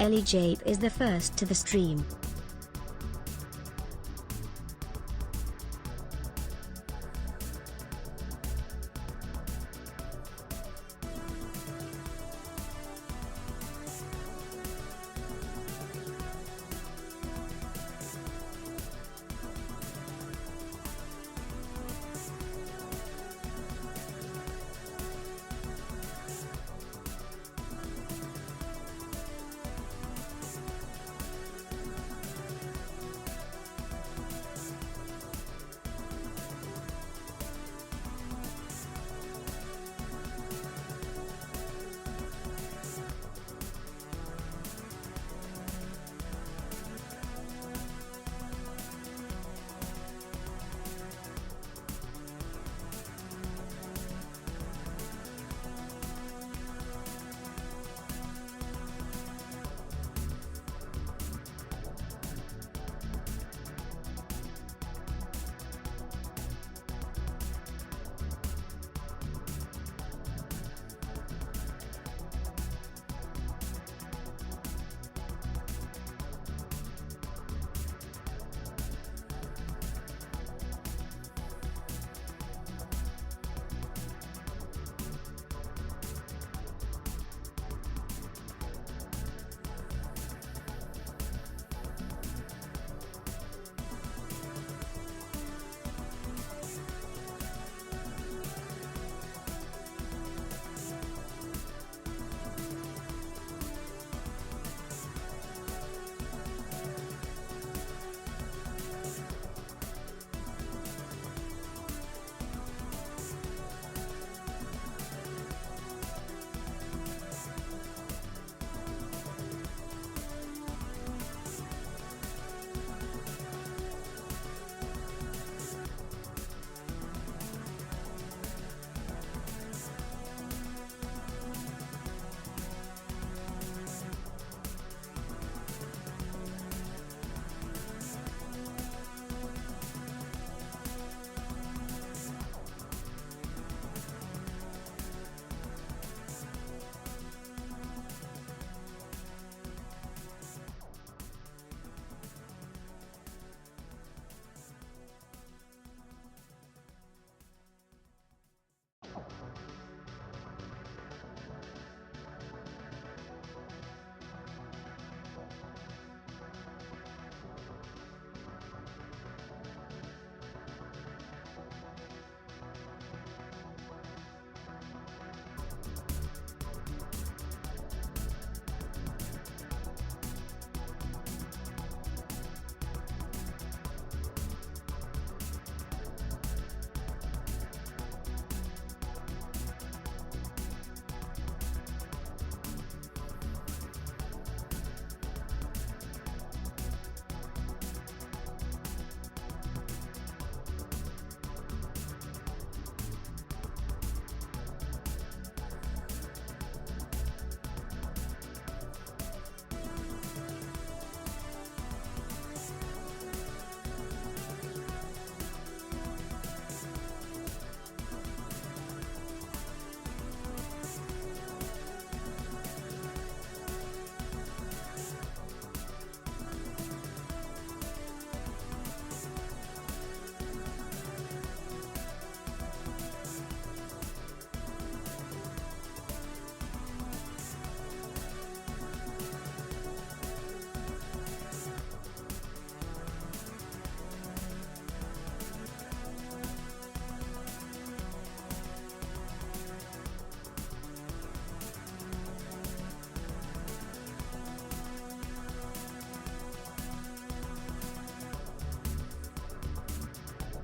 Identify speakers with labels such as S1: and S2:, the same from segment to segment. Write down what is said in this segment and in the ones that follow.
S1: Ellie Jape is the first to the stream.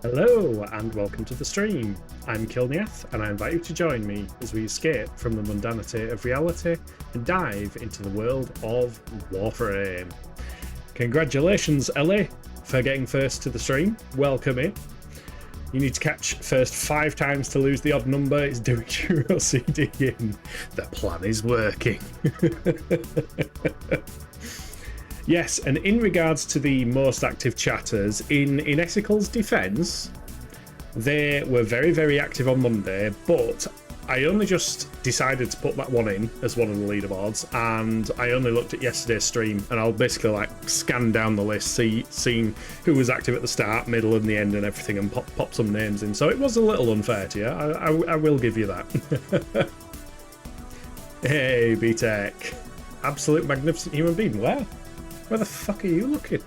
S2: Hello and welcome to the stream. I'm Kilniath and I invite you to join me as we escape from the mundanity of reality and dive into the world of Warframe. Congratulations Ellie for getting first to the stream. Welcome in. You need to catch first 5 times to lose the odd number. It's doing your OCD in. The plan is working. Yes, and in regards to the most active chatters, in Inesical's defence, they were very, very active on Monday, but I only just decided to put that one in as one of the leaderboards, and I only looked at yesterday's stream, and I'll basically like scan down the list, seeing who was active at the start, middle, and the end, and everything, and pop some names in. So it was a little unfair to you. I will give you that. Hey, Vay Hek. Absolute magnificent human being. Where the fuck are you looking?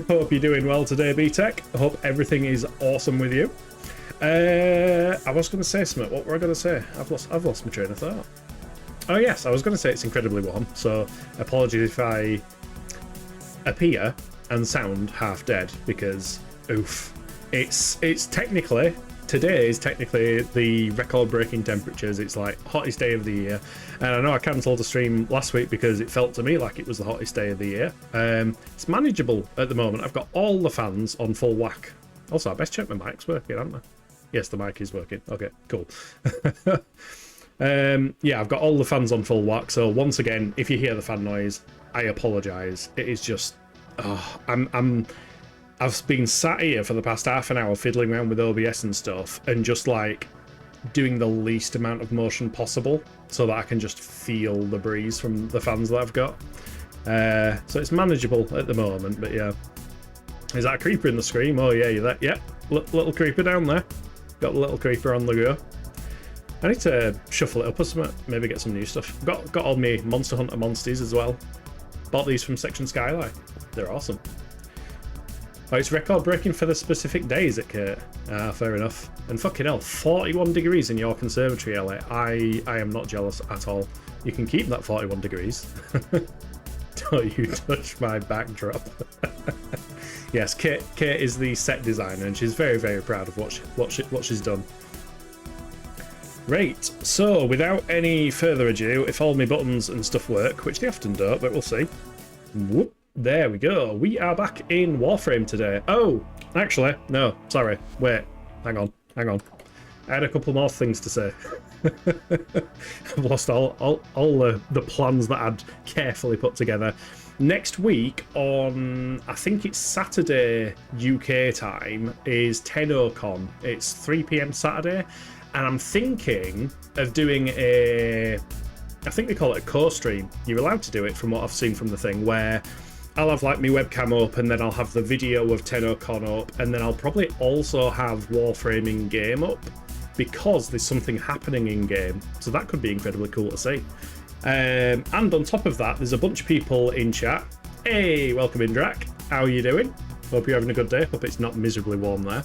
S2: Hope you're doing well today, Vay Hek. I hope everything is awesome with you. I was going to say something. What were I going to say? I've lost my train of thought. Oh yes, I was going to say it's incredibly warm. So apologies if I appear and sound half dead, because oof, it's technically, today is technically the record-breaking temperatures. It's like hottest day of the year, and I know I cancelled the stream last week because it felt to me like it was the hottest day of the year. It's manageable at the moment. I've got all the fans on full whack. Also, I best check my mic's working, haven't I? Yes, the mic is working. Okay, cool. Yeah, I've got all the fans on full whack. So once again, if you hear the fan noise, I apologise. It is just, I've been sat here for the past half an hour fiddling around with OBS and stuff, and just like doing the least amount of motion possible so that I can just feel the breeze from the fans that I've got. So it's manageable at the moment, but yeah. Is that a creeper in the screen? Oh yeah, you're there. Yeah, little creeper down there. Got the little creeper on the go. I need to shuffle it up or something. Maybe get some new stuff. Got all my Monster Hunter monsters as well. Bought these from Section Skylight. They're awesome. Oh, it's record breaking for the specific day, is it, Kurt? Fair enough. And fucking hell, 41 degrees in your conservatory, LA. I am not jealous at all. You can keep that 41 degrees. Don't you touch my backdrop. Yes, Kate is the set designer, and she's very, very proud of what she's done. Right, so without any further ado, if all my buttons and stuff work, which they often don't, but we'll see. Whoop, there we go. We are back in Warframe today. Oh, actually, no, sorry. Wait, hang on. I had a couple more things to say. I've lost all the plans that I'd carefully put together. Next week on, I think it's Saturday UK time, is TennoCon. It's 3 PM Saturday, and I'm thinking of doing I think they call it a co-stream. You're allowed to do it from what I've seen from the thing, where I'll have like my webcam up, and then I'll have the video of TennoCon up, and then I'll probably also have Warframe in game up, because there's something happening in game. So that could be incredibly cool to see. And on top of that, there's a bunch of people in chat. Hey, welcome in, Drac. How are you doing? Hope you're having a good day. Hope it's not miserably warm there.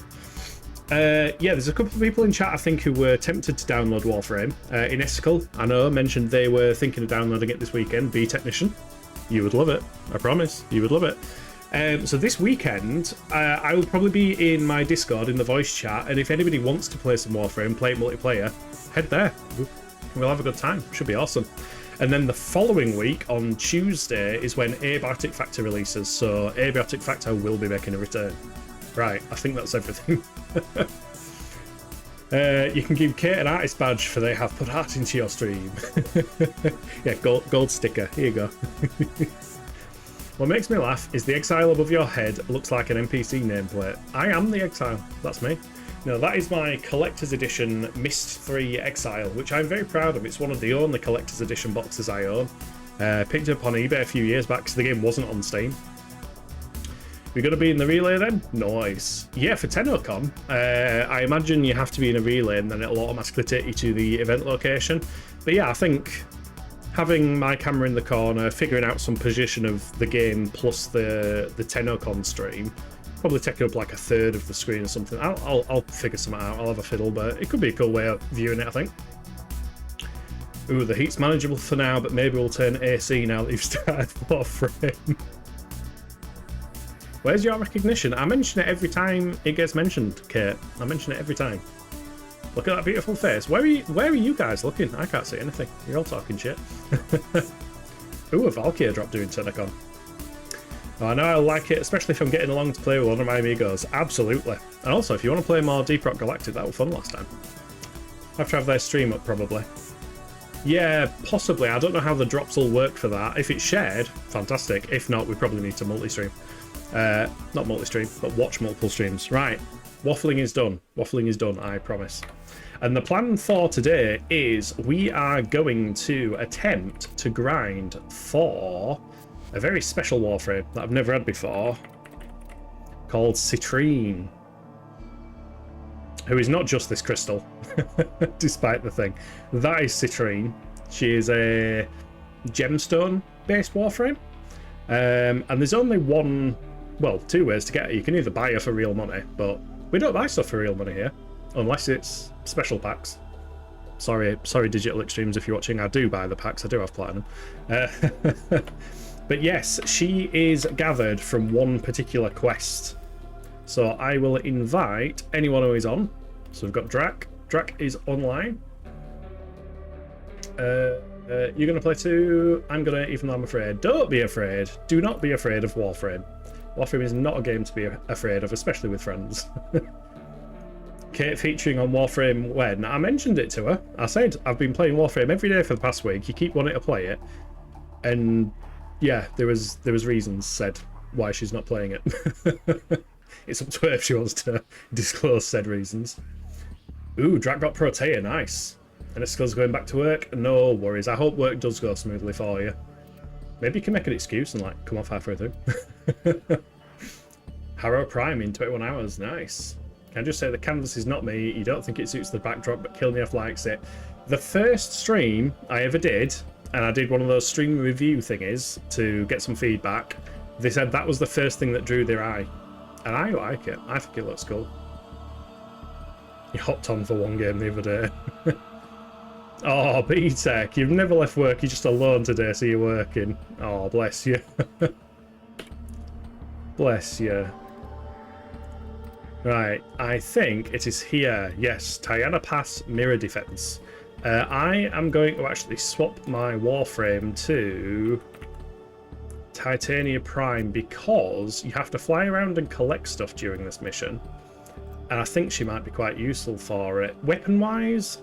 S2: Yeah, there's a couple of people in chat, I think, who were tempted to download Warframe. Inestical, I know, mentioned they were thinking of downloading it this weekend. Bee Technician, you would love it. I promise, you would love it. So this weekend, I will probably be in my Discord in the voice chat, and if anybody wants to play some Warframe, play it multiplayer, head there. We'll have a good time. Should be awesome. And then the following week, on Tuesday, is when Abiotic Factor releases, so Abiotic Factor will be making a return. Right, I think that's everything. You can give Kate an artist badge for they have put art into your stream. Yeah, gold sticker. Here you go. What makes me laugh is the exile above your head looks like an NPC nameplate. I am the exile. That's me. No, that is my collector's edition Myst 3 Exile, which I'm very proud of. It's one of the only collector's edition boxes I own. Picked it up on eBay a few years back because the game wasn't on Steam. We're going to be in the relay then? Nice. Yeah, for TennoCon, I imagine you have to be in a relay, and then it'll automatically take you to the event location. But yeah, I think having my camera in the corner, figuring out some position of the game plus the TennoCon stream, probably taking up like a third of the screen or something. I'll figure something out. I'll have a fiddle, but it could be a cool way of viewing it, I think. Ooh, the heat's manageable for now, but maybe we'll turn AC now that you've started Warframe. Where's your recognition? I mention it every time it gets mentioned, Kate. I mention it every time. Look at that beautiful face. Where are you guys looking? I can't see anything. You're all talking shit. Ooh, a Valkyrie drop doing TennoCon. Oh, I know I like it, especially if I'm getting along to play with one of my amigos. Absolutely. And also, if you want to play more Deep Rock Galactic, that was fun last time. I have to have their stream up, probably. Yeah, possibly. I don't know how the drops will work for that. If it's shared, fantastic. If not, we probably need to multi-stream. Not multi-stream, but watch multiple streams. Right. Waffling is done. Waffling is done, I promise. And the plan for today is we are going to attempt to grind for a very special Warframe that I've never had before, called Citrine, who is not just this crystal, despite the thing. That is Citrine. She is a gemstone-based Warframe. And there's only one, well, two ways to get her. You can either buy her for real money, but we don't buy stuff for real money here, unless it's special packs. Sorry, Digital Extremes, if you're watching. I do buy the packs. I do have platinum. But yes, she is gathered from one particular quest. So I will invite anyone who is on. So we've got Drac. Drac is online. You're going to play too. I'm going to, even though I'm afraid. Don't be afraid. Do not be afraid of Warframe. Warframe is not a game to be afraid of, especially with friends. Kate featuring on Warframe when? I mentioned it to her. I said, I've been playing Warframe every day for the past week. You keep wanting to play it. And yeah, there was reasons said why she's not playing it. It's up to her if she wants to disclose said reasons. Ooh, Drac got Protea, nice. And his skill's going back to work? No worries. I hope work does go smoothly for you. Maybe you can make an excuse and like come off halfway through. Harrow Prime in 21 hours, nice. Can I just say the canvas is not me. You don't think it suits the backdrop, but Kilnief likes it. The first stream I ever did, and I did one of those stream review thingies to get some feedback, they said that was the first thing that drew their eye. And I like it. I think it looks cool. You hopped on for one game the other day. Oh, B-Tech, you've never left work. You're just alone today, so you're working. Oh, bless you. Bless you. Right, I think it is here. Yes, Tiana Pass Mirror Defense. I am going to actually swap my Warframe to Titania Prime because you have to fly around and collect stuff during this mission. And I think she might be quite useful for it. Weapon-wise,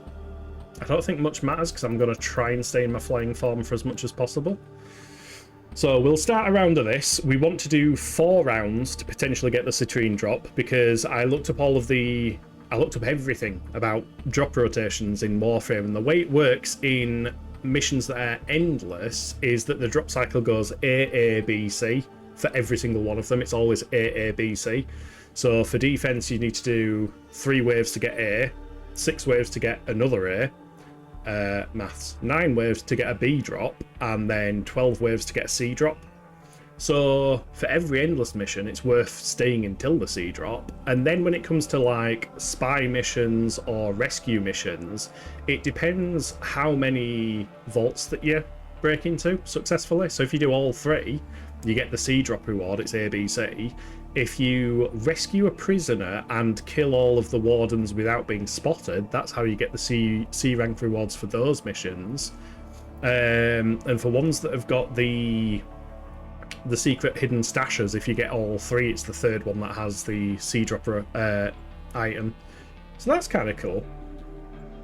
S2: I don't think much matters because I'm going to try and stay in my flying form for as much as possible. So we'll start a round of this. We want to do 4 rounds to potentially get the Citrine drop because I looked up everything about drop rotations in Warframe, and the way it works in missions that are endless is that the drop cycle goes A, B, C for every single one of them. It's always A, B, C. So for defense, you need to do 3 waves to get A, 6 waves to get another A, maths, 9 waves to get a B drop, and then 12 waves to get a C drop. So for every endless mission, it's worth staying until the C drop. And then when it comes to like spy missions or rescue missions, it depends how many vaults that you break into successfully. So if you do all 3, you get the C drop reward, it's A, B, C. If you rescue a prisoner and kill all of the wardens without being spotted, that's how you get the C rank rewards for those missions. And for ones that have got the secret hidden stashes, if you get all 3, it's the 3rd one that has the C dropper item. So that's kind of cool.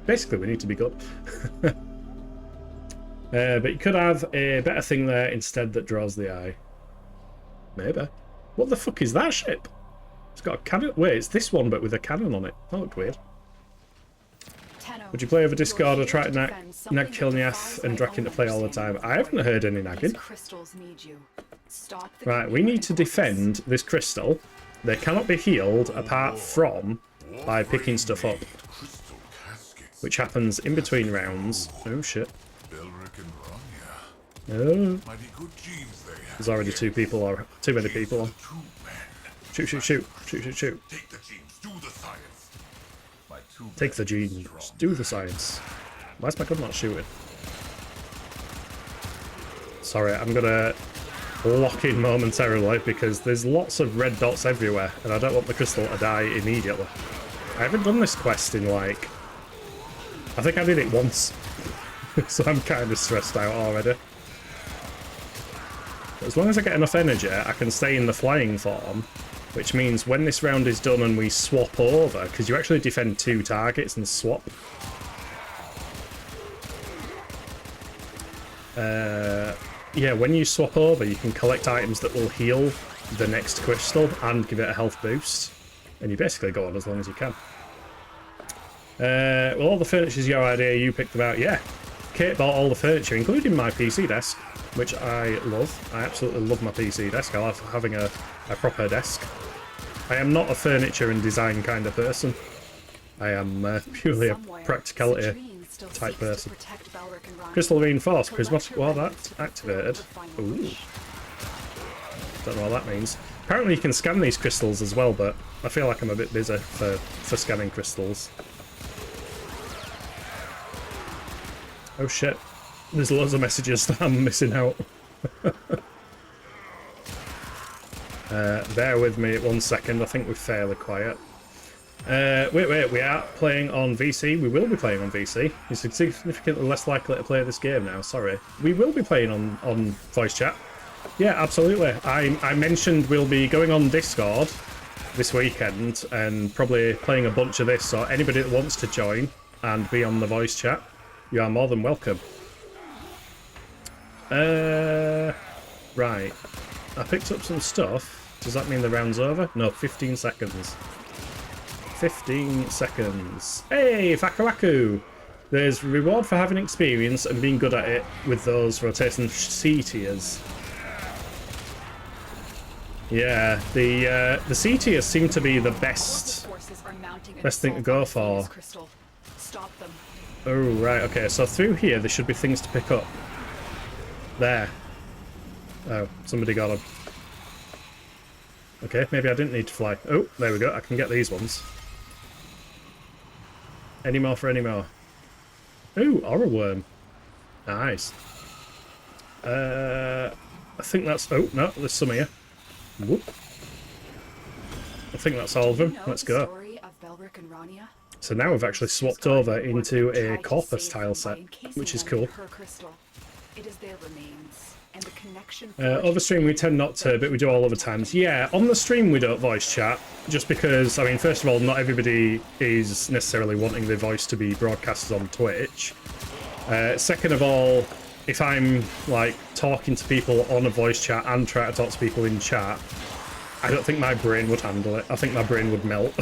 S2: Basically, we need to be good. But you could have a better thing there instead that draws the eye. Maybe. What the fuck is that ship? It's got a cannon. Wait, it's this one, but with a cannon on it. That looked weird. Would you play over Discord or try to nag Kilnief and Draken to play all the time? I haven't heard any nagging. Right, we need to defend this crystal. They cannot be healed apart from by picking stuff up, which happens in between rounds. Oh shit. Oh. There's already 2 people, or too many people on. Shoot, shoot, shoot. Shoot, shoot, shoot. Take the genes. Do the science. Why is my gun not shooting? Sorry, I'm gonna lock in momentarily because there's lots of red dots everywhere and I don't want the crystal to die immediately. I haven't done this quest in like... I think I did it once. So I'm kind of stressed out already. As long as I get enough energy, I can stay in the flying form, which means when this round is done and we swap over, because you actually defend 2 targets and swap. Yeah, when you swap over, you can collect items that will heal the next crystal and give it a health boost. And you basically go on as long as you can. Well, all the furniture's your idea, you picked them out. Yeah, Kate bought all the furniture, including my PC desk, which I love. I absolutely love my PC desk. I love having a proper desk. I am not a furniture and design kind of person. I am purely a practicality type person. Crystal reinforced, prismatic. Well, that's activated. Ooh. Don't know what that means. Apparently you can scan these crystals as well, but I feel like I'm a bit busy for scanning crystals. Oh shit. There's loads of messages that I'm missing out. Bear with me 1 second. I think we're fairly quiet. Wait, we are playing on VC. We will be playing on VC. You're significantly less likely to play this game now, sorry. We will be playing on voice chat. Yeah, absolutely. I mentioned we'll be going on Discord this weekend and probably playing a bunch of this, so anybody that wants to join and be on the voice chat, you are more than welcome. Right. I picked up some stuff. Does that mean the round's over? No, 15 seconds. 15 seconds. Hey, Fakawaku! There's reward for having experience and being good at it with those rotating C tiers. Yeah, the C tiers seem to be the best thing to go for. Oh, right, okay, so through here there should be things to pick up. There. Oh, somebody got them. Okay, maybe I didn't need to fly. Oh, there we go, I can get these ones. Any more for any more. Ooh, aura worm. Nice. I think that's... Oh, no, there's some here. Whoop. I think that's all of them. Let's go. So now we've actually swapped over into a corpus tile set, which is cool. Over stream we tend not to, but we do all other times. Yeah, on the stream we don't voice chat, just because, I mean, first of all, not everybody is necessarily wanting their voice to be broadcasted on Twitch. Second of all, if I'm, like, talking to people on a voice chat and try to talk to people in chat, I don't think my brain would handle it. I think my brain would melt.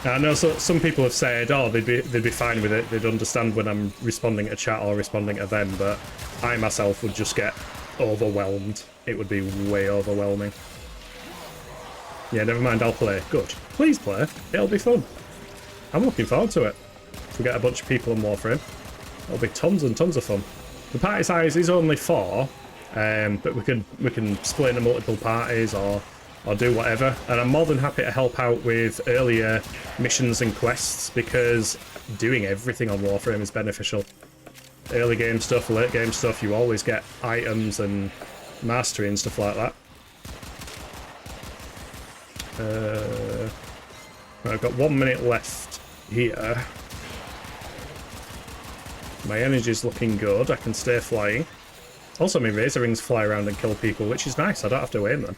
S2: I know some people have said, oh, they'd be fine with it. They'd understand when I'm responding to chat or responding to them, but I myself would just get overwhelmed. It would be way overwhelming. Yeah, never mind, I'll play. Good. Please play. It'll be fun. I'm looking forward to it. If we get a bunch of people on Warframe, it'll be tons and tons of fun. The party size is only 4, but we can split into multiple parties or do whatever, and I'm more than happy to help out with earlier missions and quests because doing everything on Warframe is beneficial. Early game stuff, late game stuff, you always get items and mastery and stuff like that. I've got 1 minute left here. My energy's looking good, I can stay flying. Also, my razor rings fly around and kill people, which is nice, I don't have to aim them.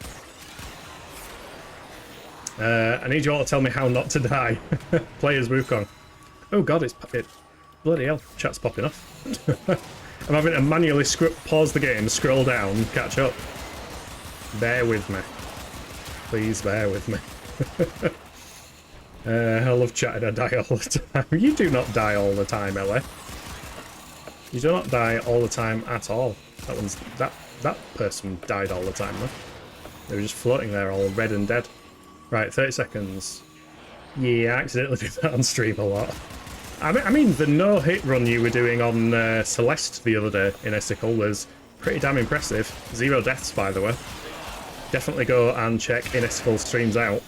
S2: I need you all to tell me how not to die. Play as Wukong. Oh god, it bloody hell, chat's popping off. I'm having to manually pause the game, scroll down, catch up. Bear with me. Please bear with me. I love chatting, I die all the time. You do not die all the time, Ellie. You do not die all the time at all. That person died all the time, though. They were just floating there all red and dead. Right, 30 seconds. Yeah, I accidentally did that on stream a lot. I mean, the no-hit run you were doing on Celeste the other day in Esticle was pretty damn impressive. 0 deaths, by the way. Definitely go and check Inesticle streams out.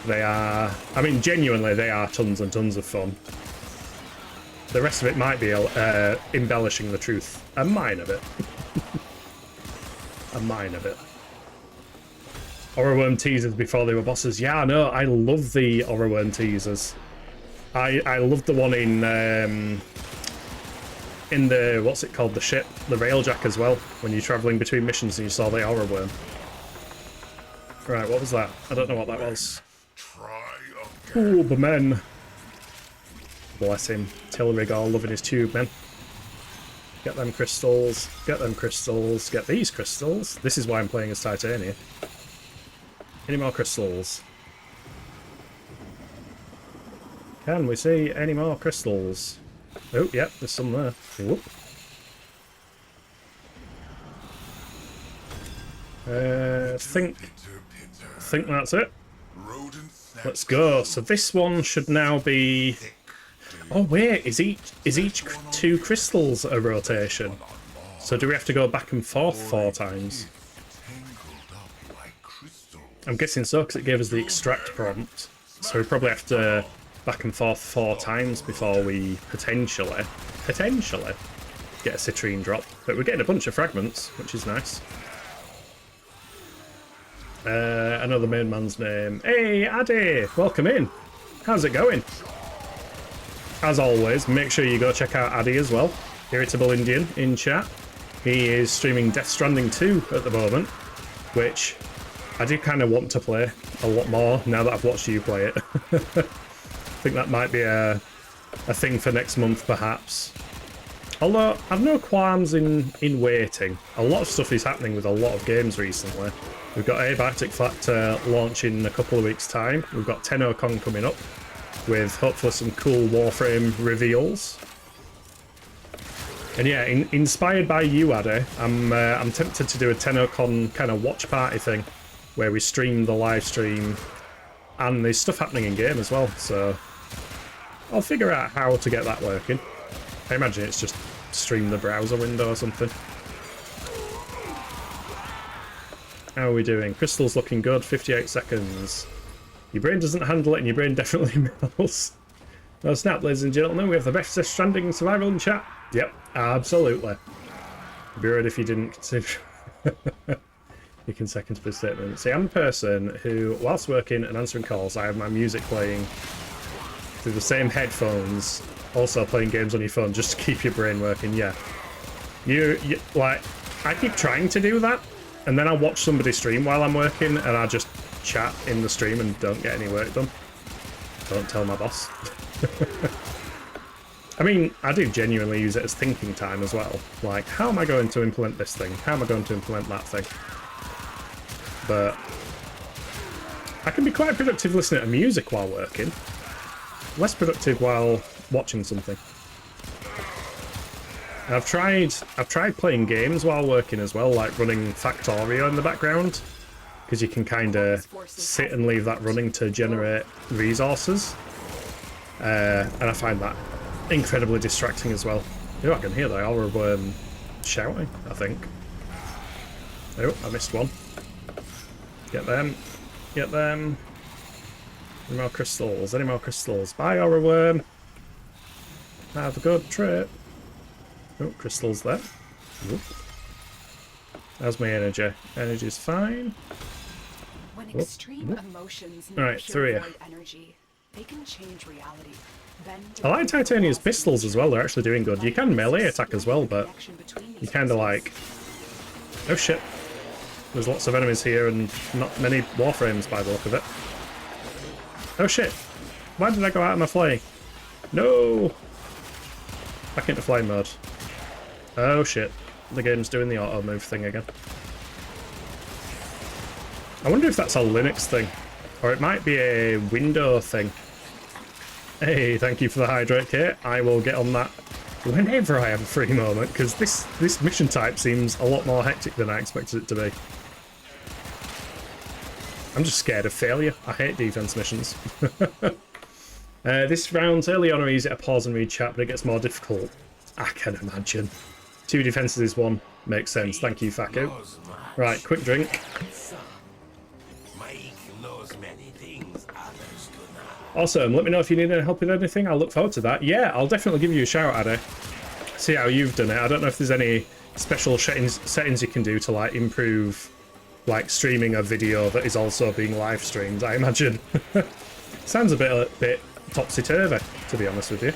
S2: They are... I mean, genuinely, they are tons and tons of fun. The rest of it might be embellishing the truth. A minor bit. A minor bit. Aura-worm teasers before they were bosses. Yeah, I know. I love the Aura-worm teasers. I love the one in the, what's it called, the ship, the Railjack as well, when you're travelling between missions and you saw the Aura-worm. Right, what was that? I don't know what that was. Ooh, the men. Bless him. Tilrigor loving his tube, men. Get them crystals. Get them crystals. Get these crystals. This is why I'm playing as Titania. Any more crystals? Can we see any more crystals? Oh, yep, there's some there. Whoop. Think that's it. Let's go. So this one should now be... Oh wait, is each 2 crystals a rotation? So do we have to go back and forth 4 times? I'm guessing so, because it gave us the extract prompt. So we probably have to back and forth 4 times before we potentially get a citrine drop. But we're getting a bunch of fragments, which is nice. I know the main man's name. Hey, Addy! Welcome in. How's it going? As always, make sure you go check out Addy as well. Irritable Indian in chat. He is streaming Death Stranding 2 at the moment, which I do kind of want to play a lot more now that I've watched you play it. I think that might be a thing for next month, perhaps. Although, I've no qualms in waiting. A lot of stuff is happening with a lot of games recently. We've got Abiotic Factor launch in a couple of weeks' time. We've got TennoCon coming up, with hopefully some cool Warframe reveals. And yeah, inspired by you, Addy, I'm tempted to do a TennoCon kind of watch party thing, where we stream the live stream, and there's stuff happening in game as well. So I'll figure out how to get that working. I imagine it's just stream the browser window or something. How are we doing? Crystal's looking good, 58 seconds. Your brain doesn't handle it, and your brain definitely melts. No snap, ladies and gentlemen, we have the best Death Stranding survival in chat. Yep, absolutely. I'd be worried if you didn't consider... You can second to the statement. See, I'm a person who, whilst working and answering calls, I have my music playing through the same headphones, also playing games on your phone just to keep your brain working. Yeah. You like, I keep trying to do that, and then I watch somebody stream while I'm working, and I just chat in the stream and don't get any work done. Don't tell my boss. I mean, I do genuinely use it as thinking time as well. Like, how am I going to implement this thing? How am I going to implement that thing? But I can be quite productive listening to music while working. Less productive while watching something. I've tried playing games while working as well, like running Factorio in the background, because you can kind of sit and leave that running to generate resources. And I find that incredibly distracting as well. Oh, I can hear the aura worm shouting, I think. Oh, I missed one. Get them. Get them. Any more crystals? Any more crystals? Bye, aura worm. Have a good trip. Oh, crystals there. Whoop. How's my energy? Energy's fine.
S3: When extreme emotions
S2: Alright, through here.
S3: Energy, they can change reality.
S2: I like Titania's pistols as well, they're actually doing good. You can melee attack as well, but you kind of like... Oh shit. There's lots of enemies here and not many Warframes by the look of it. Oh shit. Why did I go out of my flying? No! Back into flying mode. Oh shit. The game's doing the auto move thing again. I wonder if that's a Linux thing. Or it might be a window thing. Hey, thank you for the hydrate kit. I will get on that whenever I have a free moment, because this mission type seems a lot more hectic than I expected it to be. I'm just scared of failure. I hate defense missions. This round's early on or easy to pause and read chat, but it gets more difficult. I can imagine. 2 defenses is 1. Makes sense. Thank you, Faku. Right, quick drink. Awesome. Let me know if you need any help with anything. I'll look forward to that. Yeah, I'll definitely give you a shout, Addy. See how you've done it. I don't know if there's any special settings you can do to like improve like streaming a video that is also being live streamed. I imagine. Sounds a bit topsy-turvy, to be honest with you.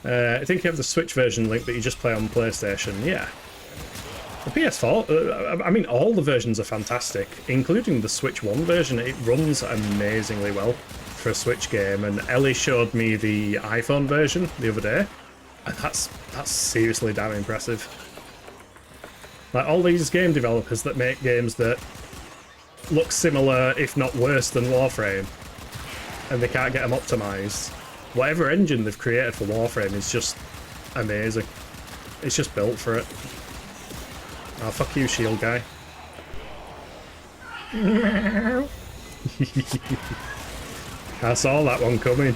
S2: I think you have the Switch version link that you just play on PlayStation. Yeah. The PS4, I mean, all the versions are fantastic, including the Switch 1 version. It runs amazingly well for a Switch game, and Ellie showed me the iPhone version the other day, and that's seriously damn impressive. Like, all these game developers that make games that look similar, if not worse, than Warframe, and they can't get them optimized. Whatever engine they've created for Warframe is just amazing. It's just built for it. Oh, fuck you, shield guy. I saw that one coming.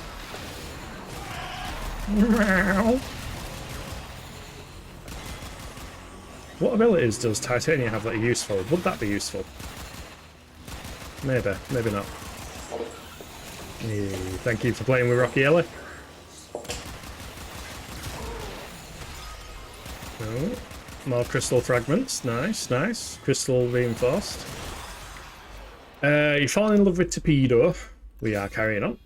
S2: What abilities does Titania have that are useful? Would that be useful? Maybe, maybe not. Thank you for playing with Rocky Ellie. Oh, more crystal fragments. Nice, nice. Crystal reinforced. You fall in love with Torpedo. We are carrying on.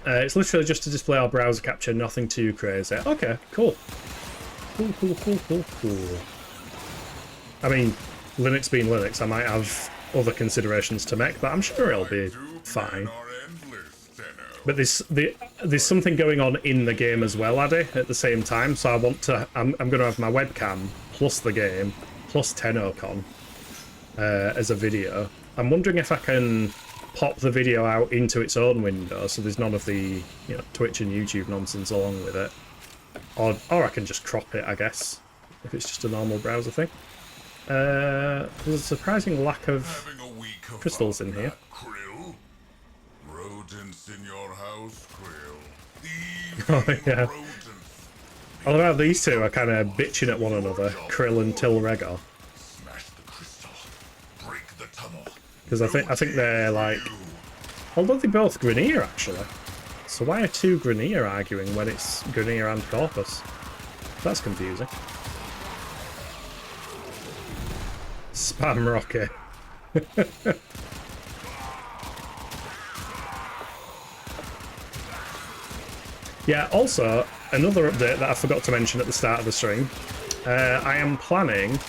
S2: It's literally just to display our browser capture, nothing too crazy. Okay, cool. Cool, cool, cool, cool, cool. I mean, Linux being Linux, I might have other considerations to make, but I'm sure it'll be fine. But there's something going on in the game as well, Addy, at the same time. So I'm going to have my webcam plus the game plus TennoCon as a video. I'm wondering if I can pop the video out into its own window, so there's none of the Twitch and YouTube nonsense along with it, or I can just crop it, I guess, if it's just a normal browser thing. There's a surprising lack of crystals in here.
S4: Krill? Rodents in your house, Krill.
S2: Oh yeah. I love how these two are kind of bitching at one another, Krill and Tilregor.
S4: Smash the crystal. Break the tunnel.
S2: Because I think they're like, although they're both Grineer actually. So why are two Grineer arguing when it's Grineer and Corpus? That's confusing. Spam Rocky. Yeah, also, another update that I forgot to mention at the start of the stream. I am planning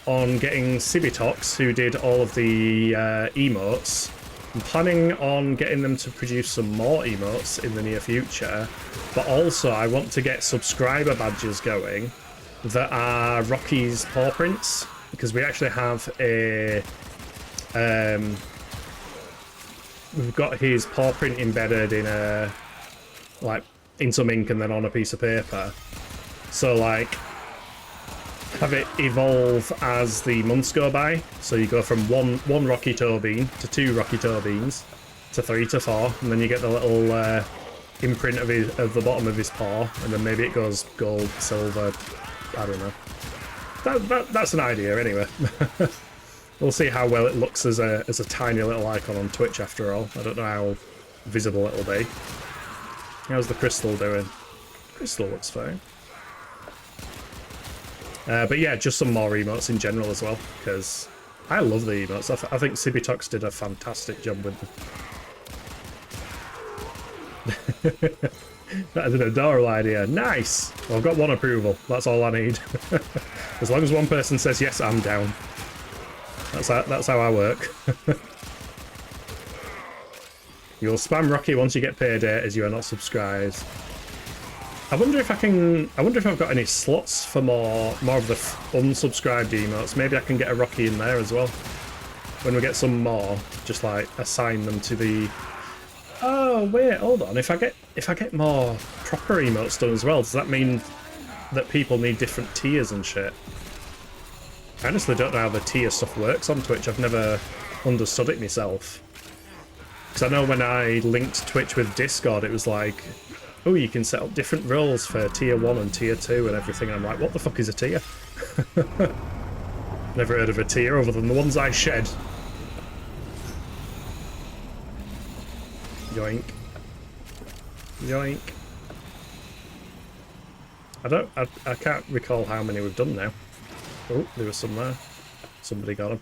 S2: on getting Cibitox, who did all of the emotes. I'm planning on getting them to produce some more emotes in the near future, but also I want to get subscriber badges going that are Rocky's paw prints, because we actually have a we've got his paw print embedded in a in some ink and then on a piece of paper. So like, have it evolve as the months go by. So you go from one Rocky Toe Bean to 2 Rocky Toe Beans to 3 to 4, and then you get the little imprint of the bottom of his paw, and then maybe it goes gold, silver. I don't know. That's an idea anyway. We'll see how well it looks as a tiny little icon on Twitch after all. I don't know how visible it'll be. How's the crystal doing? Crystal looks fine. But yeah, just some more emotes in general as well, because I love the emotes. I think Cibitox did a fantastic job with them. That is an adorable idea. Nice! Well, I've got one approval. That's all I need. As long as one person says yes, I'm down. That's how I work. You'll spam Rocky once you get paid 8 as you are not subscribed. I wonder if I've got any slots for more of the unsubscribed emotes. Maybe I can get a Rocky in there as well. When we get some more, just like assign them to the. Oh wait, hold on. If I get more proper emotes done as well, does that mean that people need different tiers and shit? I honestly don't know how the tier stuff works on Twitch. I've never understood it myself. Because I know when I linked Twitch with Discord, it was like, oh, you can set up different roles for tier 1 and tier 2 and everything. And I'm like, what the fuck is a tier? Never heard of a tier other than the ones I shed. Yoink. Yoink. I can't recall how many we've done now. Oh, there was some there. Somebody got them.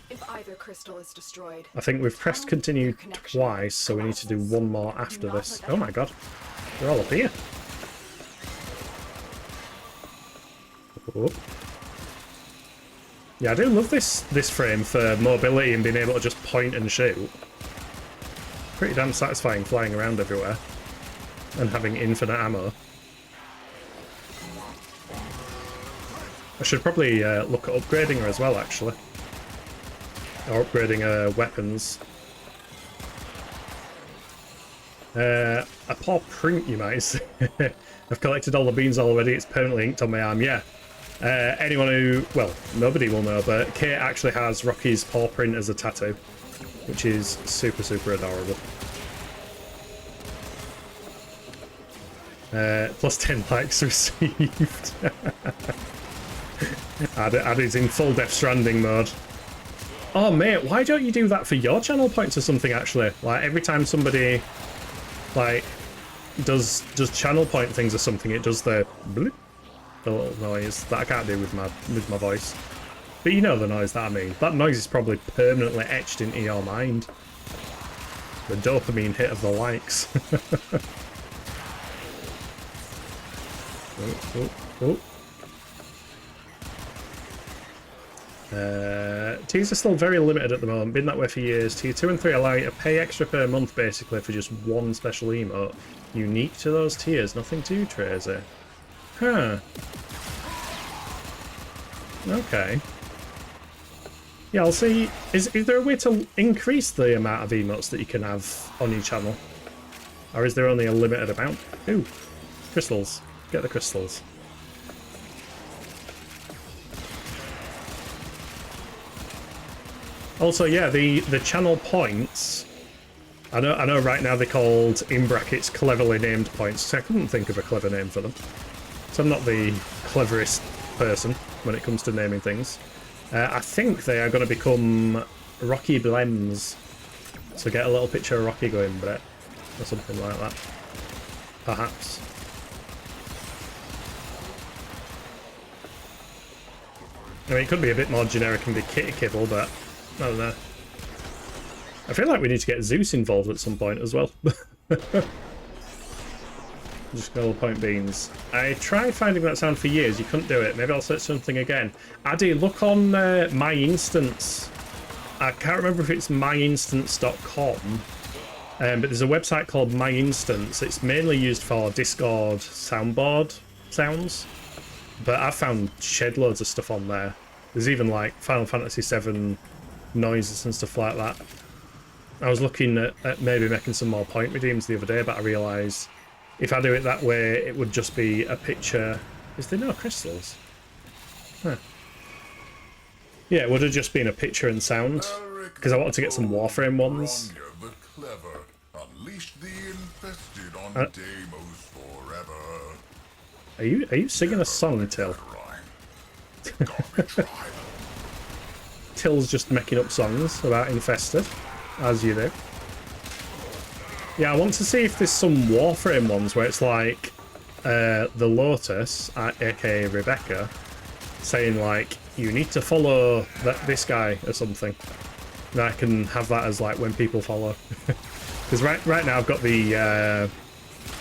S3: If either crystal is destroyed,
S2: I think we've pressed continue twice, so we need to do one more after this. Oh my god. They're all up here. Oh. Yeah, I do love this frame for mobility and being able to just point and shoot. Pretty damn satisfying flying around everywhere and having infinite ammo. I should probably look at upgrading her as well, actually. or upgrading weapons. A paw print, you might say. I've collected all the beans already. It's permanently inked on my arm. Yeah. Anyone who, well, nobody will know, but Kate actually has Rocky's paw print as a tattoo, which is super, super adorable. Plus 10 likes received. Addy's in full Death Stranding mode. Oh, mate, why don't you do that for your channel points or something, actually? Like, every time somebody, like, does channel point things or something, it does the bloop, the little noise that I can't do with my voice. But you know the noise that I mean. That noise is probably permanently etched into your mind. The dopamine hit of the likes. Tiers are still very limited at the moment, been that way for years. Tier 2 and 3 allow you to pay extra per month basically for just one special emote. Unique to those tiers, nothing too crazy. Huh. Okay. Yeah, I'll see. Is there a way to increase the amount of emotes that you can have on your channel? Or is there only a limited amount? Ooh, crystals. Get the crystals. Also, yeah, the channel points. I know. Right now they're called in brackets cleverly named points. So I couldn't think of a clever name for them. So I'm not the cleverest person when it comes to naming things. I think they are going to become Rocky Blems. So get a little picture of Rocky going Brett or something like that. Perhaps. I mean, it could be a bit more generic and be Kitty Kibble, but I don't know. I feel like we need to get Zeus involved at some point as well. Just go point beans. I tried finding that sound for years. You couldn't do it. Maybe I'll search something again. Addy, look on My Instance. I can't remember if it's myinstance.com. But there's a website called My Instance. It's mainly used for Discord soundboard sounds. But I've found shed loads of stuff on there. There's even like Final Fantasy VII noises and stuff like that. I was looking at maybe making some more point redeems the other day, but I realised if I do it that way, it would just be a picture. Is there no crystals? Huh. Yeah, it would have just been a picture and sound. Because I wanted to get some Warframe ones. Are you singing a song, Till? Till's just making up songs about Infested, as you do. Yeah, I want to see if there's some Warframe ones where it's like the Lotus, aka Rebecca, saying like, you need to follow this guy or something. And I can have that as like when people follow. Because right now I've got the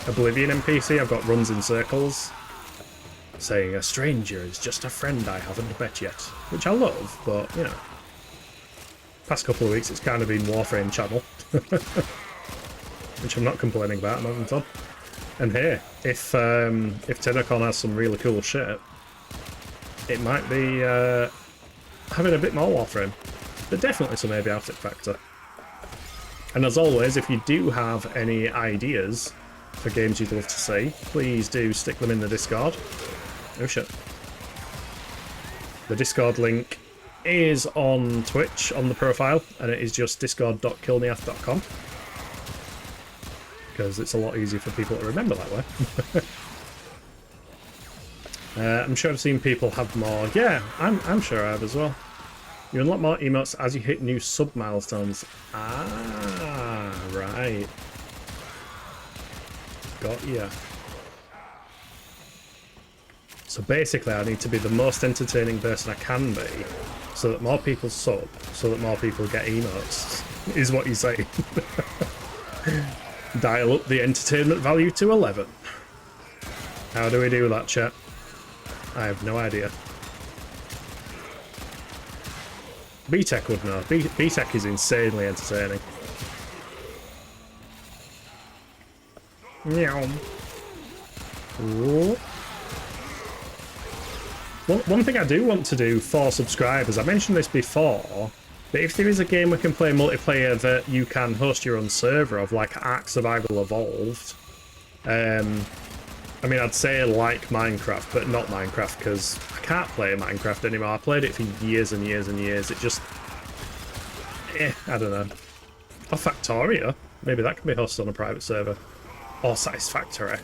S2: Oblivion NPC, I've got runs in circles, saying a stranger is just a friend I haven't met yet. Which I love, but you know. Past couple of weeks it's kind of been Warframe channel. Which I'm not complaining about, I'm having fun. And hey, if Tenacon has some really cool shit, it might be having a bit more Warframe. But definitely some AB Artifactor. And as always, if you do have any ideas for games you'd love to see, please do stick them in the Discord. Oh shit. The Discord link is on Twitch on the profile, and it is just discord.killneath.com. Because it's a lot easier for people to remember that way. I'm sure I've seen people have more. Yeah, I'm sure I have as well. You unlock more emotes as you hit new sub-milestones. Ah, right. Got ya. So basically I need to be the most entertaining person I can be, so that more people sub, so that more people get emotes, is what you say. Dial up the entertainment value to 11. How do we do that, chat? I have no idea. B-Tech would know. B-Tech is insanely entertaining. Meow. One thing I do want to do for subscribers, I mentioned this before, But if there is a game we can play multiplayer that you can host your own server of, like Ark Survival Evolved, I mean, I'd say like Minecraft, but not Minecraft, because I can't play Minecraft anymore. I played it for years and years and years. It just... I don't know. Or Factorio. Maybe that can be hosted on a private server. Or Satisfactory.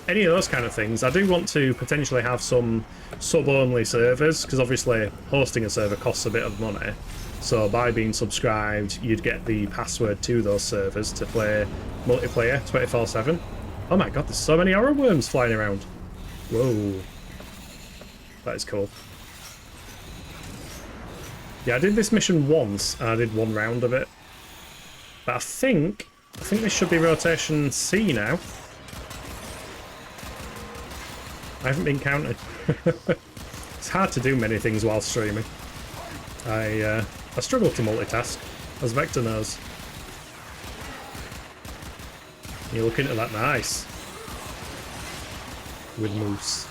S2: Any of those kind of things. I do want to potentially have some sub-only servers, because obviously hosting a server costs a bit of money. So by being subscribed, you'd get the password to those servers to play multiplayer 24/7. Oh my god, there's so many arrow worms flying around. Whoa. That is cool. Yeah, I did this mission once, and I did one round of it. But I think this should be rotation C now. I haven't been counted. It's hard to do many things while streaming. I struggle to multitask, as Vector knows. You look into that, nice. With moose.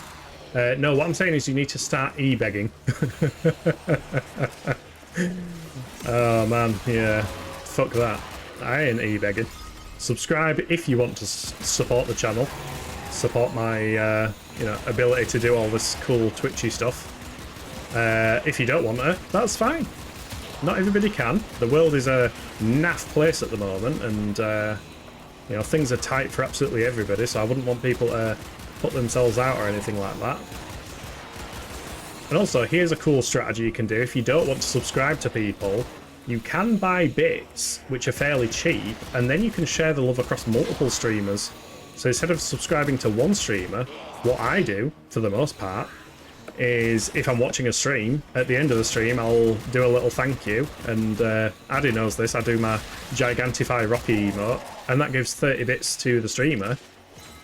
S2: No, what I'm saying is you need to start e-begging. Oh man, yeah. Fuck that. I ain't e-begging. Subscribe if you want to support the channel. Support my, you know, ability to do all this cool Twitchy stuff. If you don't want to, that's fine. Not everybody can. The world is a naff place at the moment, and you know, things are tight for absolutely everybody, so I wouldn't want people to put themselves out or anything like that. And also, here's a cool strategy you can do. If you don't want to subscribe to people, you can buy bits, which are fairly cheap, and then you can share the love across multiple streamers. So instead of subscribing to one streamer, what I do, for the most part, is if I'm watching a stream, at the end of the stream I'll do a little thank you, and Addy knows this, I do my Gigantify Rocky emote, and that gives 30 bits to the streamer,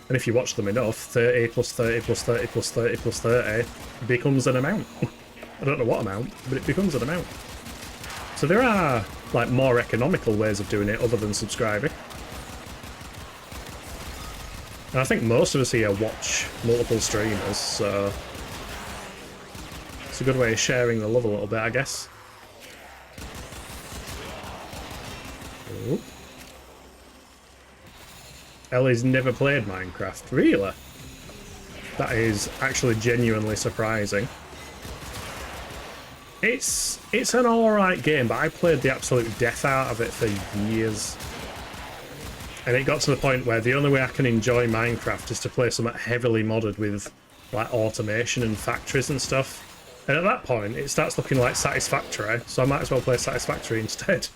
S2: and if you watch them enough, 30 plus 30 plus 30 plus 30 plus 30 becomes an amount. I don't know what amount, but it becomes an amount. So there are like more economical ways of doing it other than subscribing. And I think most of us here watch multiple streamers, so it's a good way of sharing the love a little bit, I guess. Oh. Ellie's never played Minecraft. Really? That is actually genuinely surprising. It's an alright game, but I played the absolute death out of it for years. And it got to the point where the only way I can enjoy Minecraft is to play something heavily modded with like automation and factories and stuff. And at that point, it starts looking like Satisfactory, so I might as well play Satisfactory instead.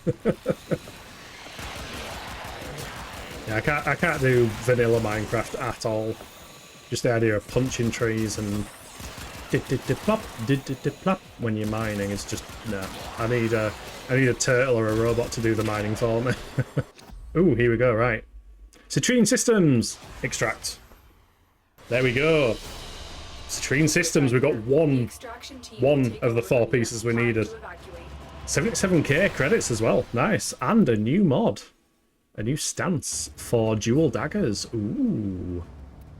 S2: Yeah, I can't do vanilla Minecraft at all. Just the idea of punching trees and plop when you're mining is just no. I need a turtle or a robot to do the mining for me. Ooh, here we go. Right, Citrine systems extract. There we go. Citrine systems. We got one of the 4 pieces we needed. 77k credits as well. Nice, and a new mod. A new stance for dual daggers. Ooh.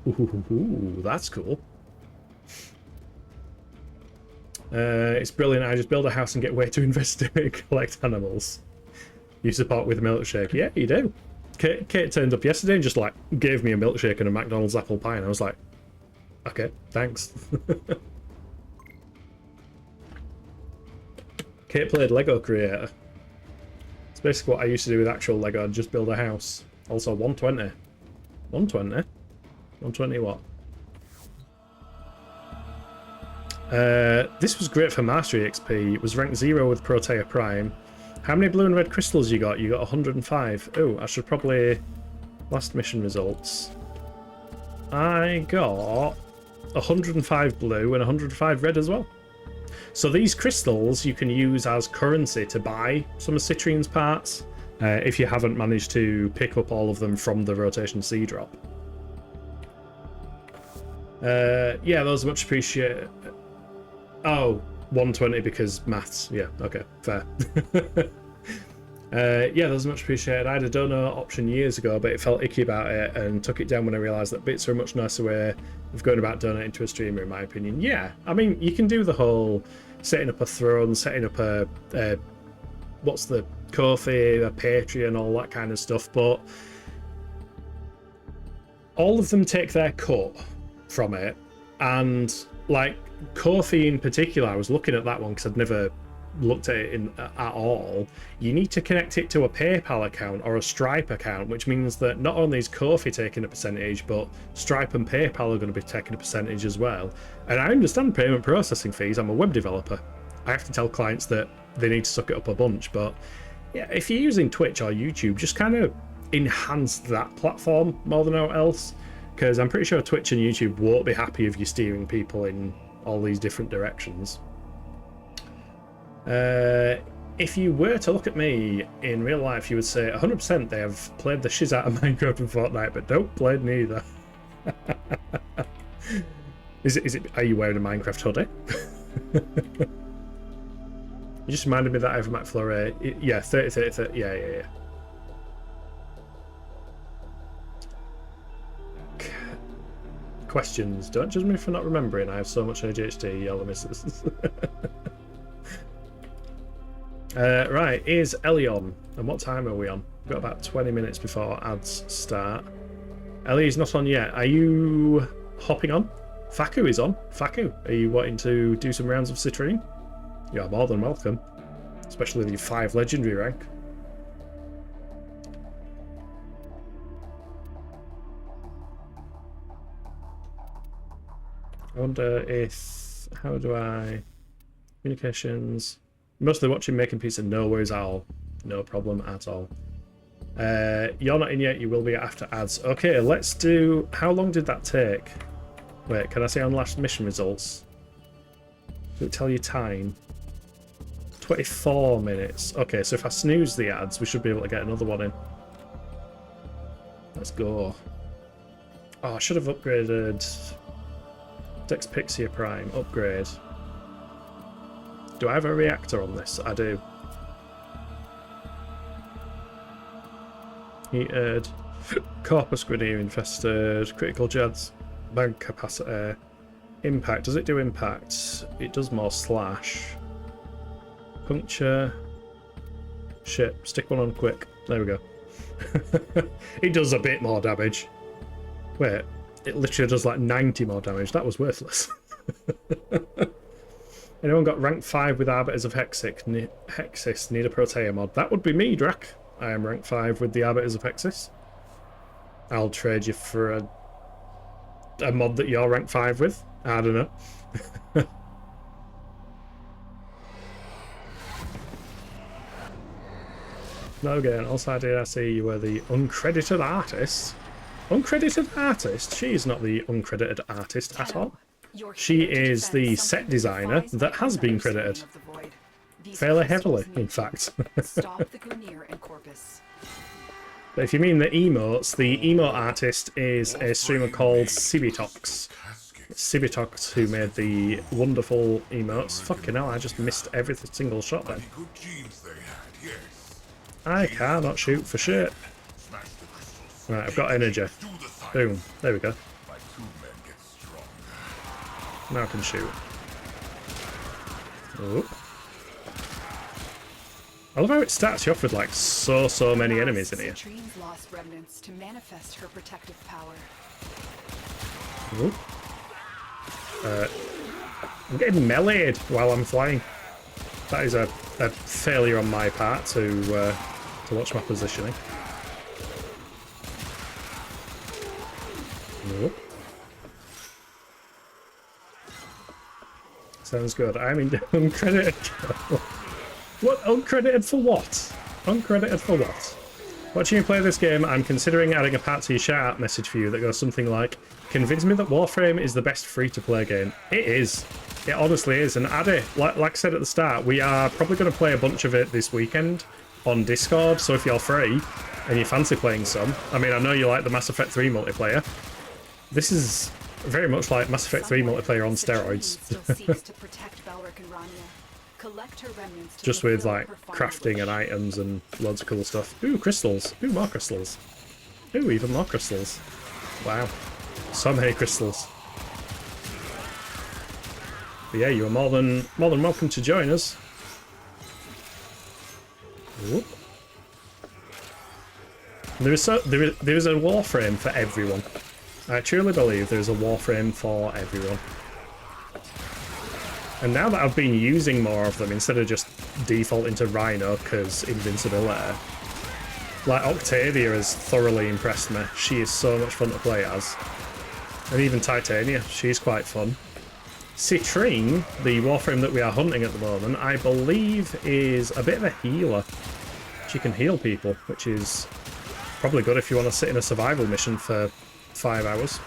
S2: Ooh, that's cool. It's brilliant. I just build a house and get way too invested in it, collect animals. You support with a milkshake. Yeah, you do. Kate turned up yesterday and just like gave me a milkshake and a McDonald's apple pie, and I was like, okay, thanks. Kate played Lego Creator. Basically what I used to do with actual Lego. I'd just build a house. Also 120. 120? 120 what? This was great for Mastery XP. It was ranked 0 with Protea Prime. How many blue and red crystals you got? You got 105. Oh, I should probably... Last mission results. I got 105 blue and 105 red as well. So these crystals you can use as currency to buy some of Citrine's parts, if you haven't managed to pick up all of them from the rotation C drop. Yeah, those are much appreciated. Oh, 120 because maths. Yeah, okay, fair. Yeah, those are much appreciated. I had a donor option years ago, but it felt icky about it and took it down when I realised that bits are a much nicer way of going about donating to a streamer, in my opinion. Yeah, I mean, you can do the whole setting up a throne, setting up a what's the Ko-fi, a Patreon, all that kind of stuff, but all of them take their cut from it. And like Ko-fi in particular, I was looking at that one because I'd never looked at it at all. You need to connect it to a PayPal account or a Stripe account, which means that not only is Ko-fi taking a percentage, but Stripe and PayPal are going to be taking a percentage as well. And I understand payment processing fees. I'm a web developer. I have to tell clients that they need to suck it up a bunch. But yeah, if you're using Twitch or YouTube, just kind of enhance that platform more than else, because I'm pretty sure Twitch and YouTube won't be happy if you're steering people in all these different directions. If you were to look at me in real life, you would say 100% they have played the shiz out of Minecraft and Fortnite, but don't play neither. Is it? Are you wearing a Minecraft hoodie? You just reminded me that I have a McFlurry. Yeah, 30. Yeah. Questions. Don't judge me for not remembering. I have so much ADHD, yellow misses. Right, is Ellie on? And what time are we on? We've got about 20 minutes before ads start. Ellie's not on yet. Are you hopping on? Faku is on. Faku, are you wanting to do some rounds of Citrine? You're more than welcome. Especially the 5 legendary rank. I wonder if... How do I... Communications... Mostly watching, making pizza, no worries at all. No problem at all. You're not in yet, you will be after ads. Okay, let's do... How long did that take? Wait, can I see on last mission results? Does it tell you time? 24 minutes. Okay, so if I snooze the ads, we should be able to get another one in. Let's go. Oh, I should have upgraded... Dex Pixia Prime, upgrade. Do I have a reactor on this? I do. Heated. Corpus Grenadier infested. Critical jets. Bank capacity. Impact. Does it do impact? It does more slash. Puncture. Shit. Stick one on quick. There we go. It does a bit more damage. Wait. It literally does like 90 more damage. That was worthless. Anyone got rank 5 with Arbiters of Hexis? Need a Protea mod? That would be me, Drac. I am rank 5 with the Arbiters of Hexis. I'll trade you for a mod that you're rank 5 with. I don't know. No, again, also did I see you were the uncredited artist? Uncredited artist? She's not the uncredited artist at all. She is the set designer that has been credited. Fairly heavily, in fact. But if you mean the emotes, the emote artist is a streamer called Cibitox. Cibitox, who made the wonderful emotes. Fucking hell, I just missed every single shot then. I cannot shoot for shit. Right, I've got energy. Boom. There we go. Now I can shoot. Oh. I love how it starts you off with like so many enemies in here.
S3: Citrine's lost remnants to manifest her protective power.
S2: I'm getting meleeed while I'm flying. That is a failure on my part to watch my positioning. Nope. Sounds good. I'm in uncredited. What? Uncredited for what? Uncredited for what? Watching you play this game, I'm considering adding a part to your shout-out message for you that goes something like, convince me that Warframe is the best free-to-play game. It is. It honestly is. And Addy, like I said at the start, we are probably going to play a bunch of it this weekend on Discord, so if you're free and you fancy playing some, I mean, I know you like the Mass Effect 3 multiplayer. This is very much like Mass Effect 3 multiplayer on steroids. Just with like crafting and items and loads of cool stuff. Ooh, crystals. Ooh, more crystals. Ooh, even more crystals. Wow. So many crystals. But yeah, you are more than welcome to join us. Whoop. There is a Warframe for everyone. I truly believe there is a Warframe for everyone. And now that I've been using more of them instead of just defaulting to Rhino because invincibility, like Octavia has thoroughly impressed me. She is so much fun to play as. And even Titania, she's quite fun. Citrine, the Warframe that we are hunting at the moment, I believe is a bit of a healer. She can heal people, which is probably good if you want to sit in a survival mission for 5 hours.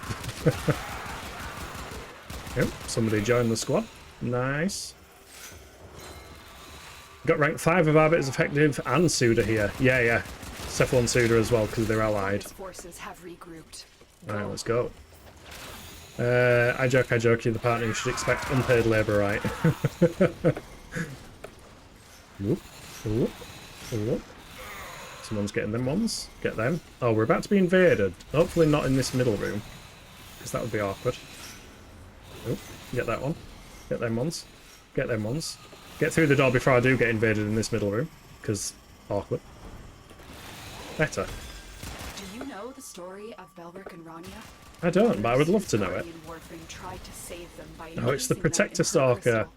S2: Yep, somebody joined the squad. Nice. Got rank 5 of Arbiter's Effective and Suda here. Yeah. Cephalon and Suda as well, because they're allied.
S3: Forces have regrouped.
S2: Alright, let's go. I joke, you're the partner you should expect unpaid labour, right? Whoop, whoop, whoop. Someone's getting them ones. Get them. Oh, we're about to be invaded. Hopefully not in this middle room, because that would be awkward. Oh, get that one. Get them ones. Get them ones. Get through the door before I do get invaded in this middle room, because awkward. Better.
S3: Do you know the story of Belric and Rania?
S2: I don't, but I would love to know it.
S3: Warframe tried to save them by
S2: Oh, it's the
S3: encasing them
S2: Protector
S3: in her
S2: Stalker.
S3: crystal.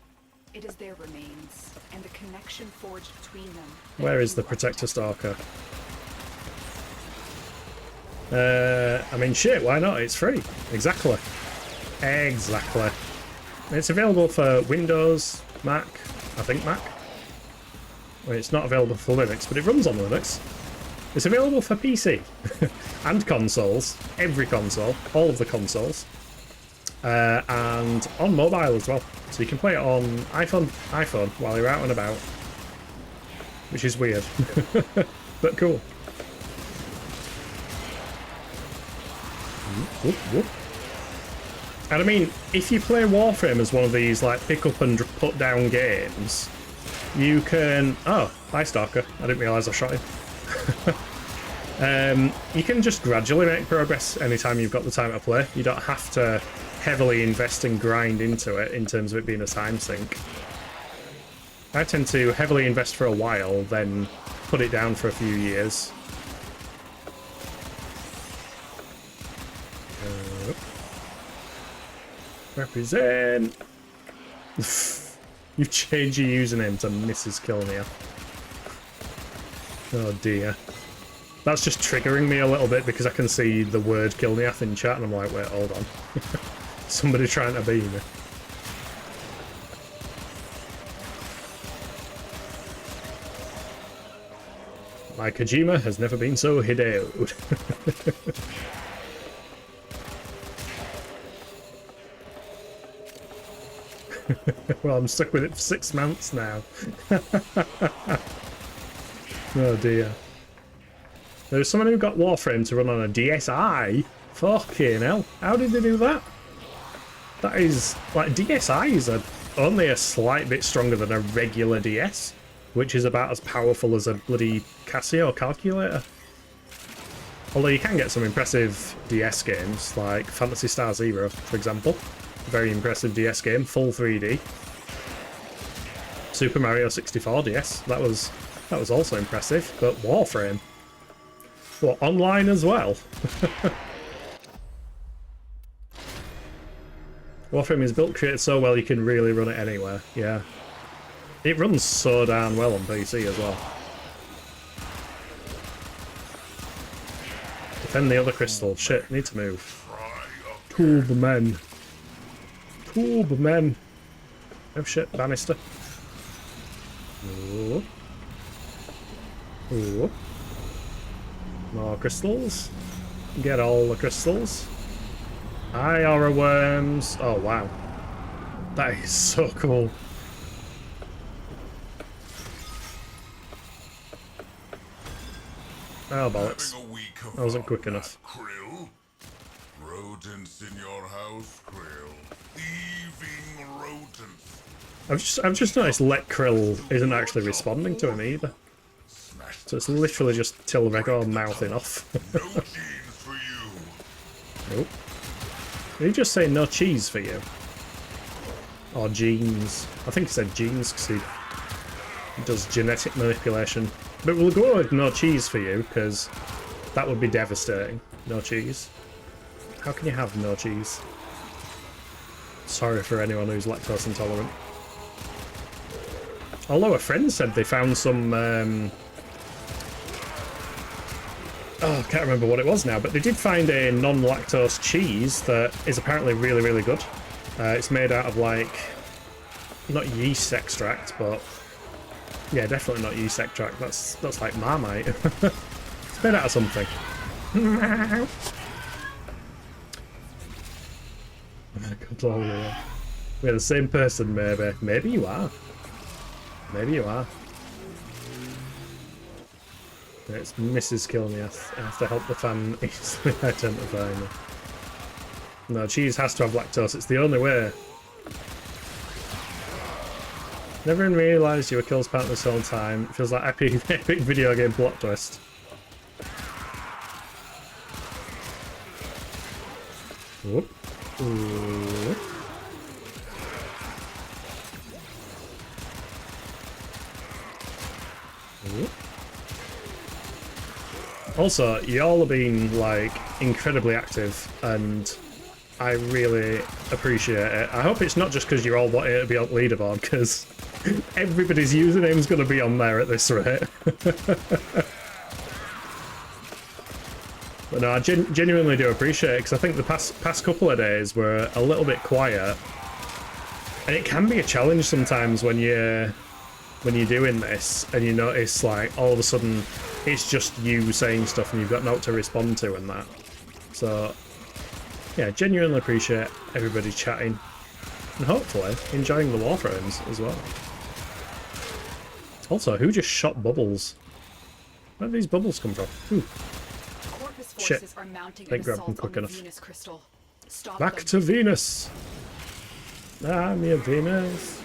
S3: It is their remains, and the connection forged between them.
S2: Where is the Protector Stalker? I mean, shit, why not? It's free. Exactly. Exactly. It's available for Windows, Mac, I think Mac. Well, it's not available for Linux, but it runs on Linux. It's available for PC and consoles, every console, all of the consoles, and on mobile as well. So you can play it on iPhone while you're out and about, which is weird, but cool. Whoop, whoop. And I mean, if you play Warframe as one of these like pick up and put down games, you can... Oh, hi Stalker. I didn't realise I shot him. You can just gradually make progress anytime you've got the time to play. You don't have to heavily invest and grind into it in terms of it being a time sink. I tend to heavily invest for a while, then put it down for a few years. Represent! You've changed your username to Mrs. Kilnia. Oh dear. That's just triggering me a little bit because I can see the word Kilniath in chat and I'm like, wait, hold on. Somebody trying to be me. My Kojima has never been so hideoed. Well, I'm stuck with it for 6 months now. Oh dear. There's someone who got Warframe to run on a DSi. Fucking hell. How did they do that? That is... Like, DSIs are only a slight bit stronger than a regular DS, which is about as powerful as a bloody Casio calculator. Although you can get some impressive DS games, like Phantasy Star Zero, for example. Very impressive DS game, full 3D. Super Mario 64 DS, that was also impressive, but Warframe. What, online as well? Warframe is built, created so well you can really run it anywhere, yeah. It runs so darn well on PC as well. Defend the other crystal. Shit, need to move. Tube men. Tube men. Oh shit, banister. Ooh. Ooh. More crystals. Get all the crystals. Hi, aura worms. Oh wow. That is so cool. Oh bollocks. That wasn't quick enough.
S4: Krill? Rodents in your house, Krill. Thieving rodents.
S2: I've just noticed Let Krill isn't actually responding to him either. So it's literally just Tilregor mouthing off.
S4: No cheese for you.
S2: Nope. Did he just say no cheese for you? Or jeans? I think he said jeans because he does genetic manipulation But we'll go with no cheese for you, because that would be devastating. No cheese. How can you have no cheese? Sorry for anyone who's lactose intolerant. Although a friend said they found some... oh, I can't remember what it was now, but they did find a non-lactose cheese that is apparently really, really good. It's made out of, like, not yeast extract, but... yeah, definitely not yeast extract. That's like Marmite. It's made out of something. Oh my god, oh yeah. We're the same person, maybe. Maybe you are. Maybe you are. It's Mrs. Kilniath. I have to help the fan easily identify me. No, cheese has to have lactose. It's the only way. Never even realised you were Kill's partner this whole time. It feels like epic video game plot twist. Whoop. Ooh. Ooh. Also, y'all have been like incredibly active, and I really appreciate it. I hope it's not just because you're all wanting it to be on leaderboard, because everybody's username is going to be on there at this rate. But no, I genuinely do appreciate it, because I think the past couple of days were a little bit quiet, and it can be a challenge sometimes when you're doing this and you notice like all of a sudden it's just you saying stuff and you've got nothing to respond to and that. So yeah, genuinely appreciate everybody chatting and hopefully enjoying the Warframes as well. Also, who just shot bubbles? Where did these bubbles come from? Ooh. Shit. They grabbed them quick enough. Back to Venus! I'm your Venus.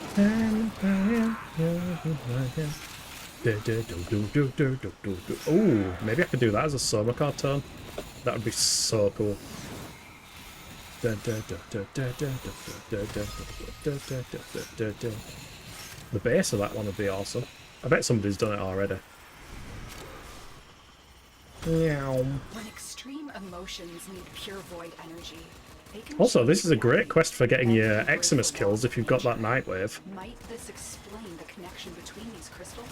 S2: Oh, maybe I could do that as a soma card tone. That would be so cool. The bass of that one would be awesome. I bet somebody's done it already.
S3: When extreme emotions need pure void energy, they can
S2: also, this is a great quest for getting your Eximus kills if you've got that Nightwave.
S3: Might this explain the connection between these crystals?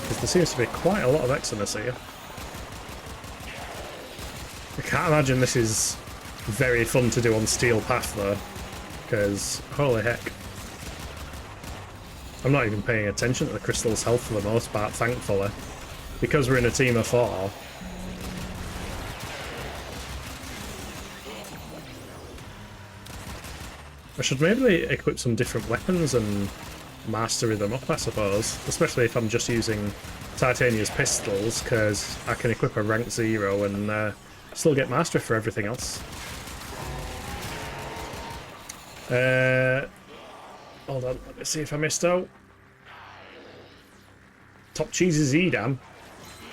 S2: Because there seems to be quite a lot of Eximus here. I can't imagine this is very fun to do on Steel Path though, because holy heck. I'm not even paying attention to the crystal's health for the most part, thankfully. Because we're in a team of 4. I should maybe equip some different weapons and mastery them up, I suppose. Especially if I'm just using Titania's pistols, because I can equip a rank 0 and still get mastery for everything else. Hold on, let me see if I missed out. Top cheese is Edam.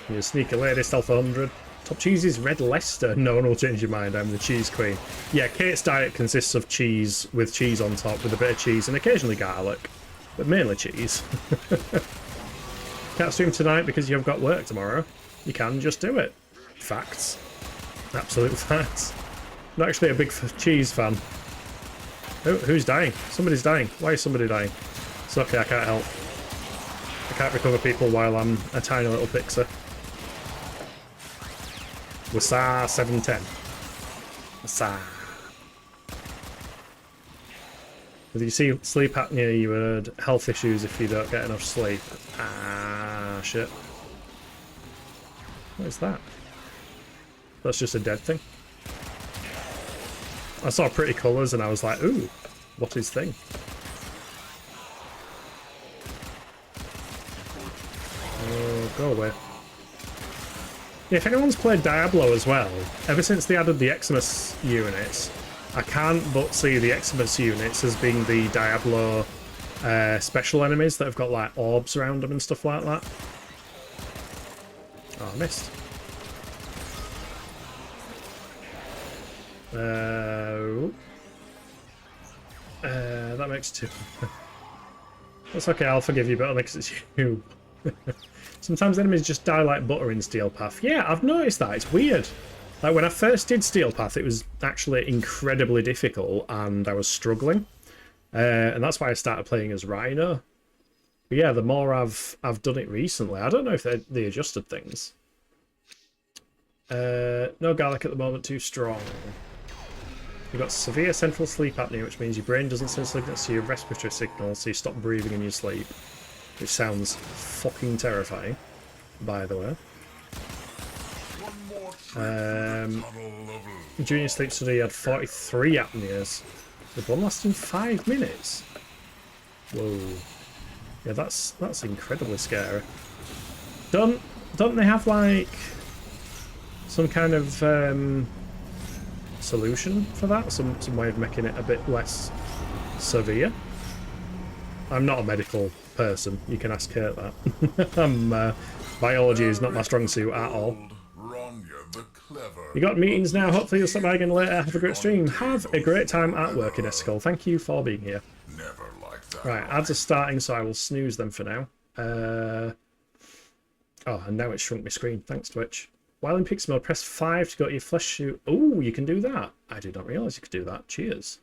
S2: You sneaky lady, stealth 100. Top cheese is Red Leicester. No one will change your mind, I'm the cheese queen. Yeah, Kate's diet consists of cheese with cheese on top, with a bit of cheese and occasionally garlic. But mainly cheese. Can't stream tonight because you've got work tomorrow. You can just do it. Facts. Absolute facts. Not actually a big cheese fan. Oh, who's dying? Somebody's dying. Why is somebody dying? It's okay, I can't help. I can't recover people while I'm a tiny little pixie. Wasa 710. Wasa. If you see sleep apnea, you had health issues if you don't get enough sleep. Ah, shit. What is that? That's just a dead thing. I saw pretty colours and I was like, ooh, what is thing? Oh, go away. Yeah, if anyone's played Diablo as well, ever since they added the Eximus units, I can't but see the Eximus units as being the Diablo special enemies that have got like orbs around them and stuff like that. Oh, I missed. That makes 2. That's okay, I'll forgive you, but only because it's you. Sometimes enemies just die like butter in Steel Path. Yeah, I've noticed that. It's weird. Like when I first did Steel Path, it was actually incredibly difficult and I was struggling. And that's why I started playing as Rhino. But yeah, the more I've done it recently, I don't know if they adjusted things. No garlic at the moment, too strong. You've got severe central sleep apnea, which means your brain doesn't send signals to your respiratory signals, so you stop breathing in your sleep. Which sounds fucking terrifying, by the way. During your sleep study, you had 43 apneas, with one lasting 5 minutes. Whoa. Yeah, that's incredibly scary. Don't they have, like, some kind of solution for that? Some way of making it a bit less severe? I'm not a medical person. You can ask her that. Biology is not my strong suit at all. You got meetings now. Hopefully you'll stop by again later. Have a great stream. Have a great time at work in Escol. Thank you for being here. Right, ads are starting, so I will snooze them for now. Oh, and now it shrunk my screen. Thanks, Twitch. While in pixel mode, press 5 to go to your flesh suit. Oh, you can do that. I did not realise you could do that. Cheers.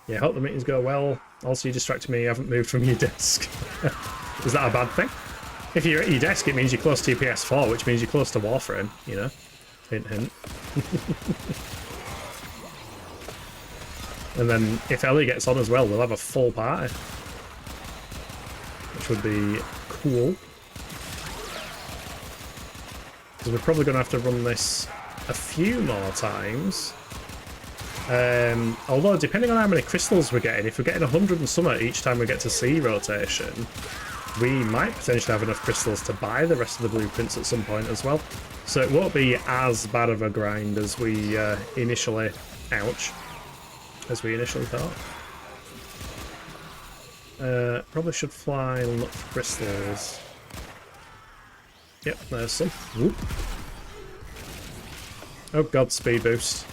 S2: Yeah, hope the meetings go well. Also, you distracted me. You haven't moved from your desk. Is that a bad thing? If you're at your desk, it means you're close to your PS4, which means you're close to Warframe, you know? Hint, hint. And then if Ellie gets on as well, we'll have a full party. Which would be cool. Because we're probably going to have to run this a few more times. Although, depending on how many crystals we're getting, if we're getting 100 and something each time we get to C rotation, we might potentially have enough crystals to buy the rest of the blueprints at some point as well. So it won't be as bad of a grind as we initially... Ouch. As we initially thought. Probably should fly and look for crystals. Yep, there's some. Whoop. Oh god, speed boost.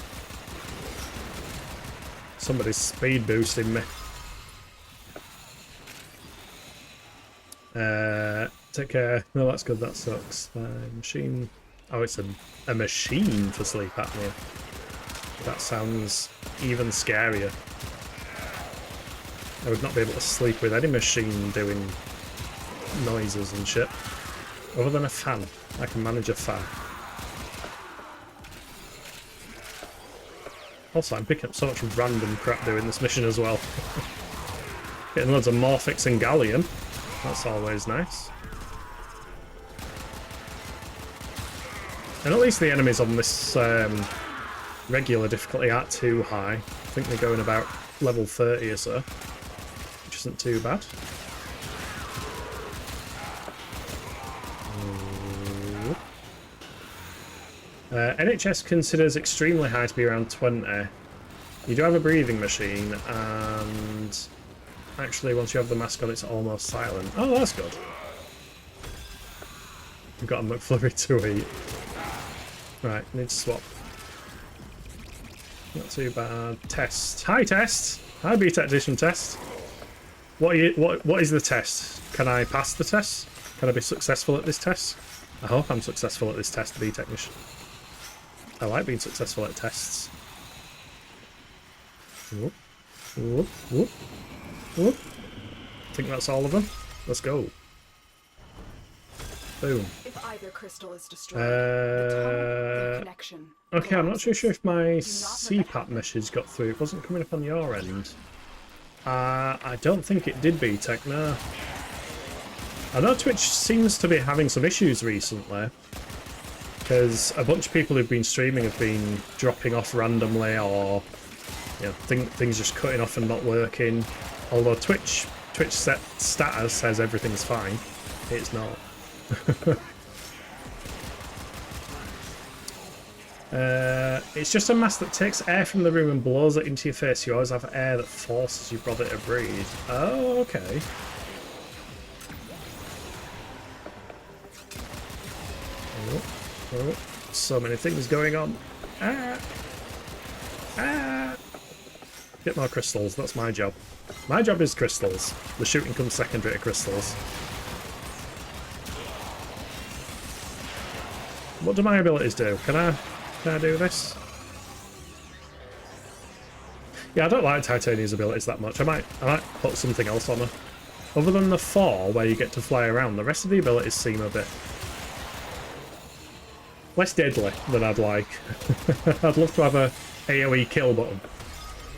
S2: Somebody's speed boosting me. Take care. No, that's good. That sucks. Machine. Oh, it's a machine for sleep apnea. That sounds even scarier. I would not be able to sleep with any machine doing noises and shit. Other than a fan. I can manage a fan. Also, I'm picking up so much random crap doing this mission as well. Getting loads of Morphix and Galleon. That's always nice. And at least the enemies on this regular difficulty aren't too high. I think they're going about level 30 or so, which isn't too bad. NHS considers extremely high to be around 20. You do have a breathing machine, and actually once you have the mask on it's almost silent. Oh, that's good. We've got a McFlurry to eat. Right, need to swap. Not too bad. Test. Hi, Test! Hi, B-Tactician Test. What is the test? Can I pass the test? Can I be successful at this test? I hope I'm successful at this test, B-Technician. I like being successful at tests. Whoop, whoop, whoop, whoop. I think that's all of them. Let's go. Boom.
S3: If either crystal is destroyed, the connection.
S2: Okay, I'm not too sure if my CPAP message got through. It wasn't coming up on your end. I don't think it did, B-Tech, no. I know Twitch seems to be having some issues recently, because a bunch of people who've been streaming have been dropping off randomly, or you know, things just cutting off and not working. Although Twitch status says everything's fine, it's not. It's just a mask that takes air from the room and blows it into your face. You always have air that forces your body to breathe. Oh, okay. Oh, so many things going on. Ah! Ah! Get more crystals, that's my job. My job is crystals. The shooting comes secondary to crystals. What do my abilities do? Can I do this? Yeah, I don't like Titania's abilities that much. I might put something else on her. Other than the 4, where you get to fly around, the rest of the abilities seem a bit less deadly than I'd like. I'd love to have a AoE kill button.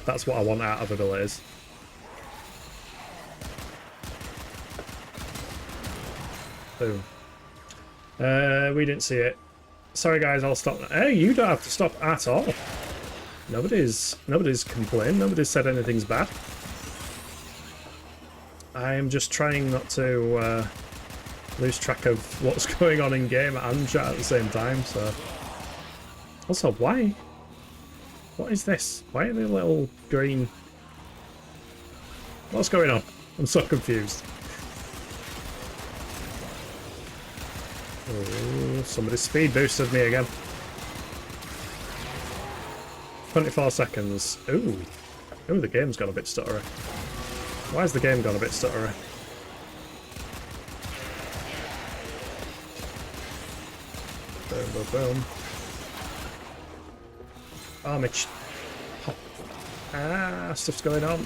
S2: That's what I want out of abilities. Boom. We didn't see it. Sorry guys, I'll stop. Hey, you don't have to stop at all. Nobody's complained. Nobody's said anything's bad. I am just trying not to lose track of what's going on in game and chat at the same time. So, also, why? What is this? Why are they little green? What's going on? I'm so confused. Oh, somebody speed boosted me again. 24 seconds. Ooh. Ooh, the game's gone a bit stuttery. Why has the game gone a bit stuttery? Boom, boom, boom. Oh, Mitch. Ah, stuff's going on.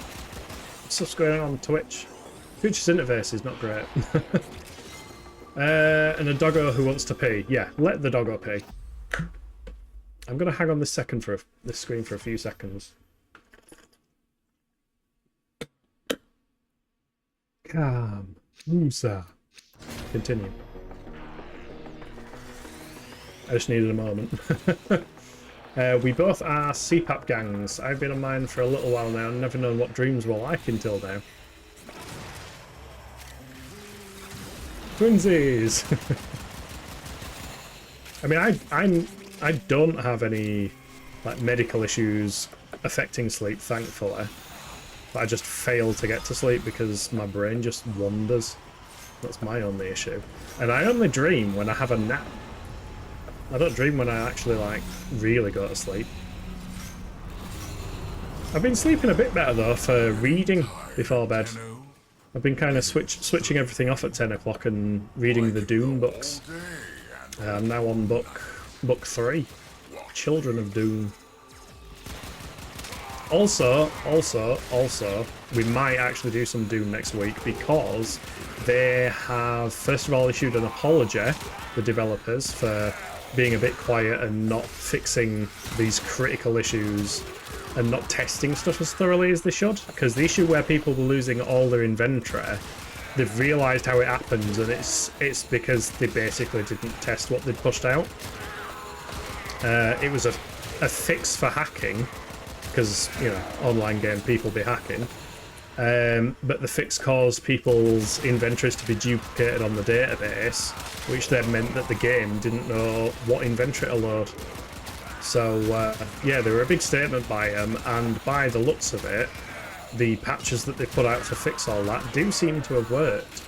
S2: Stuff's going on Twitch. Twitch's interface is not great. And a doggo who wants to pee. Yeah, let the doggo pee. I'm going to hang on this screen for a few seconds. Calm. Musa. Continue. I just needed a moment. We both are CPAP gangs. I've been on mine for a little while now and never known what dreams were like until now. Twinsies! I mean, I don't have any like medical issues affecting sleep, thankfully. But I just fail to get to sleep because my brain just wanders. That's my only issue. And I only dream when I have a nap. I don't dream when I actually like really go to sleep. I've been sleeping a bit better though for reading before bed. I've been kind of switching everything off at 10 o'clock and reading the Doom books. I'm now on book 3, Children of Doom. Also, we might actually do some Doom next week because they have first of all issued an apology, the developers, for being a bit quiet and not fixing these critical issues and not testing stuff as thoroughly as they should. Because the issue where people were losing all their inventory, they've realised how it happens, and it's because they basically didn't test what they'd pushed out. It was a fix for hacking, because, you know, online game people be hacking. But the fix caused people's inventories to be duplicated on the database, which then meant that the game didn't know what inventory to load. So, yeah, they were a big statement by them, and by the looks of it, the patches that they put out to fix all that do seem to have worked.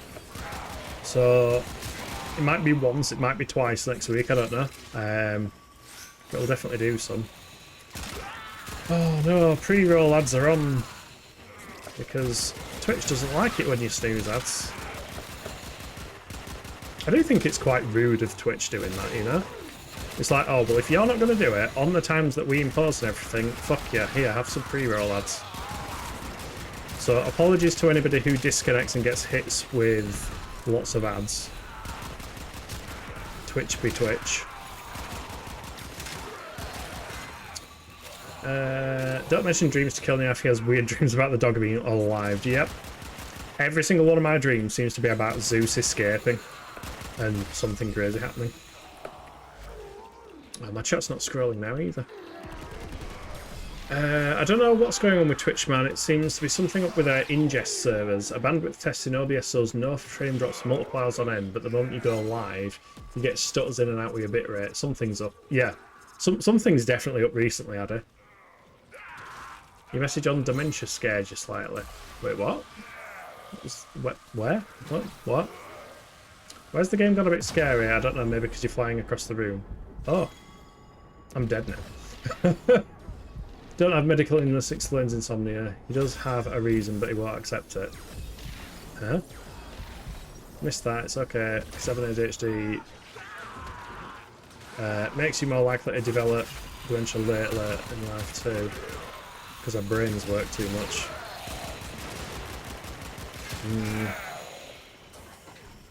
S2: So, it might be once, it might be twice next week, I don't know. But we'll definitely do some. Oh no, pre-roll ads are on. Because Twitch doesn't like it when you snooze ads. I do think it's quite rude of Twitch doing that, you know? It's like, oh, well, if you're not going to do it on the times that we impose and everything, fuck yeah, here, have some pre-roll ads. So apologies to anybody who disconnects and gets hits with lots of ads. Twitch be Twitch. Don't mention dreams to kill me if he has weird dreams about the dog being alive. Yep. Every single one of my dreams seems to be about Zeus escaping and something crazy happening. Oh, my chat's not scrolling now either. I don't know what's going on with Twitch, man. It seems to be something up with their ingest servers. A bandwidth test in OBS shows no frame drops multipliers on end, but the moment you go live, you get stutters in and out with your bitrate. Something's up. Yeah. Something's definitely up recently, Addy. Your message on dementia scared you slightly. Wait, what? Where? What? Where's the game got a bit scary? I don't know, maybe because you're flying across the room. Oh. I'm dead now. Don't have medical illness, explains insomnia. He does have a reason, but he won't accept it. Huh? Missed that, it's okay. 7 ADHD. Makes you more likely to develop dementia later in life too, because our brains work too much.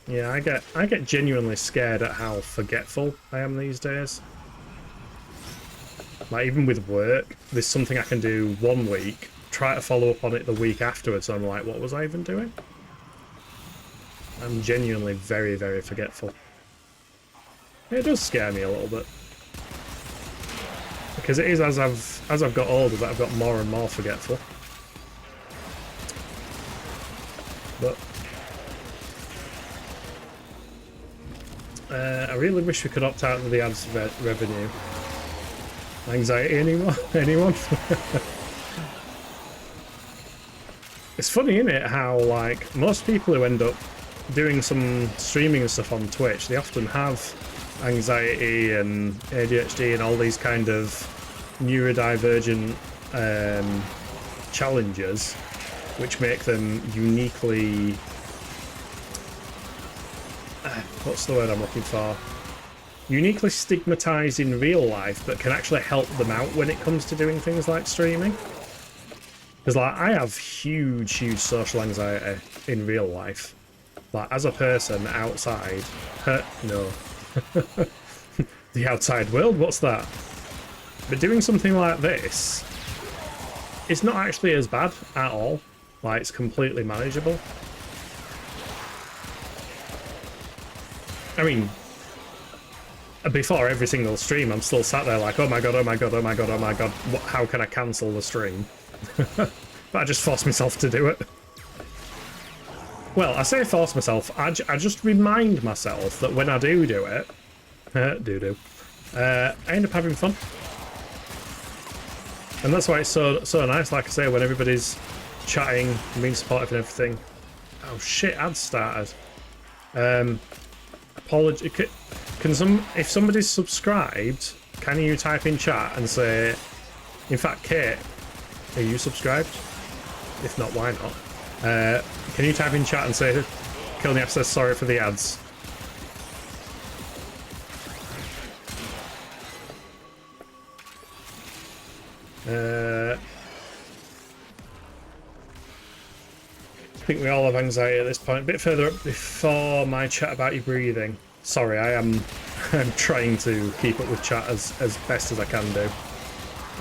S2: Yeah, I get genuinely scared at how forgetful I am these days. Like, even with work, there's something I can do one week, try to follow up on it the week afterwards, and I'm like, what was I even doing? I'm genuinely very, very forgetful. It does scare me a little bit. Because it is as I've got older that I've got more and more forgetful. But I really wish we could opt out of the ads revenue. Anxiety anyone? Anyone? It's funny, isn't it, how like most people who end up doing some streaming and stuff on Twitch, they often have anxiety and ADHD and all these kind of neurodivergent challenges, which make them uniquely what's the word I'm looking for? Uniquely stigmatized in real life, but can actually help them out when it comes to doing things like streaming. Because like I have huge social anxiety in real life. Like as a person outside, no. The outside world, what's that? But doing something like this, it's not actually as bad at all. Like it's completely manageable. I mean, before every single stream, I'm still sat there like, oh my god, oh my god, oh my god, oh my god, how can I cancel the stream? But I just force myself to do it. Well, I say force myself, I just remind myself that when I do it, I end up having fun. And that's why it's so nice, like I say, when everybody's chatting and being supportive and everything. Oh shit, ads started. Apology. If somebody's subscribed, can you type in chat and say, in fact, Kate, are you subscribed? If not, why not? Can you type in chat and say, Kilniaf says sorry for the ads? I think we all have anxiety at this point. A bit further up before my chat about your breathing. Sorry, I'm trying to keep up with chat as best as I can do.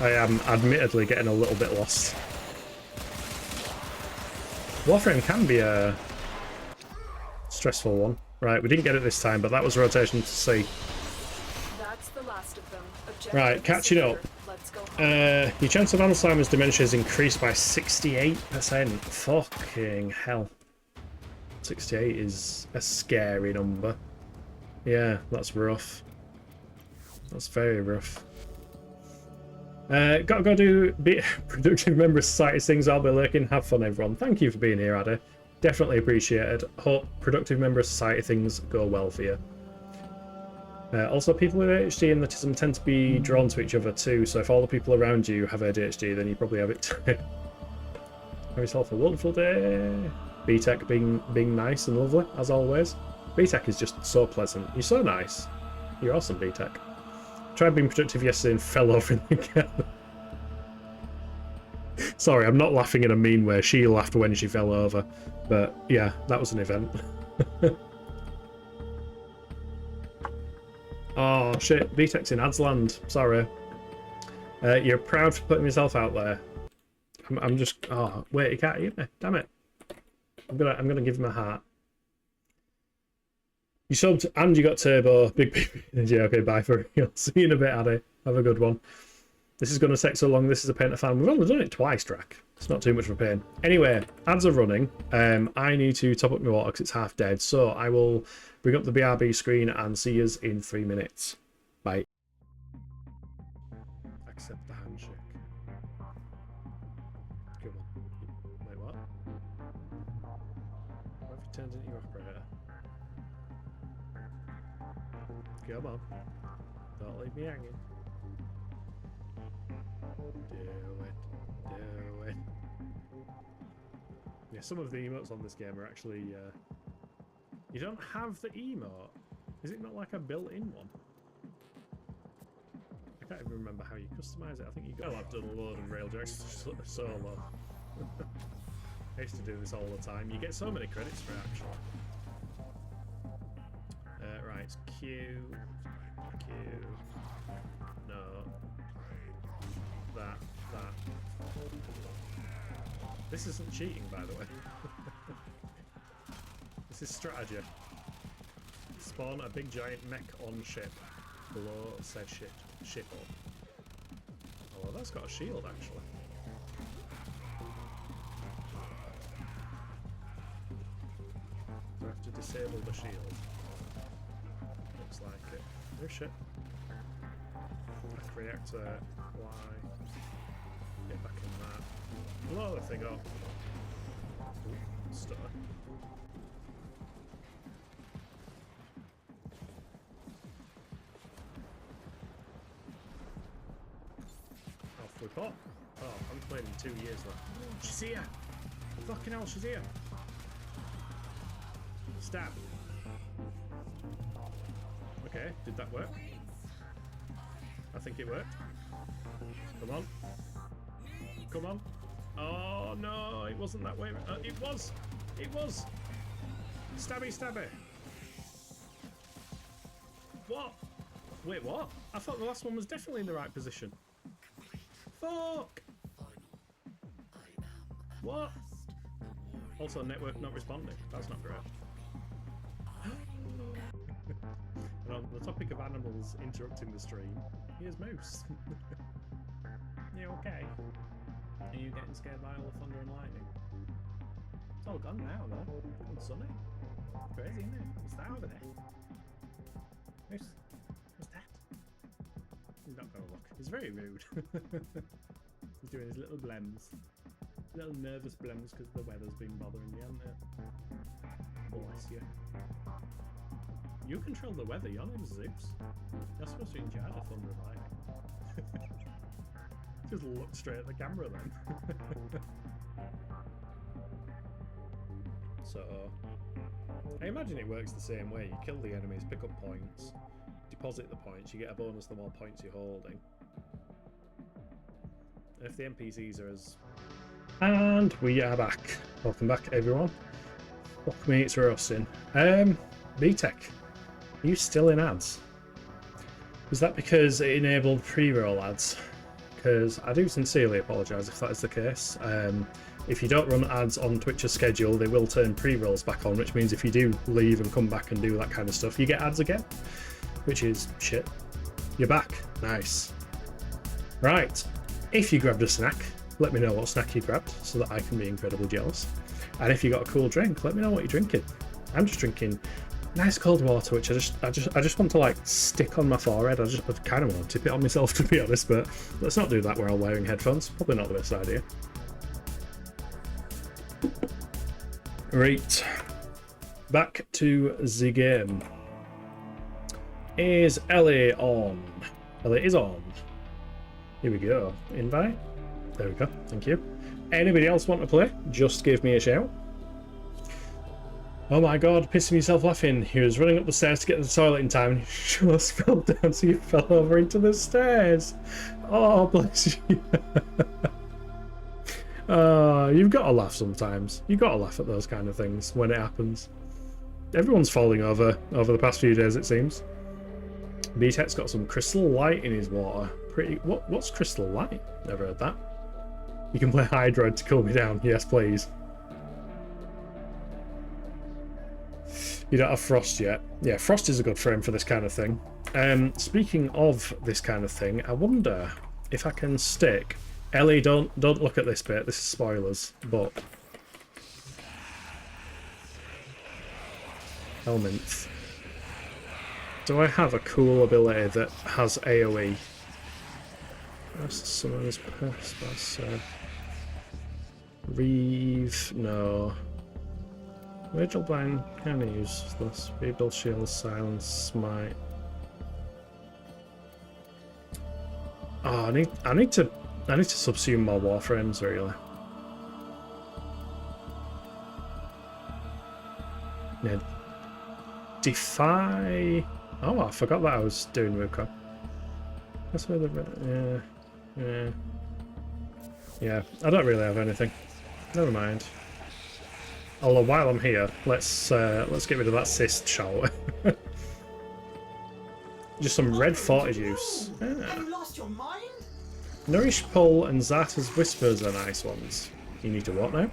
S2: I am admittedly getting a little bit lost. Warframe can be a stressful one. Right, we didn't get it this time, but that was rotation to C.
S3: That's the last of them.
S2: Right, catching up.
S3: Let's go home.
S2: Your chance of Alzheimer's dementia is increased by 68%. Fucking hell. 68 is a scary number. Yeah, that's rough. That's very rough. Gotta do productive member of society things. I'll be lurking. Have fun, everyone. Thank you for being here, Addy. Definitely appreciated. Hope productive member of society things go well for you. Also, people with ADHD and autism tend to be drawn to each other too, so if all the people around you have ADHD, then you probably have it too. Have yourself a wonderful day. B-Tech being nice and lovely, as always. B-Tech is just so pleasant. You're so nice. You're awesome, B-Tech. Tried being productive yesterday and fell over in the camera. Sorry, I'm not laughing in a mean way. She laughed when she fell over. But yeah, that was an event. Oh shit, B-Tech's in Adsland. Sorry. You're proud for putting yourself out there. I'm just... Oh, wait, he can't hear me. Damn it. I'm gonna give him a heart. You subbed and you got turbo. Big baby. Yeah, okay, bye for real. See you in a bit, Addy. Have a good one. This is going to take so long. This is a pain to find. We've only done it twice, Drac. It's not too much of a pain. Anyway, ads are running. I need to top up my water because it's half dead. So I will bring up the BRB screen and see you in 3 minutes. Bye. Accept the handshake. Come on. Wait, what? What have you turned into your operator? Come on. Don't leave me hanging. Do it. Yeah, some of the emotes on this game are actually... You don't have the emote? Is it not like a built-in one? can't even remember how you customize it. I think you got. Well, I've done a load of Railjack solo. I used to do this all the time. You get so many credits for it, actually. Right, it's Q. No. That. This isn't cheating, by the way. This is strategy. Spawn a big giant mech on ship. Blow said ship up. Oh, well, that's got a shield, actually. Do I have to disable the shield? Looks like it. Oh shit. Back reactor, Y. Get back in that. Blow the thing up. Ooh, stutter. Off we pop. Oh, I'm playing in 2 years left. She's here! Fucking hell, she's here! Stab. Okay, did that work? I think it worked. Come on. Come on. Oh no, it wasn't that way. It was! It was! Stabby, stabby! What? Wait, what? I thought the last one was definitely in the right position. Fuck! What? Also, network not responding. That's not great. And on the topic of animals interrupting the stream, here's Moose. You okay? Are you getting scared by all the thunder and lightning? It's all gone now, though. It's sunny. Crazy, isn't it? What's that over there? Moose? What's that? He's not going to look. He's very rude. He's doing his little blems. Little nervous blems because the weather's been bothering you, hasn't it? Bless you. You control the weather, your name's Zeus. You're supposed to be in charge of thunder and lightning. Just look straight at the camera then. So, I imagine it works the same way. You kill the enemies, pick up points, deposit the points, you get a bonus the more points you're holding. And if the NPCs are as... And we are back. Welcome back, everyone. Fuck me, it's roasting. Vay Hek, are you still in ads? Was that because it enabled pre-roll ads? Because I do sincerely apologise if that is the case. If you don't run ads on Twitch's schedule, they will turn pre-rolls back on, which means if you do leave and come back and do that kind of stuff, you get ads again, which is shit. You're back. Nice. Right. If you grabbed a snack, let me know what snack you grabbed so that I can be incredibly jealous. And if you got a cool drink, let me know what you're drinking. I'm just drinking nice cold water, which I just want to like stick on my forehead. I kind of want to tip it on myself, to be honest, but let's not do that while wearing headphones. Probably not the best idea. Right, back to the game. Is Ellie on? Ellie is on. Here we go. Invite. There we go. Thank you. Anybody else want to play? Just give me a shout. Oh my god, pissing yourself laughing. He was running up the stairs to get to the toilet in time and he just fell down, so he fell over into the stairs. Oh, bless you. You've got to laugh sometimes. You've got to laugh at those kind of things when it happens. Everyone's falling over the past few days, it seems. Vay Hek's got some crystal light in his water. What's crystal light? Never heard that. You can play Hydroid to cool me down. Yes, please. You don't have Frost yet. Yeah, Frost is a good frame for this kind of thing. Speaking of this kind of thing, I wonder if I can stick... Ellie, don't look at this bit. This is spoilers, but... Helminth. Do I have a cool ability that has AoE? That's Summoner's Purse. Reeve, no. Rachel Blind can use this. Rebuild Shield, Silence, Smite. Oh, I need to subsume more Warframes, really. Yeah. Defy... Oh, I forgot that I was doing Wukong. That's where the yeah. I don't really have anything. Never mind. Although while I'm here, let's get rid of that cyst, shall we? Just some red 40 juice.
S5: Have you lost your mind?
S2: Nourish Pull and Zata's Whispers are nice ones. You need to what now?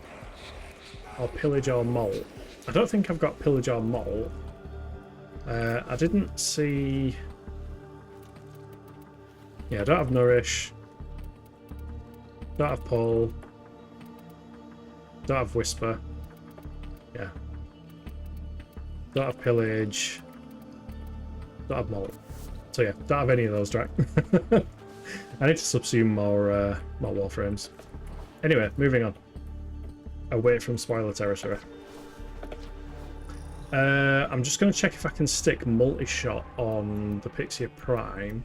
S2: Or Pillage or Mole. I don't think I've got Pillage or Mole. I didn't see... Yeah, I don't have Nourish. Don't have Pull. Don't have Whisper. Yeah. Don't have Pillage. Don't have Mole. So yeah, don't have any of those, Drac. I need to subsume more Warframes. Anyway, moving on. Away from spoiler territory. I'm just going to check if I can stick multi-shot on the Pixia Prime.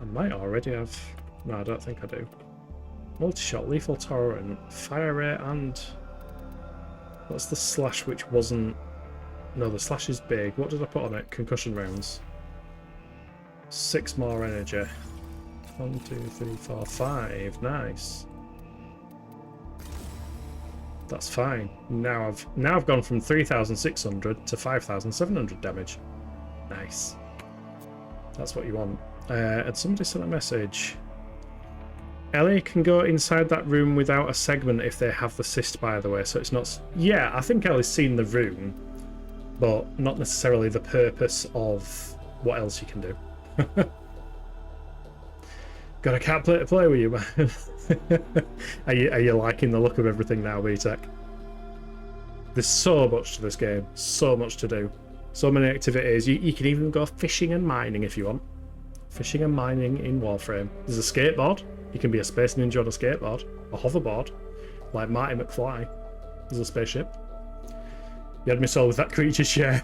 S2: I might already have... No, I don't think I do. Multi-shot, lethal tolerant, fire rate, and... What's the slash which wasn't... No, the slash is big. What did I put on it? Concussion rounds. 6 more energy. 1, 2, 3, 4, 5. Nice. That's fine. Now I've gone from 3,600 to 5,700 damage. Nice. That's what you want. And somebody sent a message. Ellie can go inside that room without a segment if they have the cyst, by the way, so it's not... Yeah, I think Ellie's seen the room, but not necessarily the purpose of what else you can do. God, I can't play with you, man. Are you liking the look of everything now, Vay Hek? There's so much to this game, so much to do, so many activities. You can even go fishing and mining if you want. Fishing and mining in Warframe. There's a skateboard. You can be a space ninja on a skateboard, a hoverboard, like Marty McFly. There's a spaceship. You had me sold with that creature share.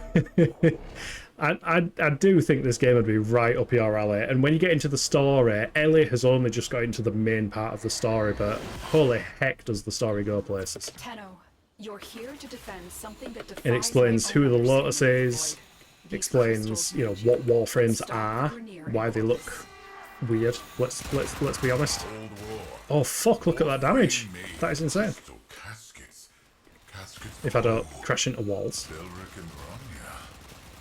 S2: I do think this game would be right up your alley. And when you get into the story, Ellie has only just got into the main part of the story, but holy heck does the story go places.
S3: Tenno, you're here to defend something that
S2: It explains who the Lotus is, it explains, you know, what Warframes are, why they look weird. Let's be honest. Oh fuck, look at that damage. That is insane. If I don't crash into walls.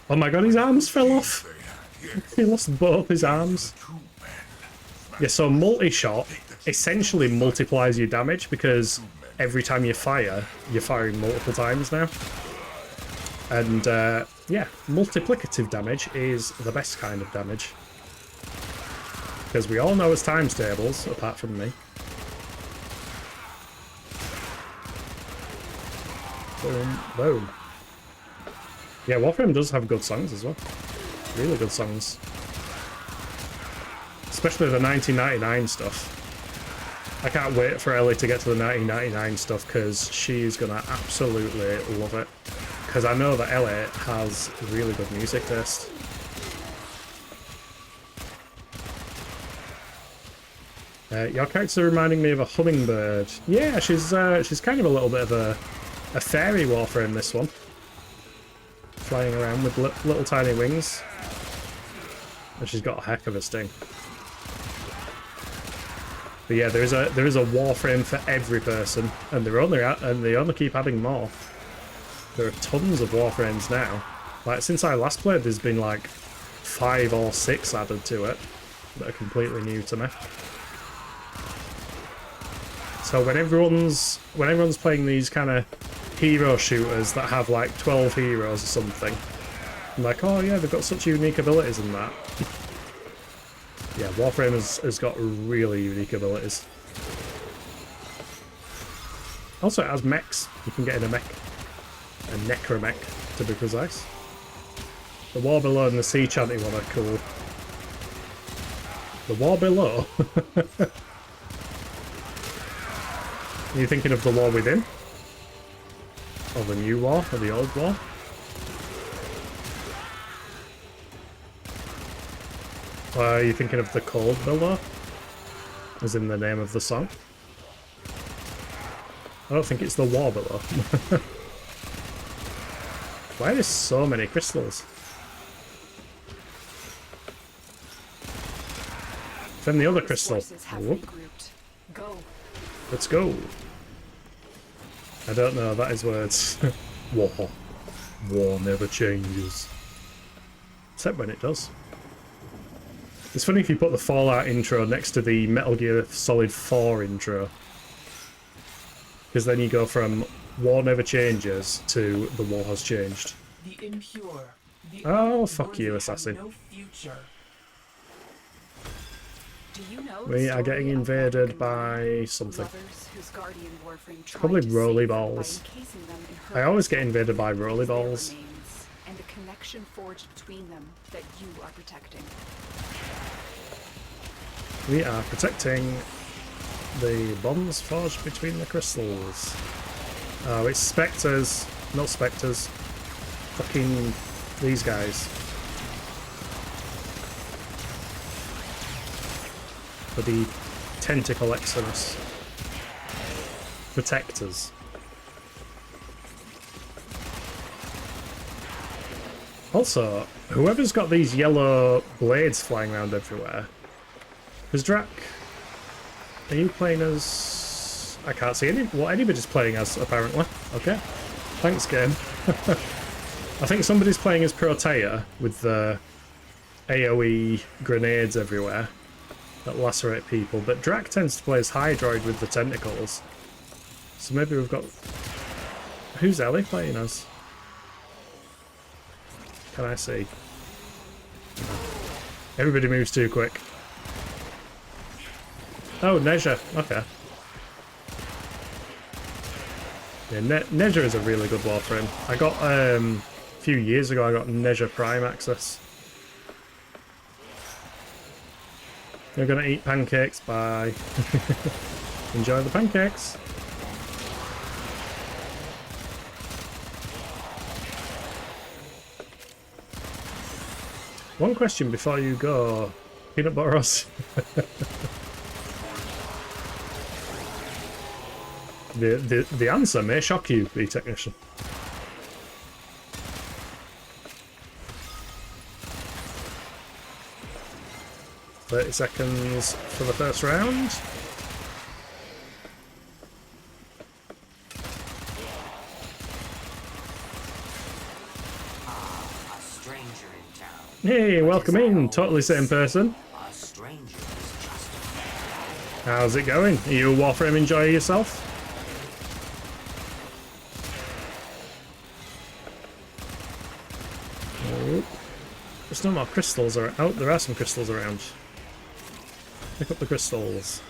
S2: Oh my god, his arms fell off. He lost both his arms. Yeah, so multi-shot essentially multiplies your damage because every time you fire, you're firing multiple times now. And yeah, multiplicative damage is the best kind of damage. Because we all know it's times tables, apart from me. Boom, boom. Yeah, Warframe does have good songs as well. Really good songs. Especially the 1999 stuff. I can't wait for Ellie to get to the 1999 stuff because she's gonna absolutely love it. Because I know that Ellie has really good music taste. Your character reminding me of a hummingbird. Yeah, she's kind of a little bit of a fairy Warframe, this one. Flying around with little tiny wings. And she's got a heck of a sting. But yeah, there is a Warframe for every person, and they only keep adding more. There are tons of Warframes now. Like since I last played, there's been like 5 or 6 added to it that are completely new to me. So when everyone's playing these kind of hero shooters that have like 12 heroes or something, I'm like, oh yeah, they've got such unique abilities in that. Yeah, Warframe has got really unique abilities. Also, it has mechs. You can get in a mech. A necromech, to be precise. The War Below and the Sea Chanting one are cool. The War Below? Are you thinking of the War Within? Or the New War? Or the Old War? Or are you thinking of the Cold Below? As in the name of the song? I don't think it's the War Below. Why are there so many crystals? Then the other
S3: These
S2: crystal.
S3: forces have
S2: Whoop.
S3: regrouped. Go.
S2: Let's go. I don't know, that is words. War. War never changes. Except when it does. It's funny if you put the Fallout intro next to the Metal Gear Solid 4 intro. Because then you go from war never changes to the war has changed.
S5: The impure. The
S2: Oh, fuck
S5: unworthy
S2: you,
S5: have
S2: assassin.
S5: no future.
S3: Do you know
S2: We
S3: the
S2: are getting
S3: story of
S2: invaded
S3: Vay
S2: by
S3: Hek,
S2: something.
S3: lovers whose guardian Warframe tried
S2: Probably
S3: to
S2: roly
S3: save them by
S2: balls.
S3: encasing them in her
S2: I always get
S3: crystal
S2: invaded by roly
S3: as their
S2: balls.
S3: remains, and the connection forged between them that you are protecting.
S2: We are protecting the bonds forged between the crystals. Oh, it's spectres, not spectres. Fucking these guys. For the tentacle exodus. Protectors. Also, whoever's got these yellow blades flying around everywhere. Is Drac? Are you playing as... I can't see what anybody's playing as, apparently. Okay. Thanks, game. I think somebody's playing as Protea with the AoE grenades everywhere that lacerate people, but Drac tends to play as Hydroid with the tentacles. So maybe we've got... Who's Ellie playing as? Can I see? Everybody moves too quick. Oh, Nezha. Okay. Yeah, Nezha is a really good Warframe. I got, a few years ago, I got Nezha Prime access. You're gonna eat pancakes, bye. Enjoy the pancakes. One question before you go, peanut butter us. The answer may shock you, the technician. "30 seconds for the first round."
S6: A stranger in town.
S2: Hey, welcome in. Totally same person.
S6: A stranger is justified.
S2: How's it going? Are you a Warframe enjoyer yourself? Oh, there's no more crystals around. Oh, there are some crystals around. Pick up the crystals.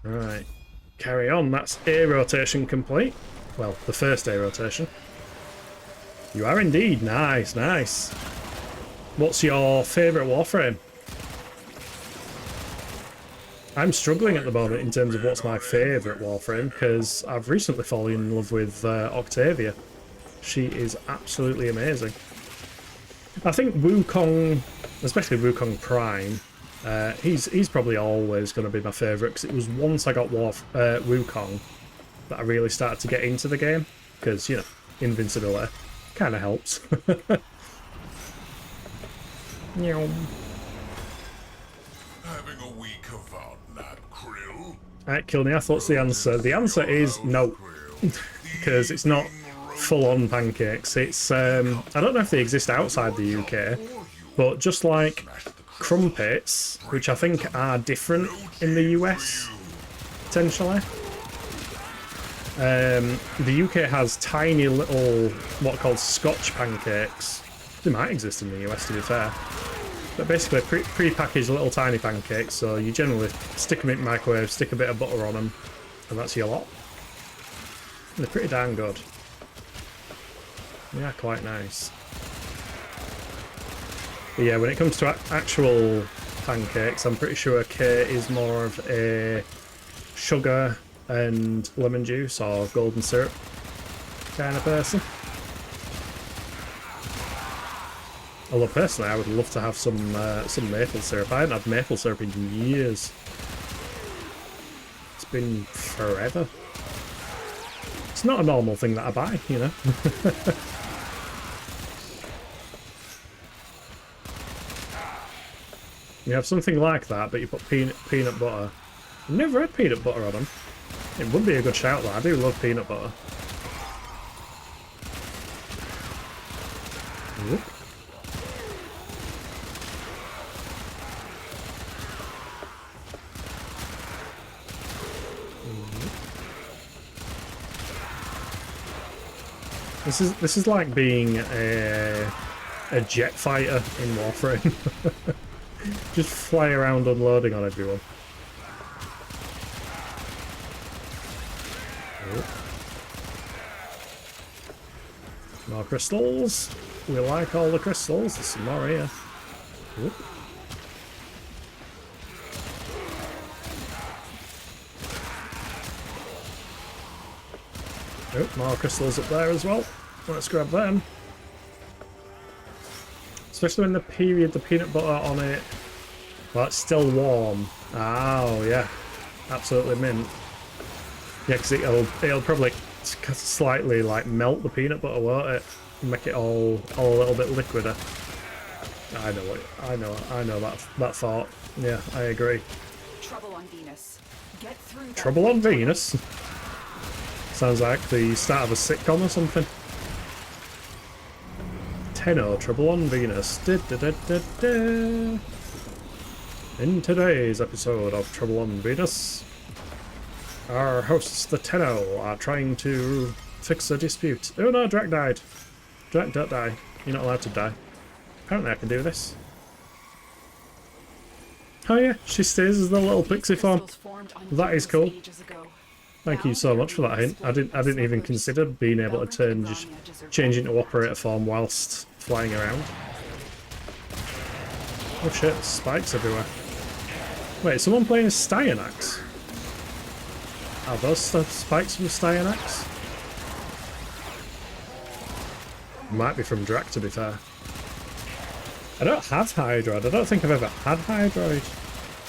S2: Right. Carry on. That's A rotation complete. Well, the first A rotation. You are indeed. Nice, nice. What's your favourite Warframe? I'm struggling at the moment in terms of what's my favourite Warframe, because I've recently fallen in love with Octavia. She is absolutely amazing. I think Wukong, especially Wukong Prime, he's probably always going to be my favourite, because it was once I got Wukong that I really started to get into the game, because, you know, invincibility kind of helps.
S4: Having a week of our lab krill.
S2: Alright, Kilneath, what's the answer? The answer is no, because it's not full-on pancakes. It's, I don't know if they exist outside the UK, but just like crumpets, which I think are different in the US, potentially. The UK has tiny little, what are called Scotch pancakes. They might exist in the US, to be fair. But basically pre-packaged little tiny pancakes, so you generally stick them in the microwave, stick a bit of butter on them, and that's your lot. They're pretty darn good. They are quite nice. But yeah, when it comes to actual pancakes, I'm pretty sure Kate is more of a sugar and lemon juice or golden syrup kind of person. Although personally, I would love to have some maple syrup. I haven't had maple syrup in years. It's been forever. It's not a normal thing that I buy, you know. You have something like that, but you put peanut butter. I've never had peanut butter on them. It would be a good shout though. I do love peanut butter. Whoop. This is like being a jet fighter in Warframe. Just fly around unloading on everyone. More crystals. We like all the crystals. There's some more here. Whoop. Oh, more crystals up there as well. Let's grab them. Especially when the peanut butter on it, well, it's still warm. Oh, yeah. Absolutely mint. Yeah, because it'll probably slightly like melt the peanut butter, won't it? Make it all a little bit liquider. I know that thought. Yeah, I agree.
S3: Trouble on Venus. Get through that.
S2: Trouble on Venus? Sounds like the start of a sitcom or something. Tenno, Trouble on Venus. Da, da, da, da, da. In today's episode of Trouble on Venus, our hosts, the Tenno, are trying to fix a dispute. Oh no, Drac died. Drac, don't die. You're not allowed to die. Apparently I can do this. Oh yeah, she stays as the little pixie form. That is cool. Thank you so much for that hint. I didn't even consider being able to just change into operator form whilst flying around. Oh shit, spikes everywhere. Wait, is someone playing Styanax? Are those spikes from Styanax? Might be from Drac, to be fair. I don't have Hydroid. I don't think I've ever had Hydroid.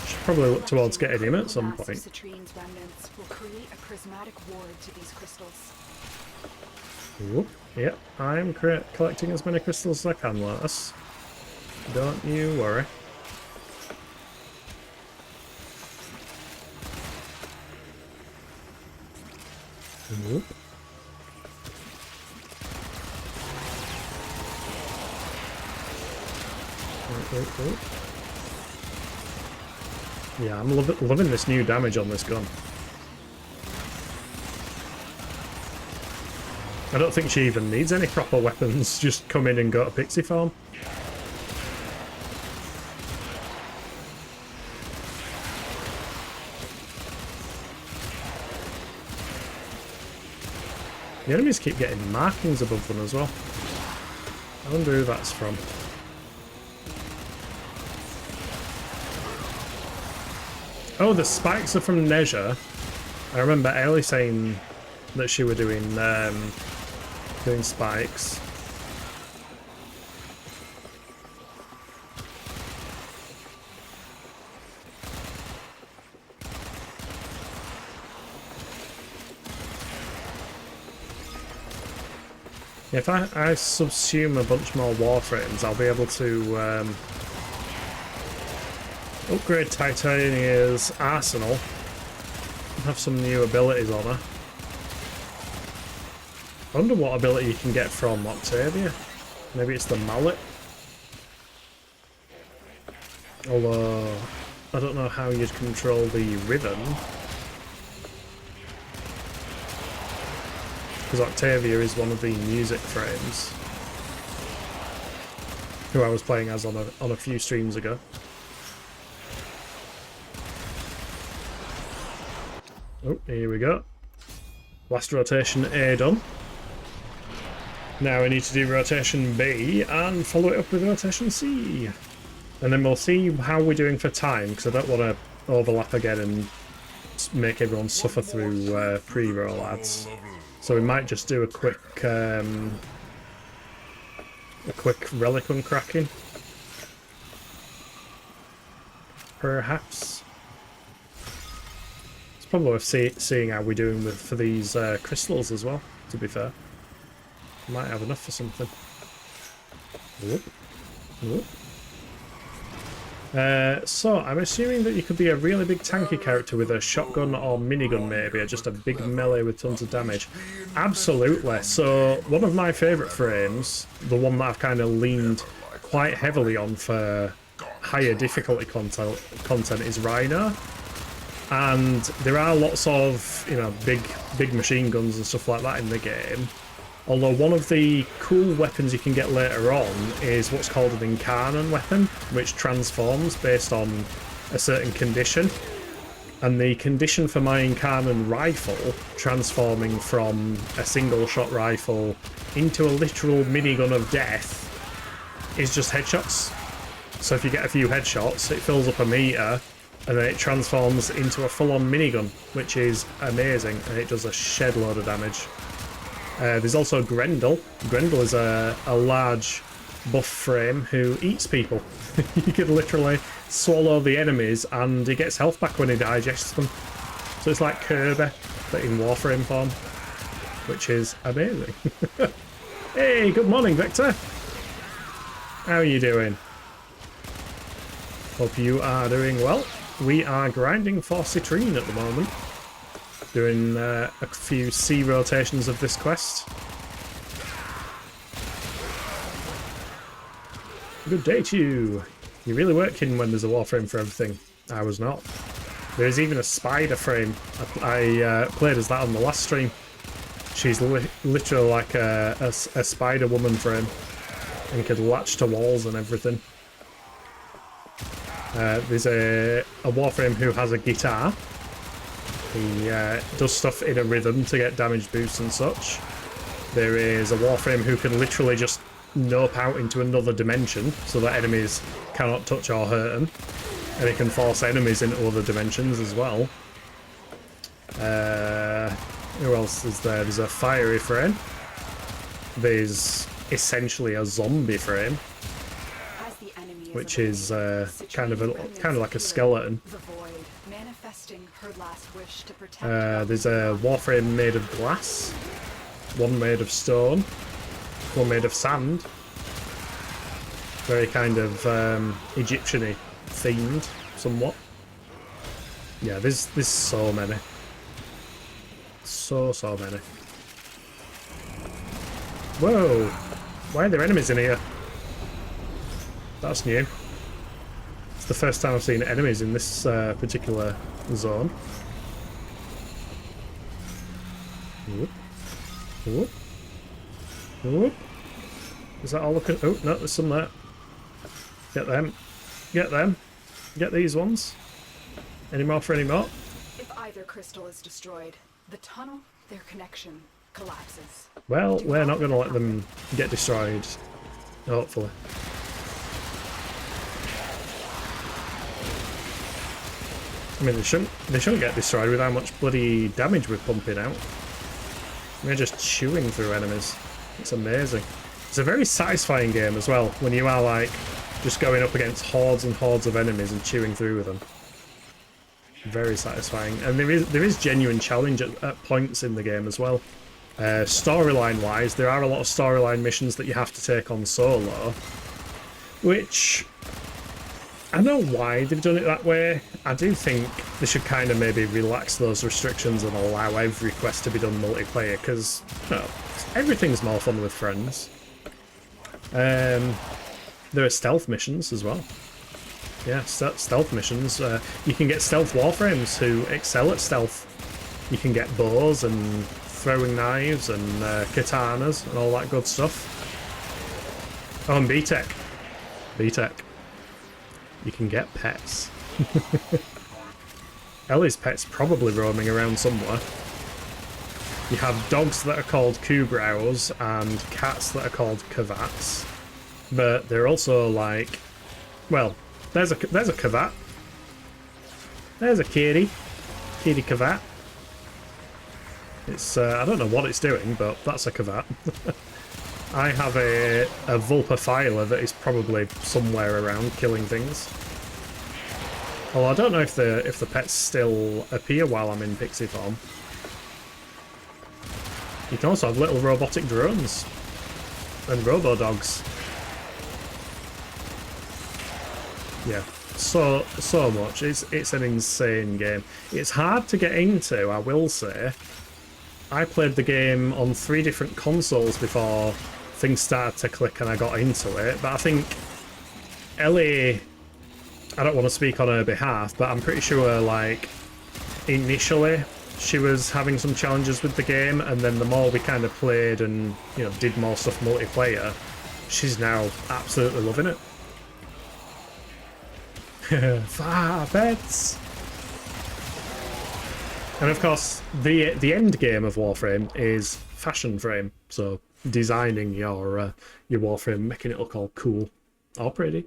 S2: Should probably look towards getting him at some point.
S3: Citrine's remnants will create a prismatic ward to these crystals.
S2: Ooh, yep, I'm collecting as many crystals as I can, Lotus. Don't you worry. Ooh. Oh. Yeah, I'm loving this new damage on this gun. I don't think she even needs any proper weapons, just come in and go to pixie form. The enemies keep getting markings above them as well. I wonder who that's from. Oh, the spikes are from Nezha. I remember Ellie saying that she were doing spikes. If I subsume a bunch more Warframes, I'll be able to upgrade Titania's arsenal and have some new abilities on her. I wonder what ability you can get from Octavia. Maybe it's the mallet. Although, I don't know how you'd control the rhythm. Because Octavia is one of the music frames. Who I was playing as on a few streams ago. Oh, here we go. Last rotation A done. Now we need to do rotation B and follow it up with rotation C. And then we'll see how we're doing for time, because I don't want to overlap again and make everyone suffer through pre-roll ads. So we might just do a quick relic uncracking. Perhaps. It's probably worth seeing how we're doing for these crystals as well, to be fair. Might have enough for something. Whoop. Whoop. So I'm assuming that you could be a really big tanky character with a shotgun or minigun maybe, or just a big melee with tons of damage. Absolutely. So one of my favourite frames, the one that I've kind of leaned quite heavily on for higher difficulty content is Rhino. And there are lots of, you know, big machine guns and stuff like that in the game. Although one of the cool weapons you can get later on is what's called an Incarnon weapon, which transforms based on a certain condition. And the condition for my Incarnon rifle, transforming from a single-shot rifle into a literal minigun of death, is just headshots. So if you get a few headshots, it fills up a meter, and then it transforms into a full-on minigun, which is amazing, and it does a shed load of damage. There's also Grendel. Grendel is a large buff frame who eats people. You can literally swallow the enemies and he gets health back when he digests them. So it's like Kirby, but in Warframe form, which is amazing. Hey, good morning, Victor. How are you doing? Hope you are doing well. We are grinding for Citrine at the moment. Doing a few C rotations of this quest. Good day to you. You're really working when there's a Warframe for everything. I was not. There's even a spider frame. I played as that on the last stream. She's literally like a spider woman frame and could latch to walls and everything. There's a Warframe who has a guitar. He does stuff in a rhythm to get damage boosts and such. There is a Warframe who can literally just nope out into another dimension so that enemies cannot touch or hurt him. And he can force enemies into other dimensions as well. Who else is there? There's a fiery frame. There's essentially a zombie frame, which is kind of like a skeleton. There's a Warframe made of glass, one made of stone, one made of sand. Very kind of Egyptian-y themed, somewhat. Yeah, there's so many. So many. Whoa! Why are there enemies in here? That's new. It's the first time I've seen enemies in this particular zone. Whoop. Whoop. Whoop. Is that all looking? Oh, no, there's some there. Get them. Get them. Get these ones. Any more for any more?
S3: If either crystal is destroyed, the tunnel, their connection, collapses.
S2: Well, we're not going to let them get destroyed. Hopefully. I mean, they shouldn't get destroyed with how much bloody damage we're pumping out. We're just chewing through enemies. It's amazing. It's a very satisfying game as well, when you are like just going up against hordes and hordes of enemies and chewing through with them. Very satisfying. And there is genuine challenge at points in the game as well. Storyline wise, there are a lot of storyline missions that you have to take on solo, which I don't know why they've done it that way. I do think they should kind of maybe relax those restrictions and allow every quest to be done multiplayer, because you know, everything's more fun with friends. There are stealth missions as well. Yeah, stealth missions. You can get stealth Warframes who excel at stealth. You can get bows and throwing knives and katanas and all that good stuff. Oh, and B-Tech. B-Tech. You can get pets. Ellie's pet's probably roaming around somewhere. You have dogs that are called Kugrows and cats that are called Kavats. But they're also like, well, there's a Kavat. There's a kitty Kavat. It's I don't know what it's doing, but that's a Kavat. I have a Vulpaphyla that is probably somewhere around killing things. Well, I don't know if the pets still appear while I'm in pixie form. You can also have little robotic drones and robo-dogs. Yeah, so much. It's an insane game. It's hard to get into, I will say. I played the game on 3 different consoles before things started to click and I got into it. But I think Ellie, I don't want to speak on her behalf, but I'm pretty sure, like, initially she was having some challenges with the game, and then the more we kind of played and, you know, did more stuff multiplayer, she's now absolutely loving it. Far bets. And of course, the end game of Warframe is fashion frame, so designing your Warframe, making it look all cool or pretty.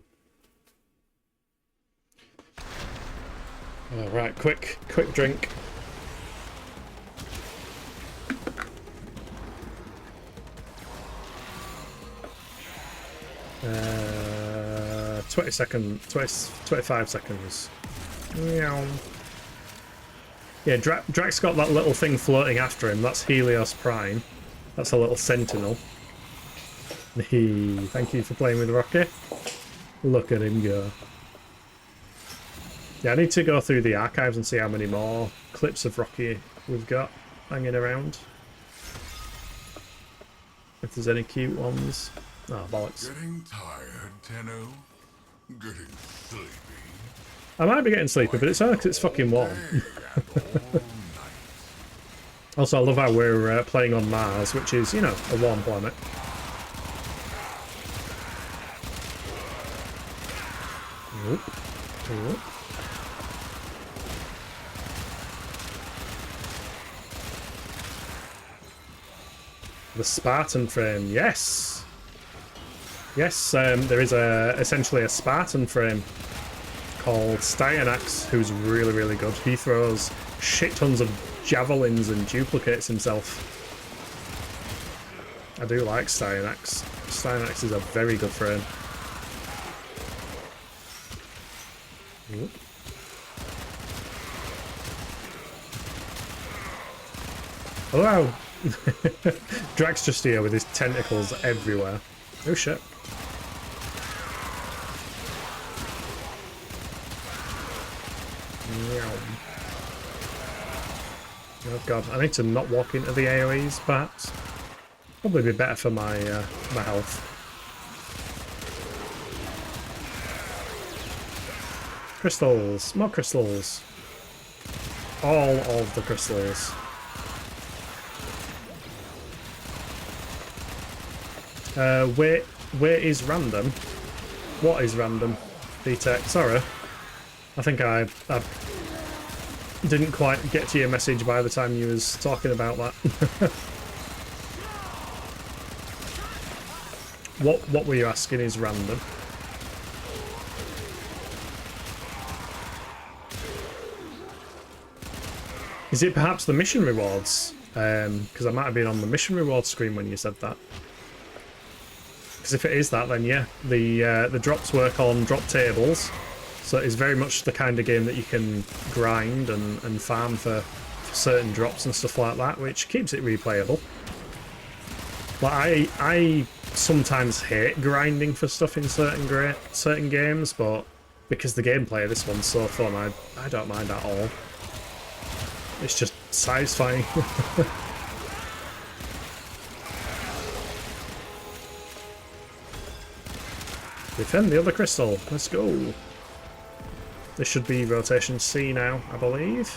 S2: All right, quick drink. 25 seconds. Meow. Yeah, Drax got that little thing floating after him. That's Helios Prime. That's a little sentinel. Thank you for playing with Rocky. Look at him go. Yeah, I need to go through the archives and see how many more clips of Rocky we've got hanging around. If there's any cute ones. Oh, bollocks.
S4: Getting tired, Tenno? Getting sleepy?
S2: I might be getting sleepy, but it's only because it's fucking warm. Also, I love how we're playing on Mars, which is, you know, a warm planet. Oop. Oop. The Spartan frame, yes! Yes, there is essentially a Spartan frame called Styanax, who's really, really good. He throws shit tons of javelins and duplicates himself. I do like Styanax. Styanax is a very good frame. Ooh. Hello! Drax just here with his tentacles everywhere. Oh shit. Oh god, I need to not walk into the AoEs, perhaps. Probably be better for my my health. Crystals, more crystals. All of the crystals. Where is random? What is random? VTech, sorry. I think I didn't quite get to your message by the time you was talking about that. What were you asking is random? Is it perhaps the mission rewards? Because I might have been on the mission rewards screen when you said that. Because if it is that, then yeah, the drops work on drop tables. So it's very much the kind of game that you can grind and farm for certain drops and stuff like that, which keeps it replayable. Like I sometimes hate grinding for stuff in certain games, but because the gameplay of this one's so fun, I don't mind at all. It's just satisfying. Defend the other crystal. Let's go. This should be rotation C now, I believe.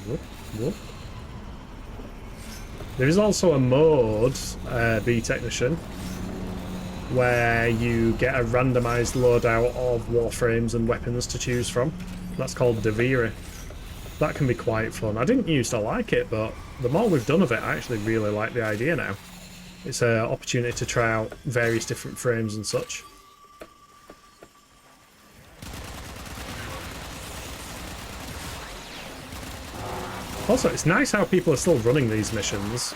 S2: Whoop, whoop. There is also a mode, B Technician, where you get a randomised loadout of warframes and weapons to choose from. That's called Deviri. That can be quite fun. I didn't used to like it, but the more we've done of it, I actually really like the idea now. It's an opportunity to try out various different frames and such. Also, it's nice how people are still running these missions.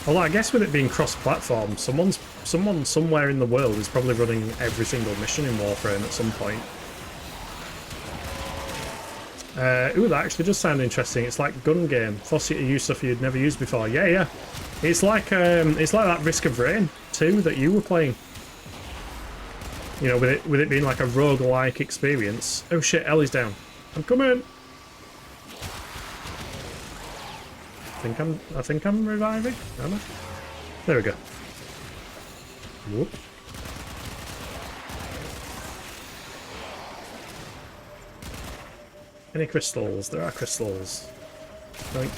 S2: Although I guess with it being cross-platform, someone somewhere in the world is probably running every single mission in Warframe at some point. Ooh, that actually does sound interesting. It's like gun game. Force you to use stuff you'd never used before. Yeah, yeah. It's like that Risk of Rain 2 that you were playing. You know, with it being like a roguelike experience. Oh shit, Ellie's down. I'm coming. I think I'm reviving. Am I? There we go. Whoop. Any crystals? There are crystals. Like.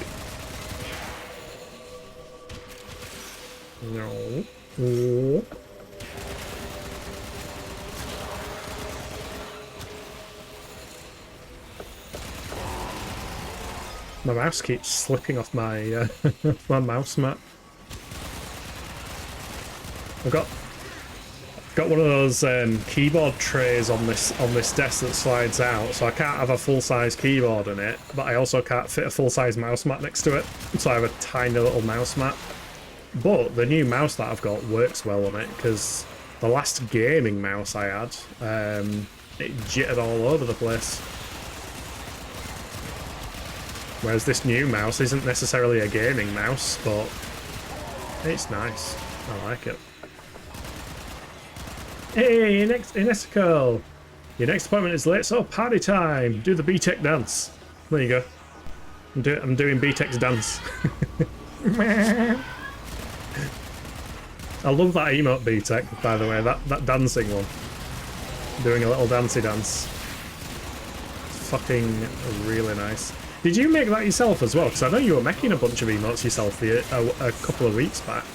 S2: No. Oh. My mouse keeps slipping off my my mouse mat. I've got one of those keyboard trays on this desk that slides out, so I can't have a full-size keyboard in it, but I also can't fit a full-size mouse mat next to it, so I have a tiny little mouse mat. But the new mouse that I've got works well on it, because the last gaming mouse I had, it jittered all over the place. Whereas this new mouse isn't necessarily a gaming mouse, but it's nice. I like it. Hey, Inesco! Your next appointment is late, so party time! Do the B-Tech dance. There you go. I'm doing B-Tech's dance. I love that emote B-Tech, by the way, that dancing one. Doing a little dancey dance. It's fucking really nice. Did you make that yourself as well? Because I know you were making a bunch of emotes yourself a couple of weeks back.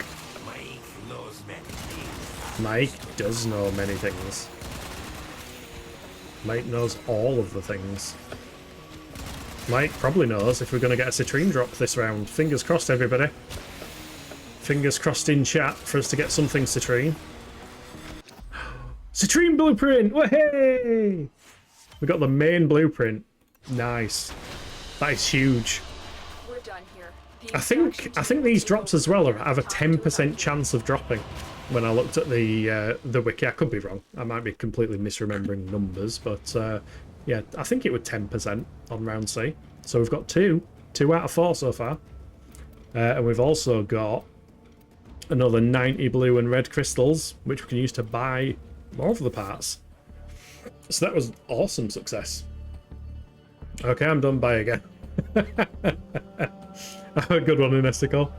S2: Mike does know many things. Mike knows all of the things. Mike probably knows if we're going to get a Citrine drop this round. Fingers crossed, everybody. Fingers crossed in chat for us to get something Citrine. Citrine blueprint! Wahey! We got the main blueprint. Nice. That is huge.
S3: We're done here.
S2: I think these drops as well have a 10% chance of dropping. When I looked at the wiki, I could be wrong. I might be completely misremembering numbers, but yeah, I think it was 10% on round C. So we've got two out of 4 so far, and we've also got another 90 blue and red crystals, which we can use to buy more of the parts. So that was awesome success. Okay, I'm done. Bye again. A good one in Estico.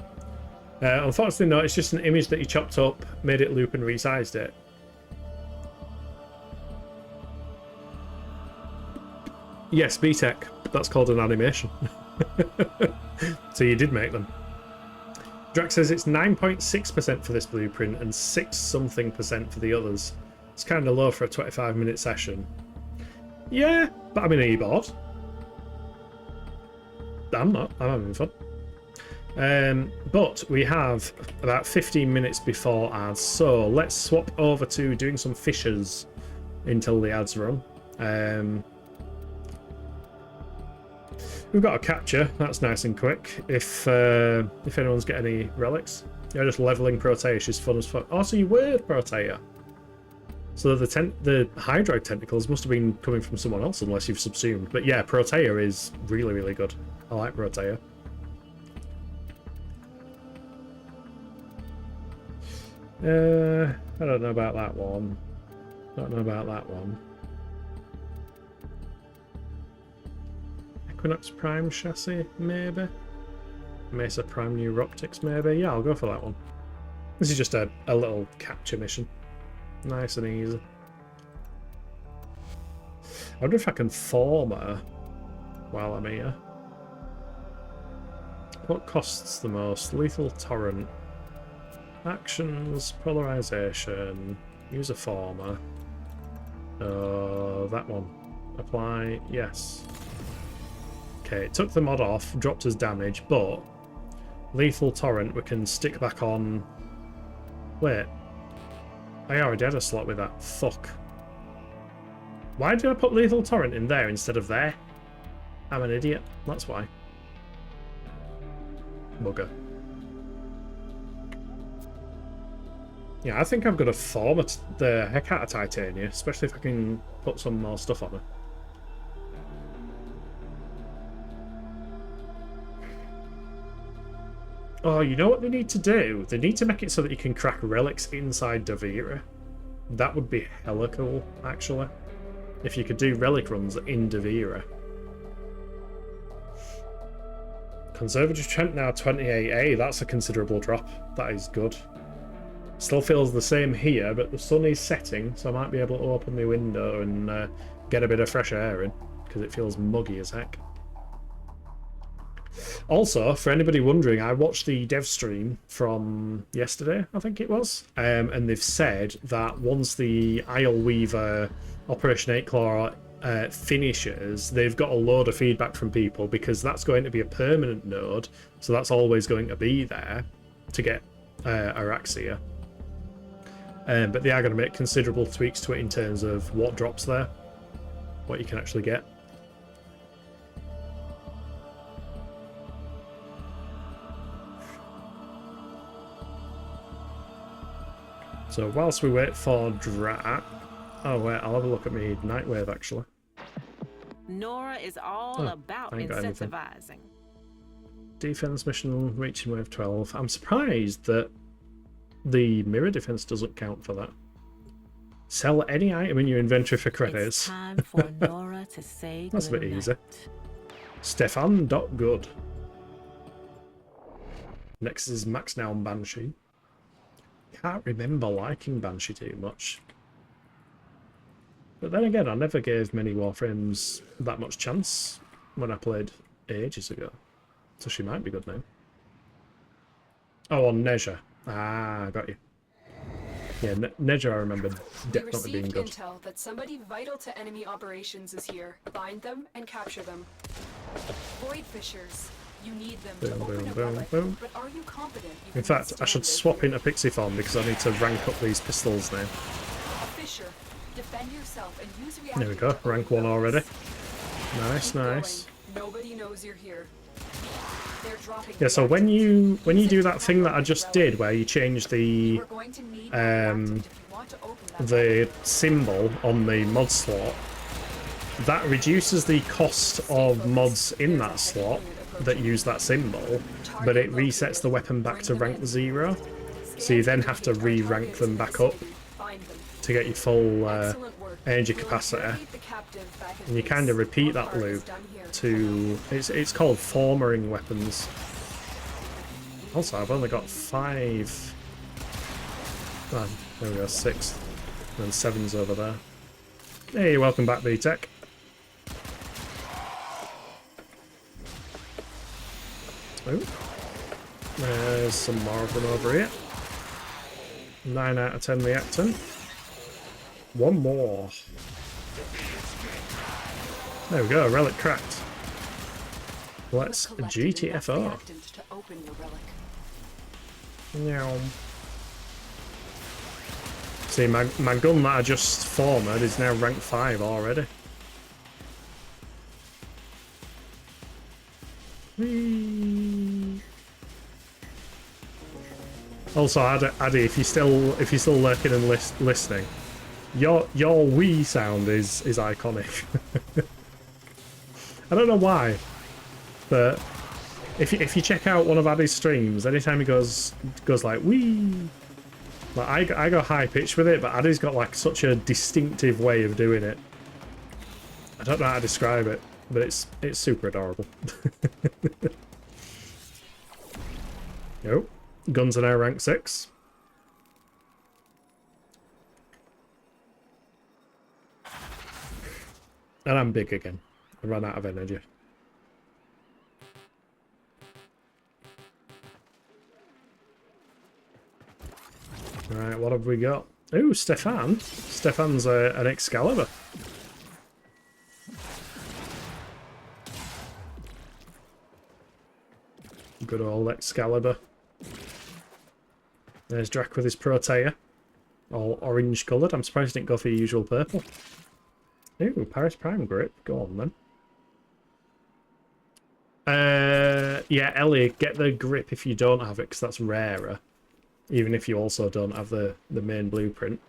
S2: Unfortunately, no, it's just an image that you chopped up, made it loop, and resized it. Yes, B-Tech. That's called an animation. So you did make them. Drax says it's 9.6% for this blueprint and 6-something% for the others. It's kind of low for a 25-minute session. Yeah, but I'm in e-board. I'm not. I'm having fun. But we have about 15 minutes before ads, so let's swap over to doing some fishes until the ads run. We've got a capture. That's nice and quick. If anyone's got any relics, yeah, just leveling Proteus is fun as fuck. Oh, so you were Protea. So the Hydroid tentacles must have been coming from someone else, unless you've subsumed. But yeah, Protea is really, really good. I like Protea. I don't know about that one. Don't know about that one. Equinox Prime chassis, maybe? Mesa Prime Neuroptics, maybe? Yeah, I'll go for that one. This is just a little capture mission. Nice and easy. I wonder if I can form her while I'm here. What costs the most? Lethal Torrent. Actions, polarization, use a former. That one. Apply, yes. Okay, it took the mod off, dropped us damage, but Lethal Torrent we can stick back on. Wait. I already had a slot with that. Fuck. Why did I put Lethal Torrent in there instead of there? I'm an idiot. That's why. Bugger. Yeah, I think I'm going to format the heck out of Titania, especially if I can put some more stuff on her. Oh, you know what they need to do? They need to make it so that you can crack relics inside Davira. That would be hella cool, actually. If you could do relic runs in Devira. Conservative Trent now 28A. That's a considerable drop. That is good. Still feels the same here, but the sun is setting, so I might be able to open my window and get a bit of fresh air in, because it feels muggy as heck. Also, for anybody wondering, I watched the dev stream from yesterday, I think it was, and they've said that once the Isle Weaver Operation 8 Claw finishes, they've got a load of feedback from people, because that's going to be a permanent node, so that's always going to be there to get Araxia. But they are going to make considerable tweaks to it in terms of what drops there, what you can actually get. So whilst we wait for Drat... Oh wait, I'll have a look at my Nightwave actually.
S7: Nora is all about incentivizing.
S2: Defense mission reaching wave 12. I'm surprised that the mirror defense doesn't count for that. Sell any item in your inventory for credits.
S7: It's time for Nora to say
S2: That's a bit
S7: goodnight.
S2: easy. Stefan.good. Next is Max now on Banshee. Can't remember liking Banshee too much. But then again, I never gave many Warframes that much chance when I played ages ago. So she might be good now. Oh, on Nezha. Ah, got you. Yeah, Nezha I remember definitely being good.
S3: We received intel that somebody vital to enemy operations is here. Find them and capture them. Void Fishers. You need them to open a relic, but are you confident you
S2: In
S3: can
S2: fact, I should
S3: withstand
S2: swap
S3: their
S2: into Pixie form because I need to rank up these pistols now.
S3: fury? Fisher, defend yourself and use reactor
S2: There we go,
S3: to
S2: rank
S3: open
S2: 1
S3: the
S2: already.
S3: doors.
S2: Nice,
S3: Keep going.
S2: nice.
S3: Nobody knows you're here. They're dropping
S2: Yeah, so when
S3: reactors.
S2: you
S3: Use
S2: do
S3: it to
S2: that thing that I
S3: activate
S2: just
S3: the relic.
S2: did, where you change the
S3: We're going to need that reactant if you want to open that relic.
S2: the symbol on the mod slot, that reduces the cost of mods in that slot that use that symbol, but it resets the weapon back to rank 0, so you then have to re-rank them back up to get your full energy capacity, and you kind of repeat that loop to... It's called formering weapons. Also, I've only got 5... Oh, there we go, 6. And 7's over there. Hey, welcome back, B-Tech. Oh, there's some more of them over here. 9 out of 10 reactant. One more. There we go, relic cracked. Let's GTFO. Meow. See, my gun that I just formed is now rank 5 already. Whee. Also, Addy, if you're still lurking and listening, your wee sound is iconic. I don't know why, but if you check out one of Addy's streams, anytime he goes like wee, like I go high pitched with it, but Addy's got like such a distinctive way of doing it. I don't know how to describe it, but it's super adorable. Yo, guns are now rank 6. And I'm big again. I ran out of energy. Right, what have we got? Ooh, Stefan. Stefan's an Excalibur. Good old Excalibur. There's Drac with his Protea. All orange coloured. I'm surprised he didn't go for your usual purple. Ooh, Paris Prime grip. Go on then. Yeah, Ellie, get the grip if you don't have it, because that's rarer. Even if you also don't have the main blueprint.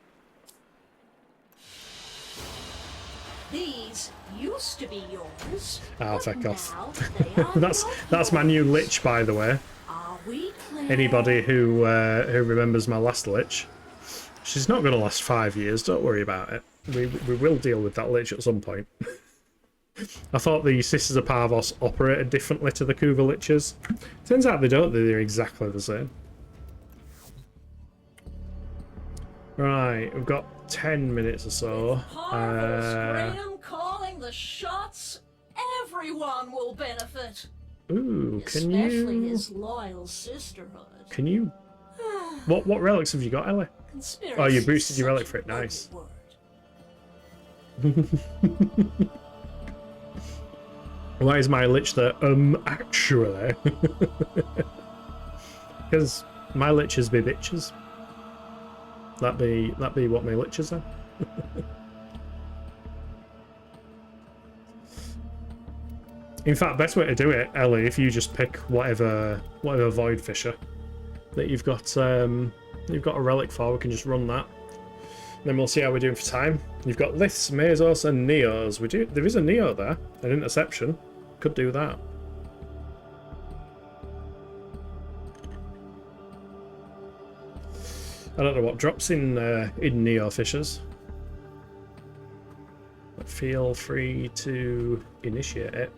S8: These used to be yours.
S2: Ah,
S8: but
S2: feck off.
S8: now they are
S2: that's my new lich, by the way.
S8: Are we clear?
S2: Anybody who remembers my last lich. She's not going to last 5 years, don't worry about it. We will deal with that lich at some point. I thought the Sisters of Parvos operated differently to the Kuva liches. Turns out they don't, they're exactly the same. Right, we've got 10 minutes or so.
S8: Parvos calling the shots. Everyone will benefit.
S2: Ooh, can
S8: Especially
S2: you...
S8: his loyal sisterhood.
S2: Can you... What relics have you got, Ellie? Oh, you boosted your relic for it, nice. Why is my lich there? Actually. Because my liches be bitches. That be what my liches are. In fact, best way to do it, Ellie, if you just pick whatever void fisher that you've got a relic for, we can just run that. Then we'll see how we're doing for time. You've got Liths, Mesos, and Neos. There is a Neo there, an interception. Could do that. I don't know what drops in Neo fishers. But feel free to initiate it.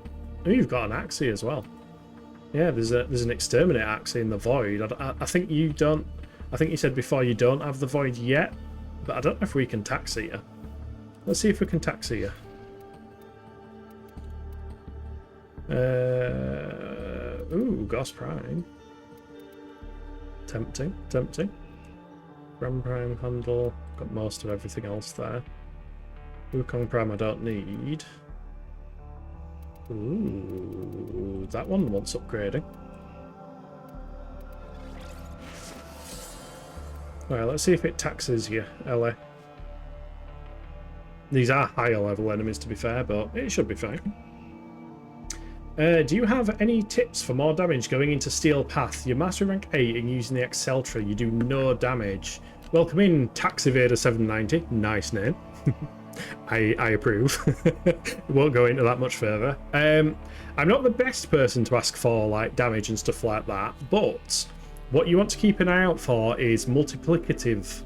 S2: Oh, you've got an Axie as well. Yeah, there's an exterminate Axie in the void. I think you don't. I think you said before you don't have the void yet. But I don't know if we can taxi you. Let's see if we can taxi you. Ooh, Ghost Prime. Tempting, tempting. Grand Prime handle. Got most of everything else there. Wukong Prime I don't need. Ooh, that one wants upgrading. Alright, let's see if it taxes you, Ellie. These are higher level enemies, to be fair, but it should be fine. Do you have any tips for more damage going into Steel Path? You're Mastery Rank 8 and using the Exceltra, you do no damage. Welcome in, Tax Evader 790. Nice name. I approve. Won't go into that much further. I'm not the best person to ask for like damage and stuff like that, but what you want to keep an eye out for is multiplicative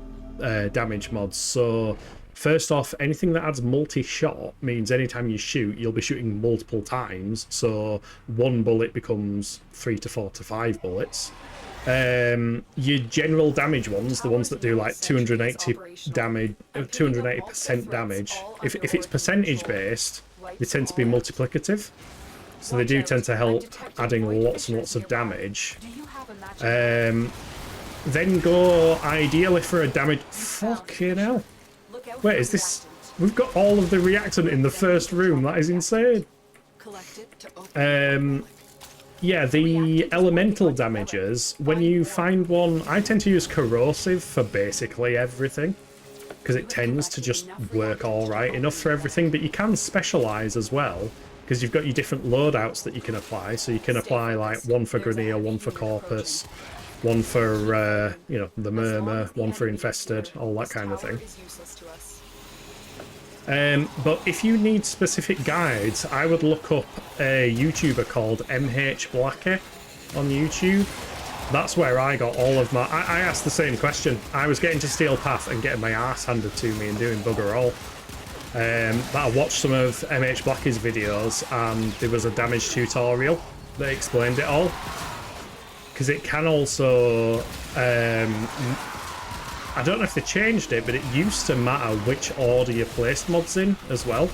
S2: damage mods. So first off, anything that adds multi-shot means anytime you shoot, you'll be shooting multiple times. So one bullet becomes 3 to 4 to 5 bullets. Your general damage ones, the ones that do like 280 damage, 280% damage, if it's percentage based, they tend to be multiplicative. So they do tend to help adding lots and lots of damage. Then go ideally for a damage. Fucking hell. Wait, is this... We've got all of the reactant in the first room. That is insane. Yeah, the elemental damages, when you find one... I tend to use corrosive for basically everything, because it tends to just work alright enough for everything, but you can specialise as well, because you've got your different loadouts that you can apply. So you can apply like one for Grenier, one for Corpus, one for, you know, the Murmur, one for Infested, all that kind of thing. But if you need specific guides, I would look up a YouTuber called MH Blackie on YouTube. That's where I got all of my... I asked the same question. I was getting to Steel Path and getting my ass handed to me and doing bugger all. But I watched some of MH Blackie's videos and there was a damage tutorial that explained it all. Because it can also... I don't know if they changed it, but it used to matter which order you placed mods in as well.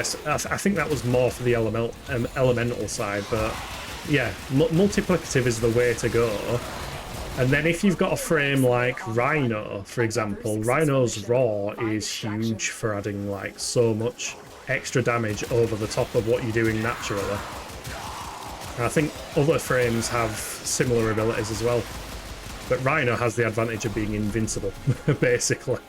S2: So I think that was more for the elemental side, but yeah, multiplicative is the way to go. And then if you've got a frame like Rhino, for example, Rhino's Raw is huge for adding like so much extra damage over the top of what you're doing naturally. And I think other frames have similar abilities as well. But Rhino has the advantage of being invincible, basically.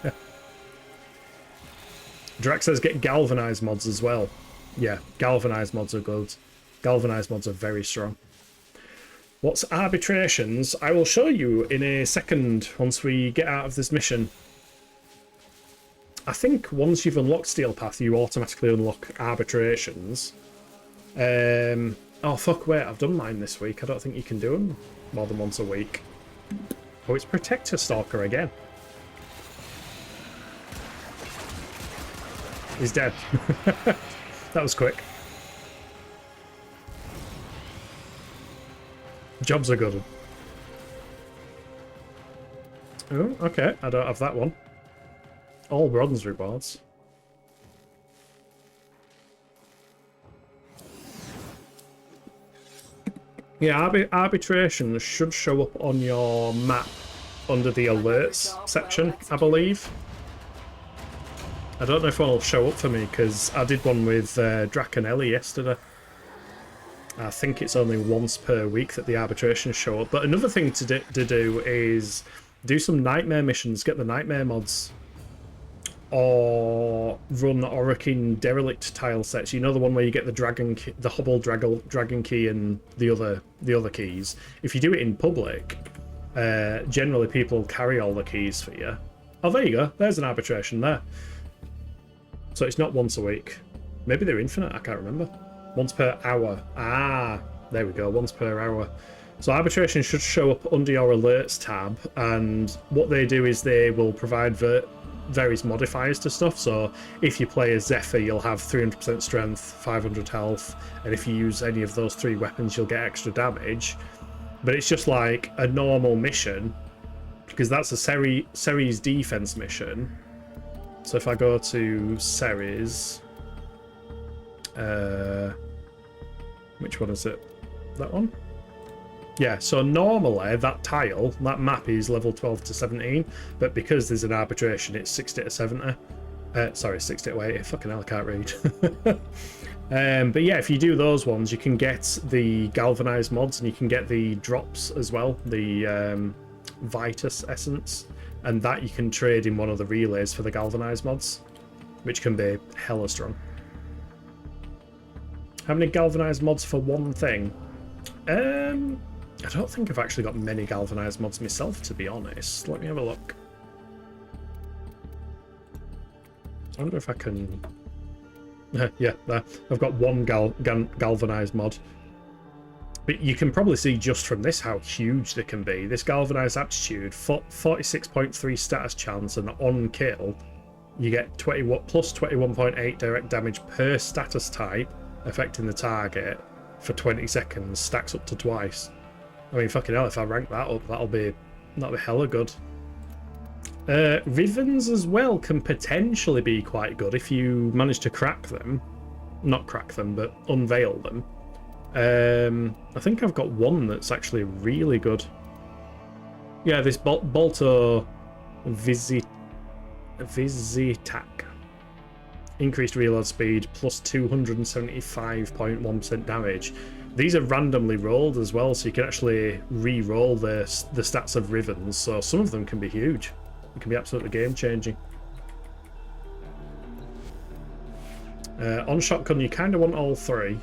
S2: Drax says get galvanized mods as well. Yeah, galvanized mods are good. Galvanized mods are very strong. What's arbitrations? I will show you in a second once we get out of this mission. I think once you've unlocked Steel Path, you automatically unlock arbitrations. Oh fuck, wait, I've done mine this week. I don't think you can do them more than once a week. Oh, it's Protector Stalker again. He's dead. That was quick. Jobs are good. Oh, okay. I don't have that one. All bronze rewards. Yeah, arbitration should show up on your map under the alerts section, I believe. I don't know if one will show up for me because I did one with Draconelli yesterday. I think it's only once per week that the arbitrations show up. But another thing to do is do some nightmare missions, get the nightmare mods, or run Orokin derelict tile sets. You know, the one where you get the dragon, the Hobble dragon key, and the other keys. If you do it in public, generally people carry all the keys for you. Oh, there you go. There's an arbitration there. So it's not once a week. Maybe they're infinite. I can't remember. Once per hour. Ah, there we go. Once per hour. So arbitration should show up under your alerts tab, and what they do is they will provide various modifiers to stuff. So if you play as Zephyr, you'll have 300% strength, 500 health, and if you use any of those 3 weapons, you'll get extra damage. But it's just like a normal mission, because that's a Ceres defense mission. So if I go to Ceres, which one is it? That one? Yeah, so normally that tile, that map is level 12 to 17, but because there's an arbitration, it's 60 to 70. Sorry, 60 to 80. Fucking hell, I can't read. But yeah, if you do those ones, you can get the galvanized mods, and you can get the drops as well, the Vitus essence, and that you can trade in one of the relays for the galvanized mods, which can be hella strong. How many galvanized mods for one thing? I don't think I've actually got many galvanized mods myself, to be honest. Let me have a look. I wonder if I can... yeah, there. I've got one galvanized mod. But you can probably see just from this how huge they can be. This galvanized aptitude, 46.3 status chance, and on kill, you get plus 21.8 direct damage per status type, affecting the target for 20 seconds, stacks up to twice. I mean, fucking hell, if I rank that up, that'll be hella good. Rivens as well can potentially be quite good if you manage to crack them. Not crack them, but unveil them. I think I've got one that's actually really good. Yeah, this Balto Visitac. Increased reload speed, plus 275.1% damage. These are randomly rolled as well, so you can actually re-roll the stats of Rivens, so some of them can be huge. It can be absolutely game-changing. On shotgun, you kind of want all 3.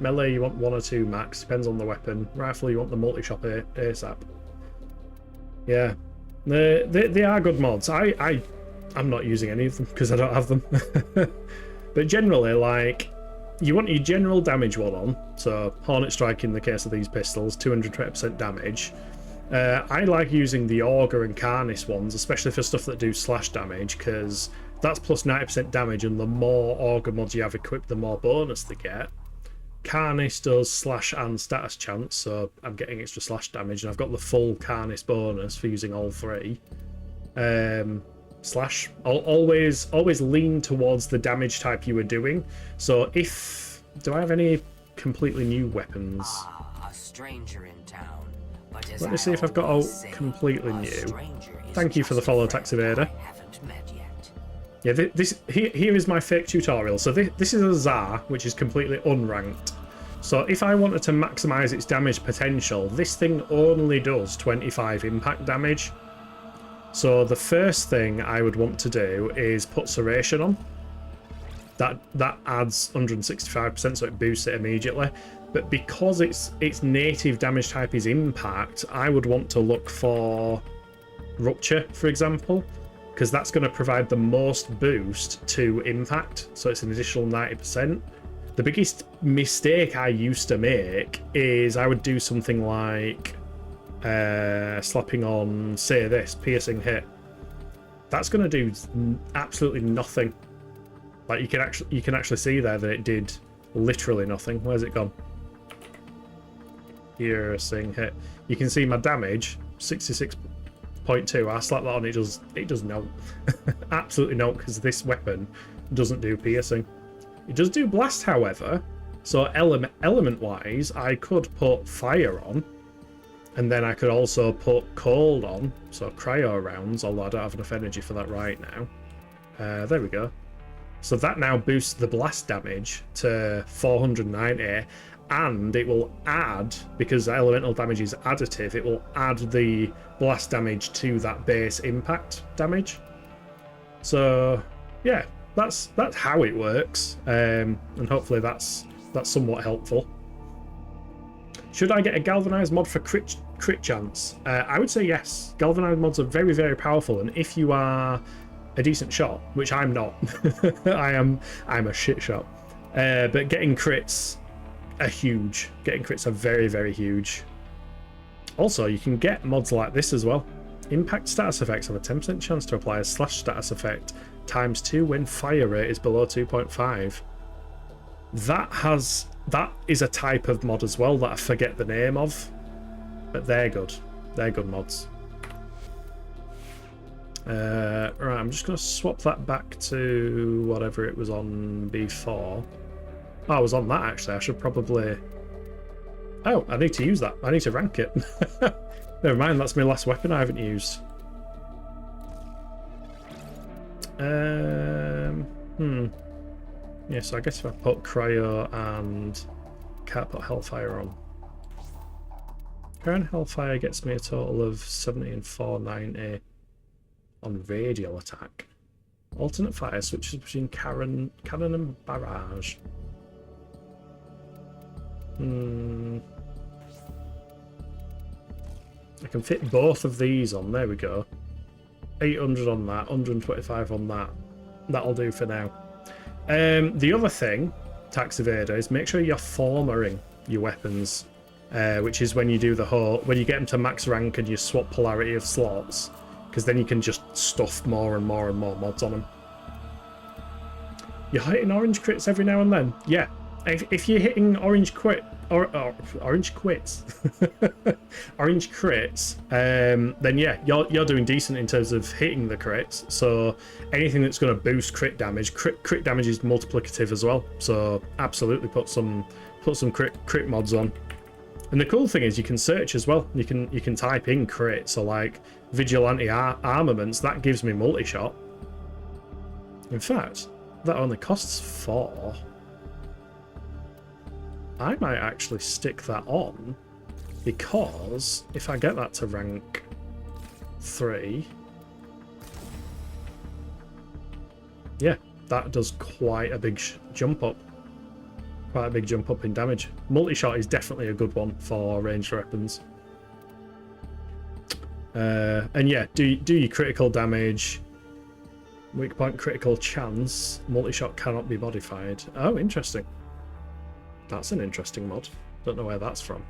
S2: Melee, you want 1 or 2 max, depends on the weapon. Rifle, you want the multi-shot ASAP. Yeah, they are good mods. I'm not using any of them because I don't have them. But generally, like, you want your general damage one on. So Hornet Strike in the case of these pistols, 220% damage. I like using the Augur and Carnis ones, especially for stuff that do slash damage, because that's plus 90% damage, and the more Augur mods you have equipped, the more bonus they get. Carnis does slash and status chance, so I'm getting extra slash damage, and I've got the full Carnis bonus for using all 3. Slash, always lean towards the damage type you were doing. So do I have any completely new weapons?
S6: A stranger in town. But
S2: Let me see if I've got a completely new. Thank you for the follow, Tax Evader. Yeah, here is my fake tutorial. So this is a Tsar, which is completely unranked. So if I wanted to maximize its damage potential, this thing only does 25 impact damage. So the first thing I would want to do is put Serration on. That adds 165%, so it boosts it immediately. But because its native damage type is impact, I would want to look for Rupture, for example, because that's going to provide the most boost to impact, so it's an additional 90%. The biggest mistake I used to make is I would do something like slapping on, say, this piercing hit, that's going to do absolutely nothing. Like you can actually see there that it did literally nothing. Where's it gone? Piercing hit. You can see my damage 66.2. I slap that on, it does no. Absolutely no, because this weapon doesn't do piercing. It does do blast, however. So element wise, I could put fire on, and then I could also put cold on, so cryo rounds, although I don't have enough energy for that right now. There we go. So that now boosts the blast damage to 490, and it will add, because elemental damage is additive, it will add the blast damage to that base impact damage. So yeah, that's how it works, and hopefully that's somewhat helpful. Should I get a galvanized mod for crit chance? I would say yes. Galvanized mods are very, very powerful, and if you are a decent shot, which I'm not, I'm a shit shot, but getting crits are huge. Getting crits are very, very huge. Also, you can get mods like this as well. Impact status effects have a 10% chance to apply a slash status effect ×2 when fire rate is below 2.5. That is a type of mod as well that I forget the name of, but they're good. They're good mods. Right, I'm just going to swap that back to whatever it was on before. Oh, I was on that actually. I should probably... Oh, I need to use that. I need to rank it. Never mind, that's my last weapon I haven't used. Yeah, so I guess if I put cryo and can't put hellfire on. Current hellfire gets me a total of 70 and 490 on radial attack. Alternate fire switches between cannon and barrage. I can fit both of these on. There we go. 800 on that, 125 on that. That'll do for now. The other thing, Tax Evader, is make sure you're formering your weapons, which is when you do the whole, when you get them to max rank and you swap polarity of slots, because then you can just stuff more and more and more mods on them. You're hitting orange crits every now and then. Yeah, if you're hitting orange crits, orange crits, then yeah, you're doing decent in terms of hitting the crits. So anything that's going to boost crit damage, crit damage is multiplicative as well. So absolutely put some crit mods on. And the cool thing is you can search as well. You can type in crit. So like vigilante armaments, that gives me multi-shot. In fact, that only costs 4. I might actually stick that on, because if I get that to rank 3, yeah, that does quite a big jump up. Quite a big jump up in damage. Multi-shot is definitely a good one for ranged weapons. And yeah, do your critical damage. Weak point critical chance. Multi-shot cannot be modified. Oh, interesting. That's an interesting mod. Don't know where that's from.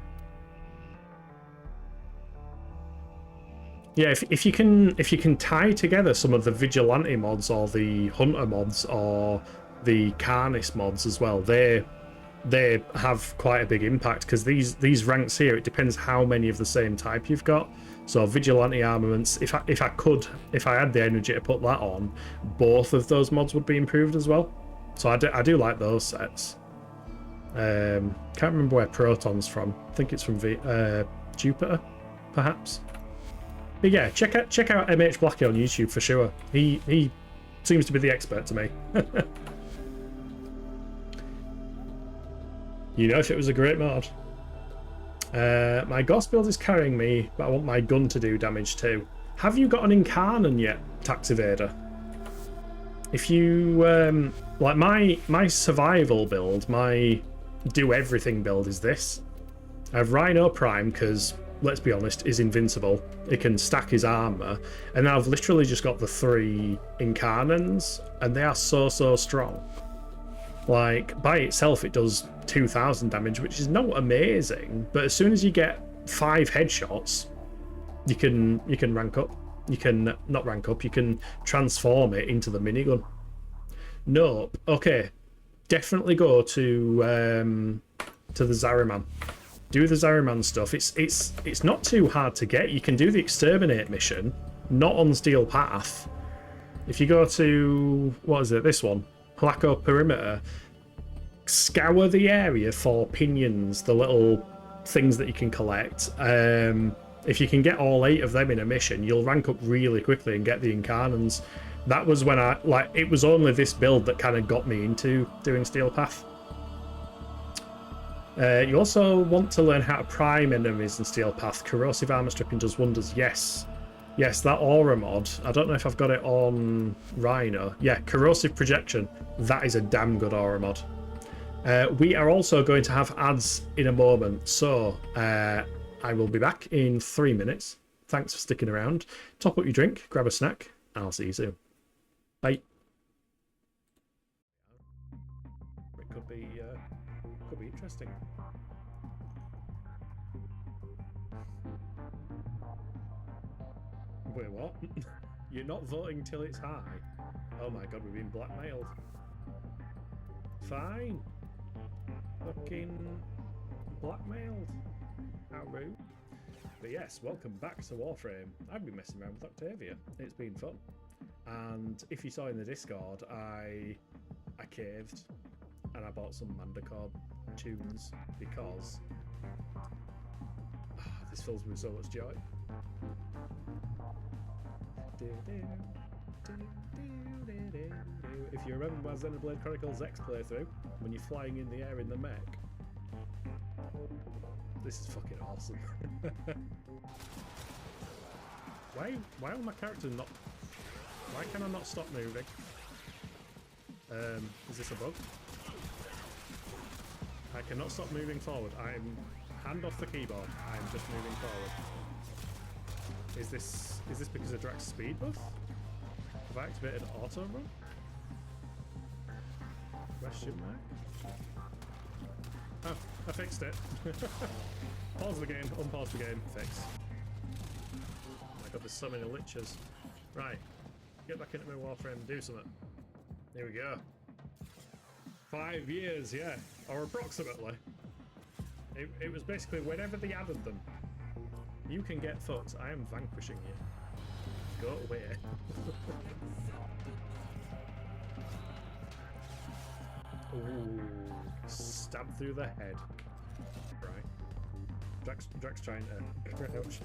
S2: Yeah, if you can tie together some of the vigilante mods or the hunter mods or the carnis mods as well, they have quite a big impact, because these ranks here, it depends how many of the same type you've got. So vigilante armaments, if I had the energy to put that on, both of those mods would be improved as well. So I do like those sets. Can't remember where Proton's from. I think it's from Jupiter, perhaps. But yeah, check out MH Blackie on YouTube for sure. He seems to be the expert to me. You know, if it was a great mod. My Ghost build is carrying me, but I want my gun to do damage too. Have you got an Incarnon yet, Tax Evader? If you like my survival build, my do everything build is this. I have Rhino Prime because, let's be honest, is invincible. It can stack his armor, and I've literally just got the 3 Incarnons, and they are so strong. Like, by itself it does 2000 damage, which is not amazing, but as soon as you get 5 headshots, you can rank up. You can not rank up. You can transform it into the minigun. Nope. Okay. Definitely go to the Zariman. Do the Zariman stuff. It's not too hard to get. You can do the exterminate mission, not on Steel Path. If you go to, what is it? This one, Placo Perimeter. Scour the area for pinions, the little things that you can collect. If you can get all 8 of them in a mission, you'll rank up really quickly and get the Incarnans. That was when it was only this build that kind of got me into doing Steel Path. You also want to learn how to prime enemies in Steel Path. Corrosive armor stripping does wonders. Yes, that aura mod. I don't know if I've got it on Rhino. Yeah, corrosive projection. That is a damn good aura mod. We are also going to have ads in a moment, so I will be back in 3 minutes. Thanks for sticking around. Top up your drink, grab a snack, and I'll see you soon. Bye. It could be interesting. Wait, what? You're not voting till it's high? Oh my god, we've been blackmailed. Fine. Fucking blackmailed. How rude. But yes, welcome back to Warframe. I've been messing around with Octavia. It's been fun. And if you saw in the Discord, I caved and I bought some Mandacorp tunes because this fills me with so much joy. If you remember my Xenoblade Chronicles X playthrough, when you're flying in the air in the mech, this is fucking awesome. Why will my character not... Why can I not stop moving? Is this a bug? I cannot stop moving forward. I'm hand off the keyboard. I'm just moving forward. Is this because of Drax's speed buff? Have I activated auto run? Question mark? Oh, I fixed it. Pause the game, unpause the game, fix. Oh my god, there's so many lichers. Right, get back into my Warframe and do something. Here we go. 5 years, yeah, or approximately. It was basically whenever they added them. You can get fucked. I am vanquishing you. Go away. Ooh, stab through the head. Right. Drax trying to crouch.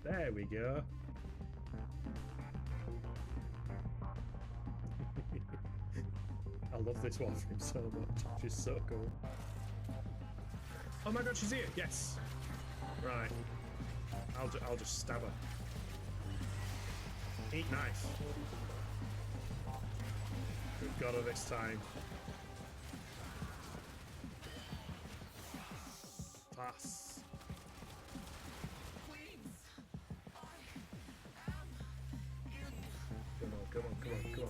S2: There we go. I love this Warframe so much. She's so cool. Oh my god, she's here! Yes! Right. I'll just stab her. Eat knife. We've got her this time. Pass. Come on.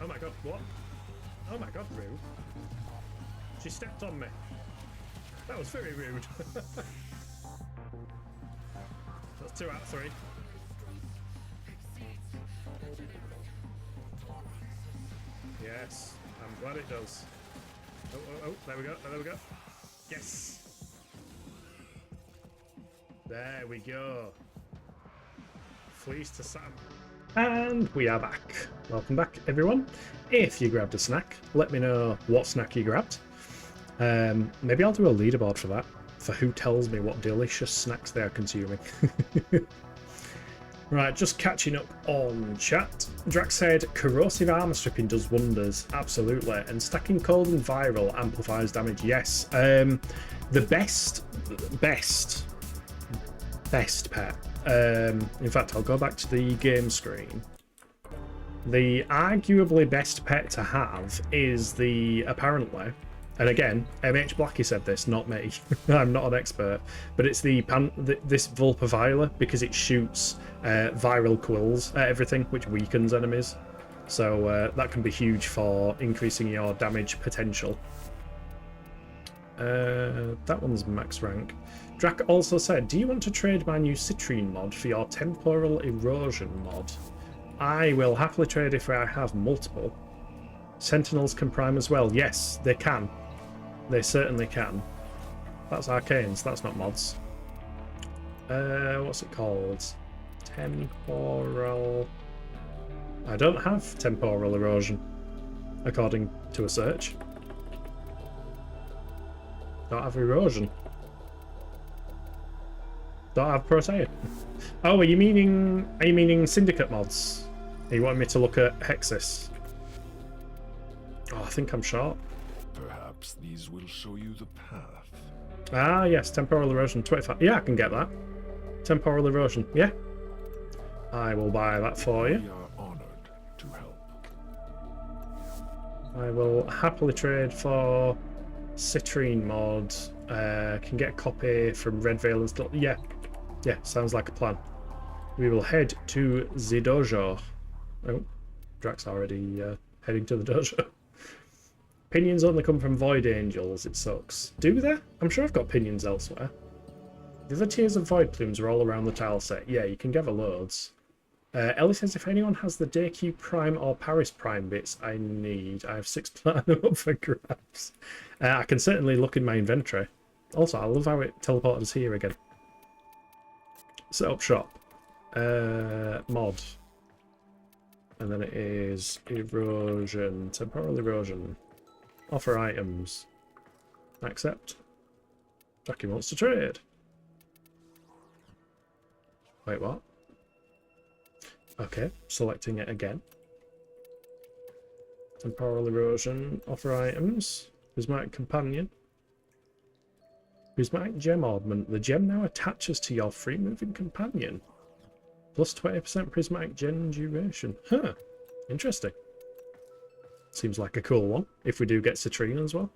S2: Oh my god, what? Oh my god, rude. She stepped on me. That was very rude. That's 2 out of 3. Yes, I'm glad it does. Oh, there we go. Yes! There we go. Fleece to Sam. And we are back. Welcome back, everyone. If you grabbed a snack, let me know what snack you grabbed. Maybe I'll do a leaderboard for that, for who tells me what delicious snacks they are consuming. Right, just catching up on chat. Drax said, corrosive armor stripping does wonders. Absolutely. And stacking cold and viral amplifies damage. Yes. The best pet. In fact, I'll go back to the game screen. The arguably best pet to have is the, apparently, And again, MH Blackie said this, not me. I'm not an expert. But it's this Vulpavila because it shoots viral quills at everything, which weakens enemies. So that can be huge for increasing your damage potential. That one's max rank. Drac also said, do you want to trade my new Citrine mod for your temporal erosion mod? I will happily trade if I have multiple. Sentinels can prime as well. Yes, they can. They certainly can. That's arcanes, that's not mods. What's it called? Temporal... I don't have temporal erosion, according to a search. Don't have erosion. Don't have Protea. Oh, are you meaning Syndicate mods? Are you wanting me to look at Hexis? Oh, I think I'm short.
S4: Perhaps these will show you the path.
S2: Ah, yes, temporal erosion 25. Yeah, I can get that. Temporal erosion, yeah. I will buy that for you.
S4: We are honored to help.
S2: I will happily trade for Citrine mod. Can get a copy from Red Veil and stuff. Yeah, sounds like a plan. We will head to the dojo. Oh, Drax already heading to the dojo. Pinions only come from Void Angels, it sucks. Do they? I'm sure I've got pinions elsewhere. The other tiers of Void Plumes are all around the tile set. Yeah, you can gather loads. Ellie says, if anyone has the DQ Prime or Paris Prime bits I need, I have 6 platinum up for grabs. I can certainly look in my inventory. Also, I love how it teleported us here again. Set up shop. Mod. And then it is erosion. Temporal erosion. Offer items. Accept. Jackie wants to trade. Wait, what? Okay, selecting it again. Temporal erosion. Offer items. Prismatic companion. Prismatic gem ornament. The gem now attaches to your free moving companion. Plus 20% prismatic gem duration. Huh. Interesting. Seems like a cool one, if we do get Citrine as well.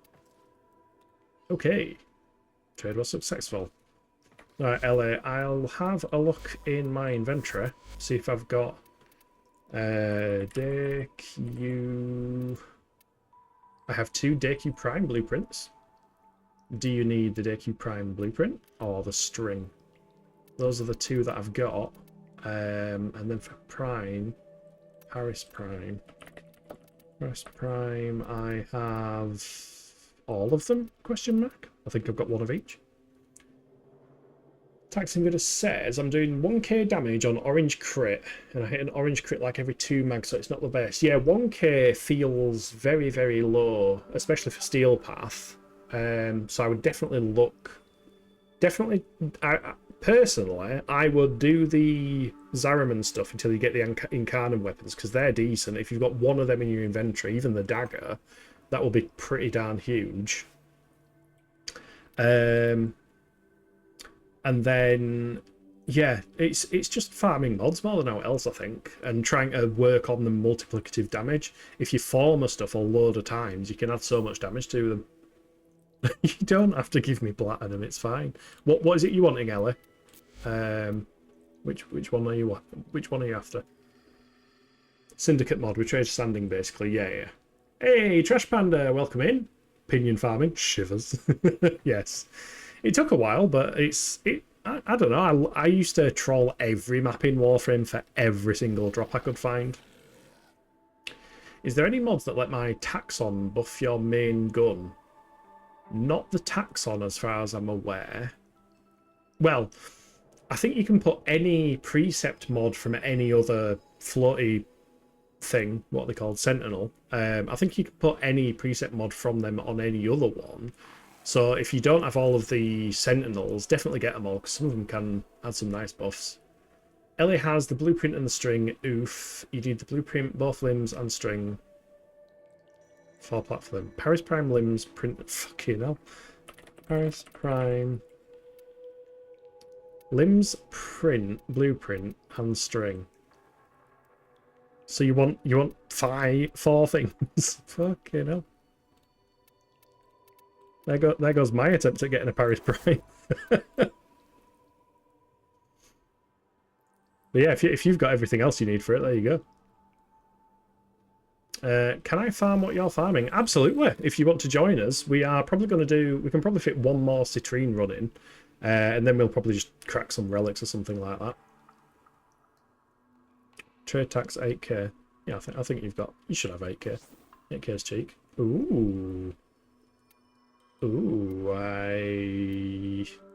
S2: Okay. Trade was successful. Alright, LA, I'll have a look in my inventory, see if I've got DQ... I have 2 DQ Prime blueprints. Do you need the DQ Prime blueprint or the string? Those are the 2 that I've got. And then for Prime, Paris Prime. Paris Prime, I have all of them? Question mark. I think I've got 1 of each. Tax Invader says I'm doing 1k damage on orange crit, and I hit an orange crit like every 2 mags, so it's not the best. Yeah, 1k feels very, very low, especially for Steel Path. So I would definitely look. Personally, I would do the Zariman stuff until you get the Incarnate weapons, because they're decent. If you've got 1 of them in your inventory, even the dagger, that will be pretty darn huge. And then, yeah, it's just farming mods more than anything else, I think, and trying to work on the multiplicative damage. If you former stuff a load of times, you can add so much damage to them. You don't have to give me platinum, it's fine. What is it you wanting, Ellie? Which one are you after? Syndicate mod, we trade standing basically, yeah. Hey, Trash Panda, welcome in. Pinion farming, shivers. Yes. It took a while, but I don't know, I used to troll every map in Warframe for every single drop I could find. Is there any mods that let my Taxon buff your main gun? Not the Taxon as far as I'm aware. Well, I think you can put any precept mod from any other floaty thing, what they called Sentinel. I think you can put any precept mod from them on any other one. So if you don't have all of the Sentinels, definitely get them all, because some of them can add some nice buffs. Ellie has the blueprint and the string. Oof. You need the blueprint, both limbs and string. 4 platform. Paris Prime limbs, print. Fucking hell. Paris Prime. Limbs, print, blueprint, and string. So you want 4 things. Fucking hell. There goes my attempt at getting a Paris Prime. But yeah, if you've got everything else you need for it, there you go. Can I farm what you're farming? Absolutely. If you want to join us, we are probably going to do... We can probably fit one more Citrine run in. And then we'll probably just crack some relics or something like that. Trade tax 8k. Yeah, I think you should have 8k. 8k's cheek. Ooh. Ooh,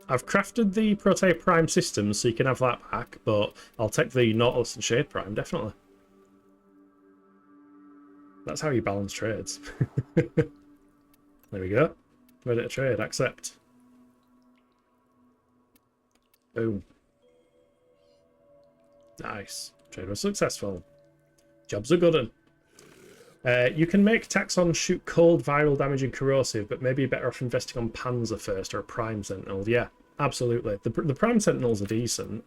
S2: I've crafted the Protea Prime system so you can have that back, but I'll take the Nautilus and Shade Prime, definitely. That's how you balance trades. There we go. Ready to trade, accept. Boom. Nice. Trade was successful. Job's a good one. You can make tax on shoot cold, viral damage and corrosive, but maybe you're better off investing on Panzer first or a Prime Sentinel. Yeah, absolutely. The Prime Sentinels are decent.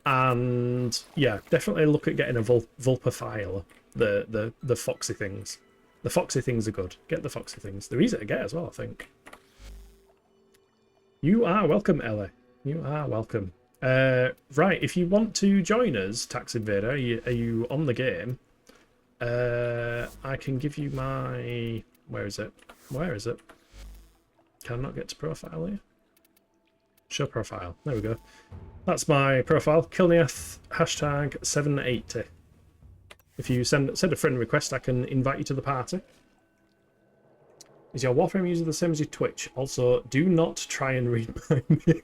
S2: And yeah, definitely look at getting a Vulpaphiler. The foxy things. The foxy things are good. Get the foxy things. They're easy to get as well, I think. You are welcome, Ellie. You are welcome. Right, if you want to join us, Tax Invader, are you on the game? I can give you my... Where is it? Where is it? Can I not get to profile here? Show profile. There we go. That's my profile. Kilniath, hashtag 780. If you send a friend request, I can invite you to the party. Is your Warframe user the same as your Twitch? Also, do not try and read my name.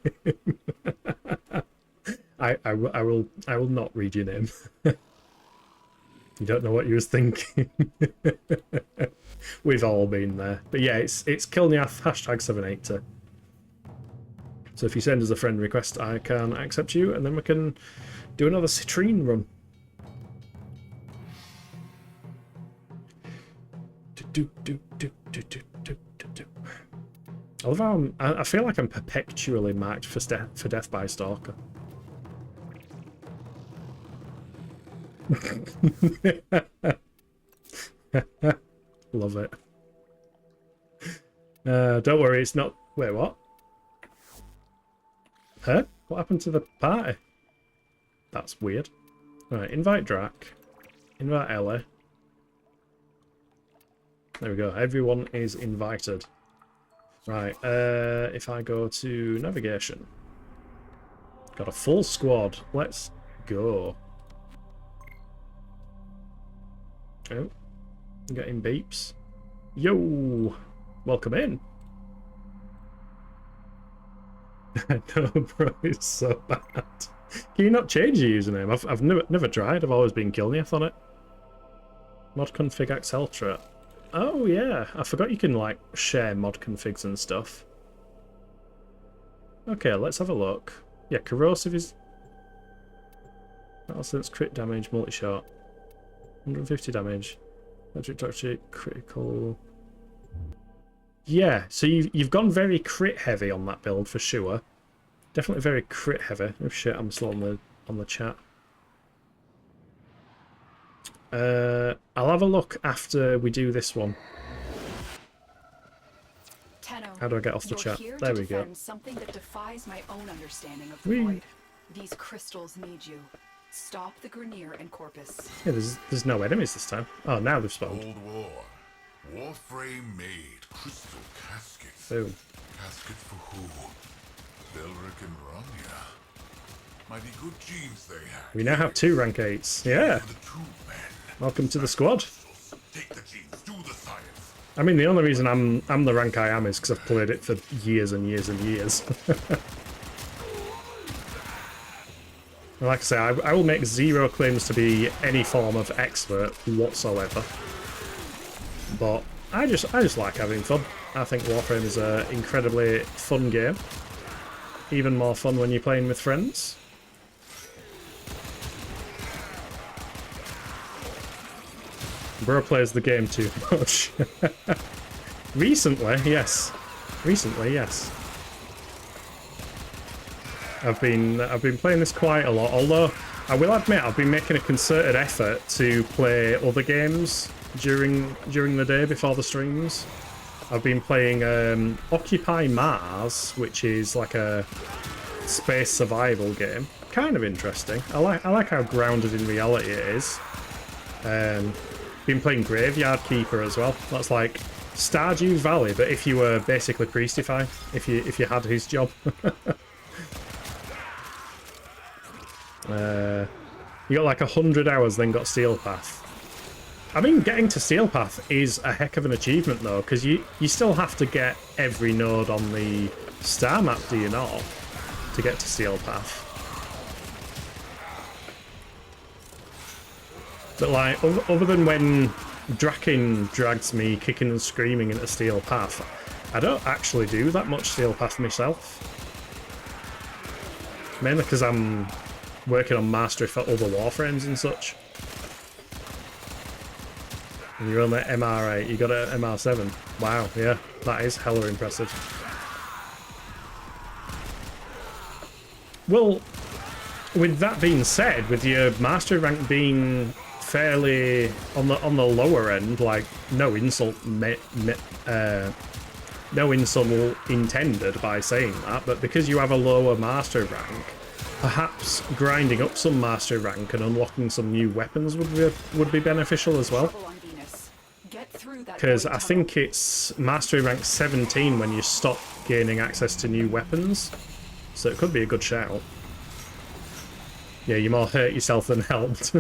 S2: I will not read your name. You don't know what you was thinking. We've all been there. But yeah, it's Kilniath, hashtag 780. So if you send us a friend request, I can accept you, and then we can do another Citrine run. I love how I feel like I'm perpetually marked for death by Stalker. Love it. Don't worry, it's not... Wait, what? Huh? What happened to the party? That's weird. Right, invite Drac. Invite Ellie. There we go. Everyone is invited. Right, if I go to navigation. Got a full squad. Let's go. Oh, getting beeps. Yo, welcome in. I know, bro, it's so bad. Can you not change your username? I've never tried. I've always been Kilniath on it. Mod config Axeltra. Oh yeah, I forgot you can like share mod configs and stuff. Okay, let's have a look. Yeah, corrosive is... Sense crit damage, multi-shot. 150 damage. Electric toxic, critical. Yeah, so you've gone very crit heavy on that build for sure. Definitely very crit heavy. Oh shit, I'm still on the chat. I'll have a look after we do this one.
S3: Tenno,
S2: how do I get off the chat? There we go.
S3: Something that defies my own understanding of the void. These crystals need you. Stop the Grenier and Corpus.
S2: Yeah, there's no enemies this time. Oh, now they've spawned.
S4: Old War. Warframe made crystal caskets.
S2: Boom.
S4: Caskets for who? Belric and Rania. Mighty good genes they have.
S2: We now have 2 rank 8s. Yeah. Welcome to the squad.
S4: Take the genes, do the science.
S2: I mean, the only reason I'm the rank I am is because I've played it for years and years and years. Like I say, I will make 0 claims to be any form of expert whatsoever. But I just like having fun. I think Warframe is an incredibly fun game. Even more fun when you're playing with friends. Bro plays the game too much. Recently, yes. Recently, yes. I've been playing this quite a lot, although I will admit I've been making a concerted effort to play other games during the day before the streams. I've been playing Occupy Mars, which is like a space survival game. Kind of interesting. I like how grounded in reality it is. Been playing Graveyard Keeper as well. That's like Stardew Valley, but if you were basically Priestify, if you had his job. You got like 100 hours, then got Steel Path. I mean, getting to Steel Path is a heck of an achievement though, because you still have to get every node on the star map, do you not, to get to Steel Path? But like, other than when Draken drags me kicking and screaming into Steel Path, I don't actually do that much Steel Path myself. Mainly because I'm working on mastery for other Warframes and such. And you're on the MR8, you got an MR7. Wow, yeah, that is hella impressive. Well, with that being said, with your mastery rank being fairly on the lower end, like no insult intended by saying that, but because you have a lower mastery rank, perhaps grinding up some mastery rank and unlocking some new weapons would be beneficial as well. Because I think it's mastery rank 17 when you stop gaining access to new weapons, so it could be a good shout. Yeah, you more hurt yourself than helped.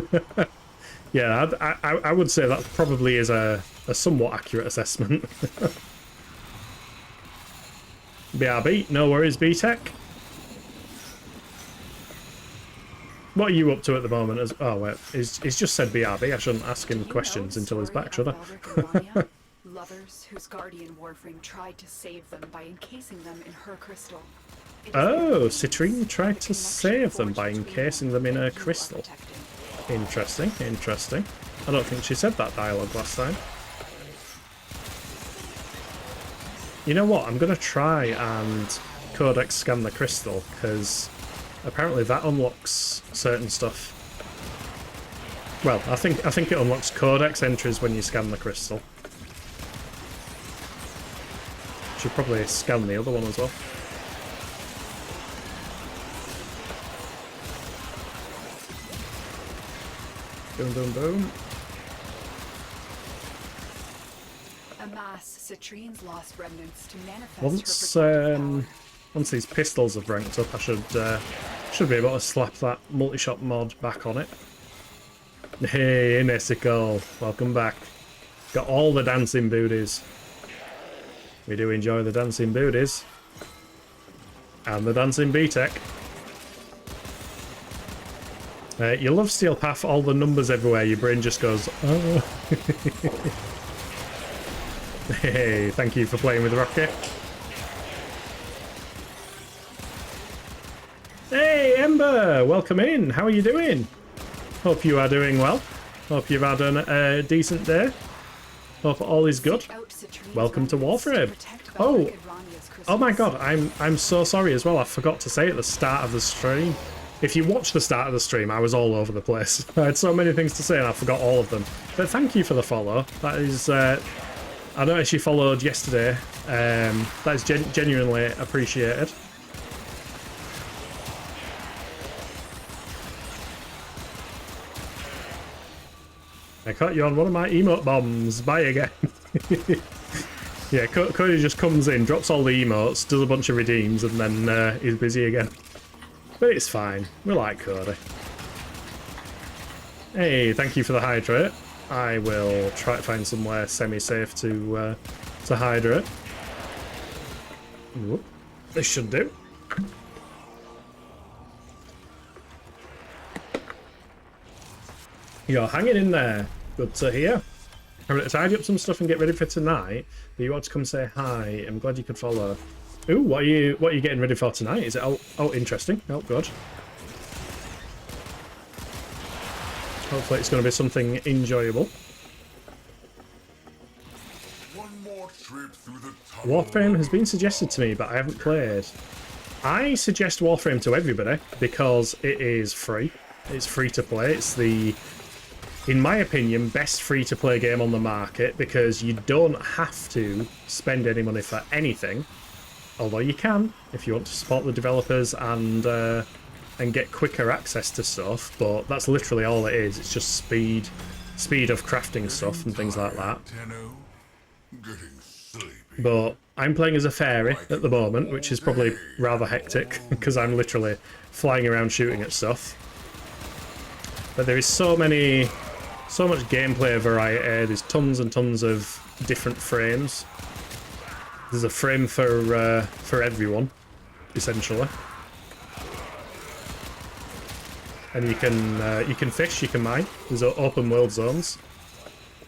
S2: Yeah, I would say that probably is a somewhat accurate assessment. BRB, no worries, B-Tech. What are you up to at the moment? Oh, wait, he's just said BRB. I shouldn't ask him questions until he's back, should I?
S3: Lovers whose guardian Warframe tried to save them by encasing them in her crystal.
S2: Oh, Citrine tried to save them by encasing them in her crystal. Interesting, interesting. I don't think she said that dialogue last time. You know what? I'm going to try and codex scan the crystal, because apparently that unlocks certain stuff. Well, I think it unlocks codex entries when you scan the crystal. Should probably scan the other one as well. Boom, boom, boom.
S3: Amass Citrine's lost remnants to manifest her
S2: once these pistols have ranked up, I should be able to slap that multi-shot mod back on it. Hey, Inesical, welcome back. Got all the dancing booties. We do enjoy the dancing booties. And the dancing B-Tech. You love Steel Path, all the numbers everywhere, your brain just goes, oh. Hey, thank you for playing with Rocket. Hey, Ember, welcome in. How are you doing? Hope you are doing well. Hope you've had a decent day. Hope all is good. Welcome to Warframe. Oh my god, I'm so sorry as well. I forgot to say at the start of the stream. If you watch the start of the stream, I was all over the place. I had so many things to say and I forgot all of them. But thank you for the follow. That is, I noticed you followed yesterday. That is genuinely appreciated. I caught you on one of my emote bombs. Bye again. Yeah, Cody just comes in, drops all the emotes, does a bunch of redeems, and then he's busy again. But it's fine. We like Cody. Hey, thank you for the hydrate. I will try to find somewhere semi-safe to hydrate. Whoop. This should do. You're hanging in there. Good to hear. I'm going to tidy up some stuff and get ready for tonight. But you want to come say hi. I'm glad you could follow. Ooh, what are you getting ready for tonight? Is it oh interesting? Oh good. Hopefully it's going to be something enjoyable.
S4: One more trip through the
S2: Warframe has been suggested to me, but I haven't played. I suggest Warframe to everybody because it is free. It's free to play. It's the in my opinion, best free-to-play game on the market, because you don't have to spend any money for anything. Although you can, if you want to support the developers and get quicker access to stuff, but that's literally all it is. It's just speed of crafting stuff and things like that. But I'm playing as a fairy at the moment, which is probably rather hectic, because I'm literally flying around shooting at stuff. But there is so much gameplay variety. There's tons and tons of different frames. There's a frame for everyone, essentially. And you can fish, you can mine. There's open world zones,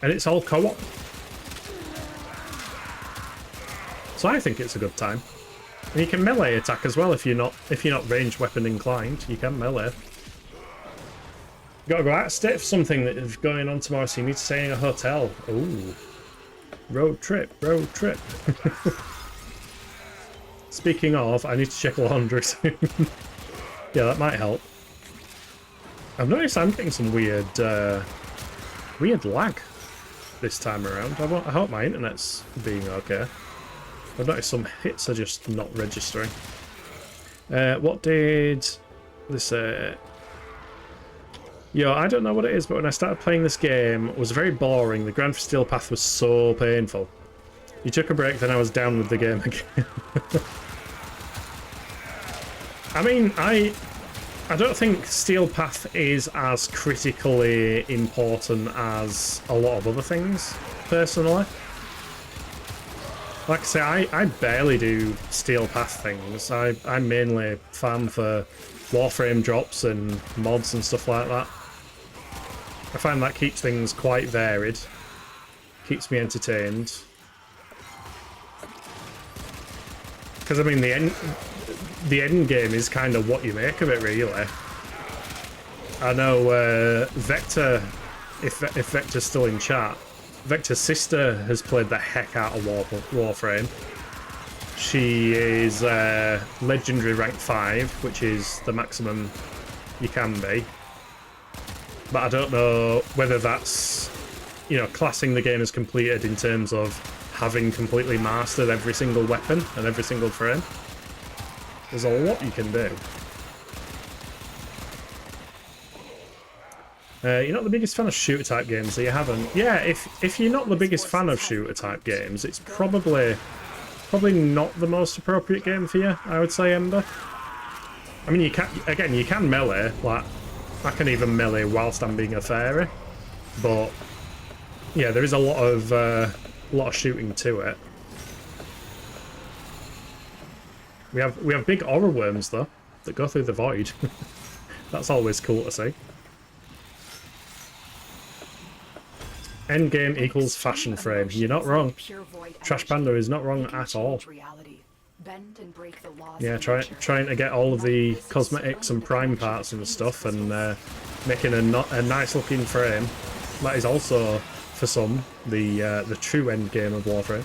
S2: and it's all co-op. So I think it's a good time. And you can melee attack as well if you're not ranged weapon inclined. You can melee. Gotta go out of state for something that is going on tomorrow, so you need to stay in a hotel. Ooh. Road trip, road trip. Speaking of, I need to check laundry soon. Yeah, that might help. I've noticed I'm getting some weird lag this time around. I hope my internet's being okay. I've noticed some hits are just not registering. What did this say? Yo, I don't know what it is, but when I started playing this game, it was very boring. The Grand Steel path was so painful. You took a break, then I was down with the game again. I mean, I don't think Steel Path is as critically important as a lot of other things, personally. Like I say, I barely do Steel Path things. I'm mainly fan for Warframe drops and mods and stuff like that. I find that keeps things quite varied. Keeps me entertained. Because, I mean, the end game is kind of what you make of it, really. I know Vector, if Vector's still in chat, Vector's sister has played the heck out of Warframe. She is Legendary Rank 5, which is the maximum you can be. But I don't know whether that's, you know, classing the game as completed in terms of having completely mastered every single weapon and every single frame. There's a lot you can do. You're not the biggest fan of shooter type games, so you haven't. Yeah, if you're not the biggest fan of shooter type games, it's probably not the most appropriate game for you, I would say, Ember. I mean, you can melee. Like, I can even melee whilst I'm being a fairy, but yeah, there is a lot of shooting to it. We have big aura worms though that go through the void. That's always cool to see. Endgame equals fashion frame. You're not wrong. Trash Panda is not wrong at all. Yeah, trying to get all of the cosmetics and prime parts and stuff, and making a nice looking frame. That is also, for some, the true end game of Warframe.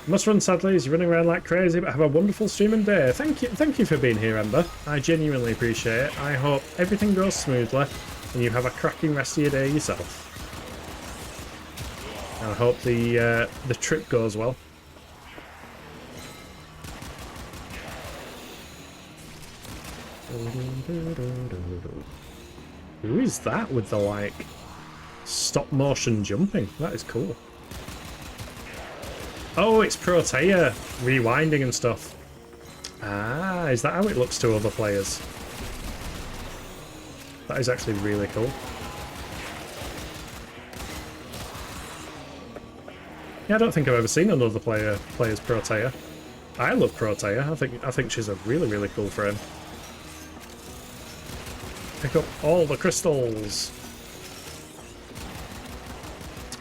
S2: Must run sadly, he's running around like crazy, but have a wonderful streaming day. Thank you for being here, Ember. I genuinely appreciate it. I hope everything goes smoothly and you have a cracking rest of your day yourself. And I hope the trip goes well. Who is that with the, like, stop motion jumping? That is cool. Oh, it's Protea rewinding and stuff. Ah, is that how it looks to other players? That is actually really cool. Yeah, I don't think I've ever seen another player's Protea. I love Protea. I think she's a really cool frame. Pick up all the crystals.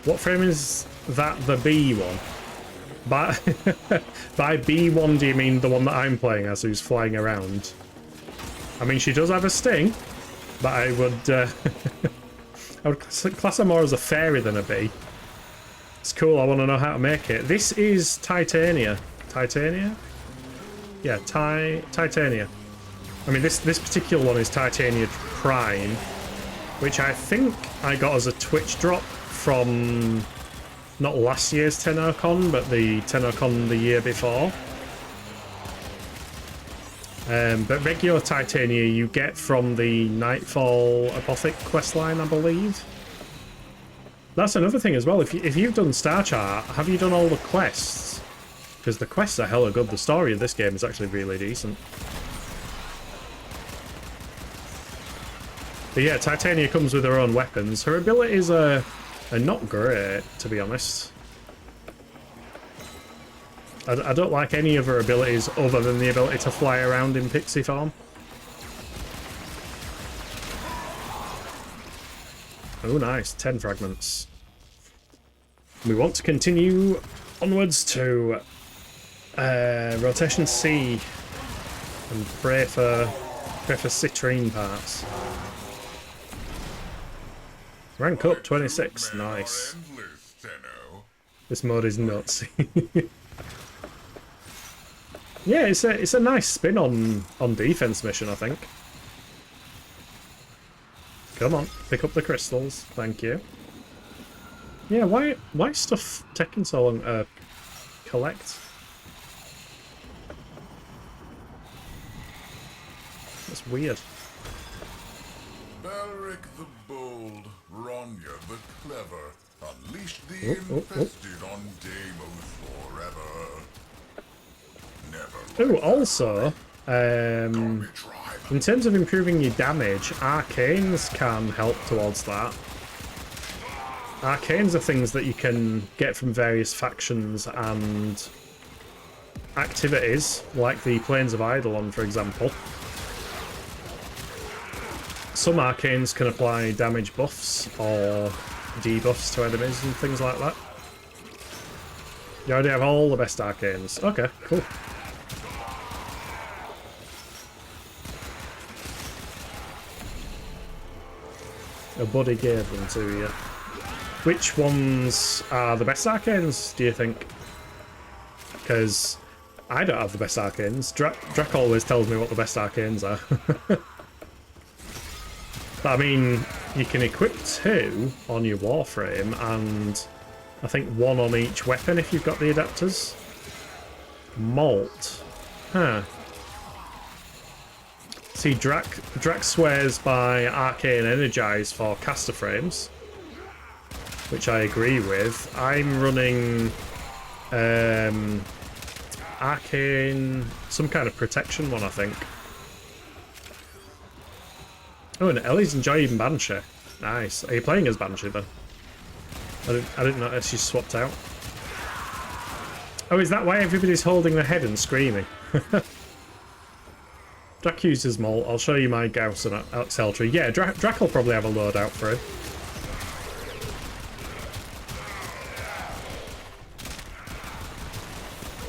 S2: What frame is that? The B one? By B1, do you mean the one that I'm playing as, who's flying around? I mean, she does have a sting, but I would class her more as a fairy than a bee. It's cool. I want to know how to make it. This is Titania. Titania? Yeah, Titania. I mean, this particular one is Titania Prime, which I think I got as a Twitch drop from not last year's TennoCon, but the TennoCon the year before. But regular Titania you get from the Nightfall Apothic questline, I believe. That's another thing as well. If you've done Star Chart, have you done all the quests? Because the quests are hella good. The story of this game is actually really decent. But yeah, Titania comes with her own weapons. Her abilities are not great, to be honest. I don't like any of her abilities other than the ability to fly around in pixie form. Oh, nice. 10 fragments. We want to continue onwards to Rotation C and pray for Citrine parts. Rank up 26. Nice. This mode is nuts. Yeah, it's a nice spin on defense mission, I think. Come on, pick up the crystals. Thank you. Yeah, why stuff taking so long to collect? That's weird.
S4: Belric the bold, Ronya the clever, unleash the infested on Deimos forever.
S2: Oh, also, in terms of improving your damage, arcanes can help towards that. Arcanes are things that you can get from various factions and activities, like the Plains of Eidolon, for example. Some arcanes can apply damage buffs or debuffs to enemies and things like that. You already have all the best arcanes. Okay, cool. A buddy gave them to you. Which ones are the best arcanes, do you think? Because I don't have the best arcanes. Drac always tells me what the best arcanes are. But I mean, you can equip 2 on your Warframe and I think 1 on each weapon if you've got the adapters. Malt. Huh. See, Drac swears by Arcane Energize for caster frames, which I agree with. I'm running Arcane, some kind of protection one, I think. Oh, and Ellie's enjoying Banshee. Nice. Are you playing as Banshee then? I didn't notice she swapped out. Oh, is that why everybody's holding their head and screaming? Drac uses Malt. I'll show you my Gauss and Axeltree. Yeah, Drac will probably have a loadout for him.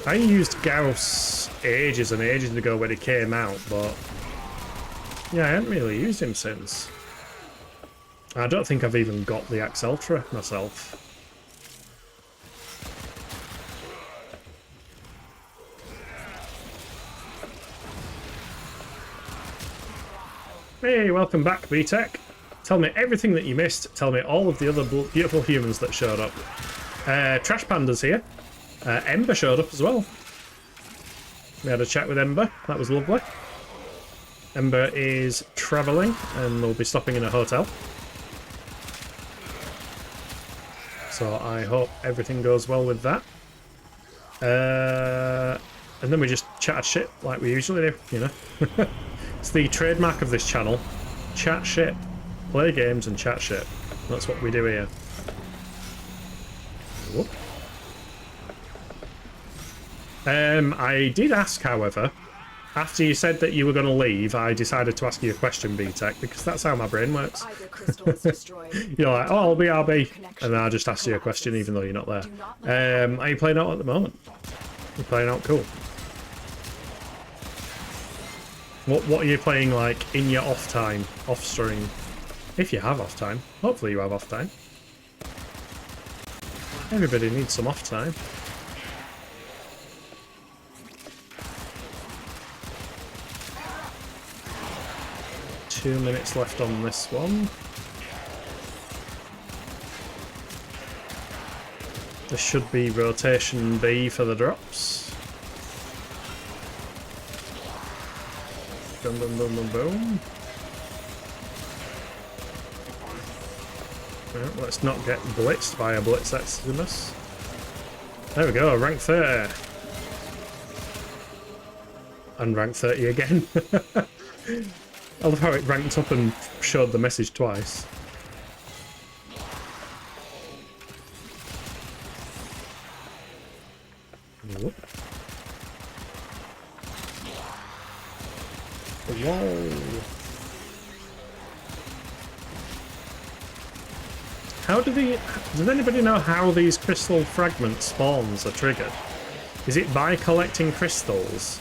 S2: I used Gauss ages and ages ago when he came out, but yeah, I haven't really used him since. I don't think I've even got the Axeltree myself. Hey, welcome back, B-Tech. Tell me everything that you missed. Tell me all of the other beautiful humans that showed up. Trash Panda's here. Ember showed up as well. We had a chat with Ember. That was lovely. Ember is travelling and will be stopping in a hotel. So I hope everything goes well with that. And then we just chat shit like we usually do, you know. It's the trademark of this channel. Chat shit. Play games and chat shit. That's what we do here. Whoop. I did ask, however, after you said that you were going to leave, I decided to ask you a question, B-Tech, because that's how my brain works. You're like, oh, I'll be RB, and then I just ask you a question even though you're not there. Are you playing out at the moment? You're playing out cool. What are you playing like in your off time, off stream? If you have off time. Hopefully you have off time. Everybody needs some off time. 2 minutes left on this one. There should be rotation B for the drops. Boom, boom, boom, boom, boom. Well, let's not get blitzed by a Blitz Eximus. There we go, rank 30. And rank 30 again. I love how it ranked up and showed the message twice. Whoop. Whoa. How do the... Does anybody know how these crystal fragment spawns are triggered? Is it by collecting crystals?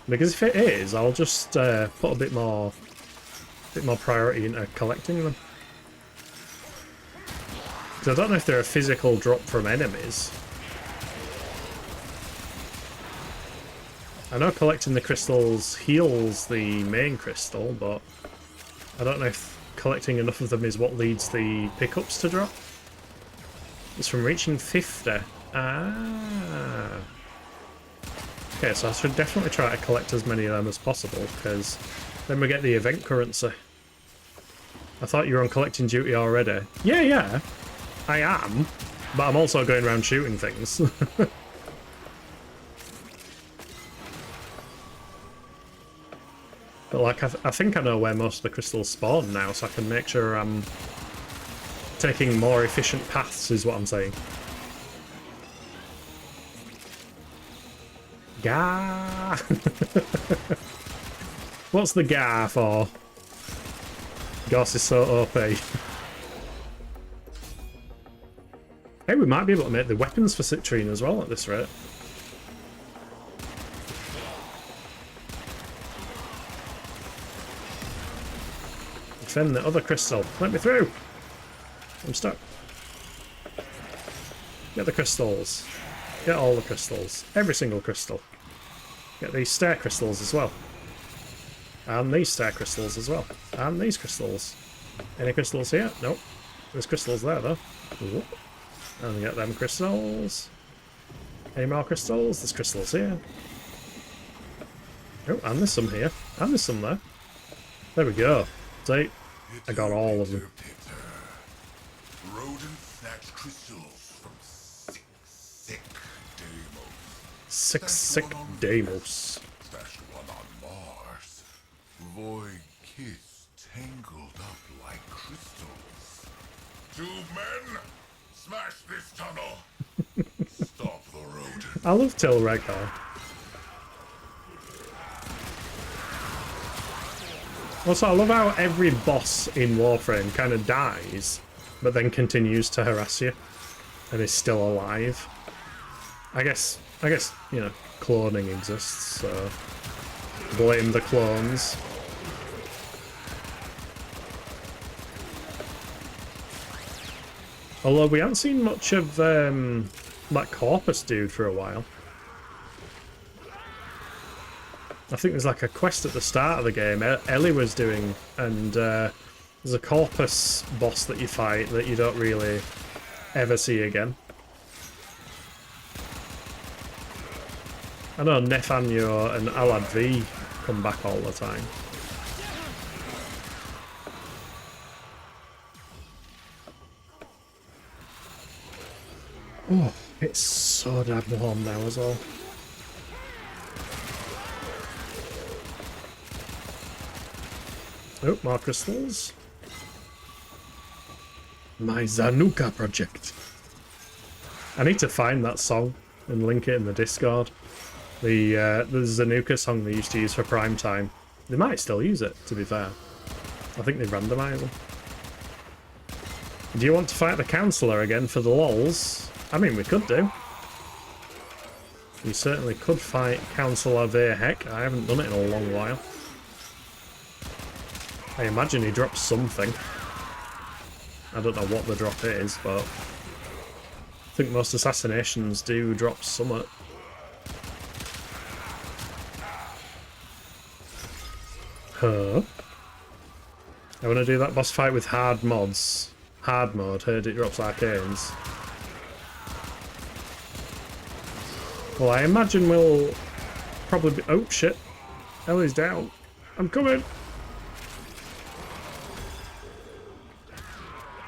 S2: Because if it is, I'll just put a bit more priority into collecting them. Because I don't know if they're a physical drop from enemies. I know collecting the crystals heals the main crystal, but I don't know if collecting enough of them is what leads the pickups to drop. It's from reaching 50. Ah. Okay, so I should definitely try to collect as many of them as possible, because then we get the event currency. I thought you were on collecting duty already. Yeah, I am, but I'm also going around shooting things. But like, I think I know where most of the crystals spawn now, so I can make sure I'm taking more efficient paths, is what I'm saying. Gah! What's the gah for? Goss is so OP. Hey, we might be able to make the weapons for Citrine as well at this rate. Defend the other crystal. Let me through! I'm stuck. Get the crystals. Get all the crystals. Every single crystal. Get these stair crystals as well. And these stair crystals as well. And these crystals. Any crystals here? Nope. There's crystals there though. Whoop. And get them crystals. Any more crystals? There's crystals here. Oh, and there's some here. And there's some there. There we go. See? I got all of them.
S4: Rodent snatched crystals from sick Deimos.
S2: Sick Deimos.
S4: Stashed one on Mars. Void kiss tangled up like crystals. 2 men, smash this tunnel. Stop the rodent.
S2: I love Tilreggar. Also, I love how every boss in Warframe kind of dies, but then continues to harass you, and is still alive. I guess, you know, cloning exists, so blame the clones. Although we haven't seen much of that Corpus dude for a while. I think there's like a quest at the start of the game Ellie was doing, and there's a Corpus boss that you fight that you don't really ever see again. I know Nefanyo and Alad V come back all the time. Oh, it's so damn warm now as well. Oh, more crystals. My Zanuka project. I need to find that song and link it in the Discord. The Zanuka song they used to use for prime time. They might still use it, to be fair. I think they randomise them. Do you want to fight the Councillor again for the lols? I mean, we could do. We certainly could fight Councillor Vay Hek. I haven't done it in a long while. I imagine he drops something. I don't know what the drop is, but I think most assassinations do drop something. Huh? I want to do that boss fight with hard mods. Hard mode, heard it drops arcanes. Well, I imagine we'll probably be... Oh, shit. Ellie's down. I'm coming.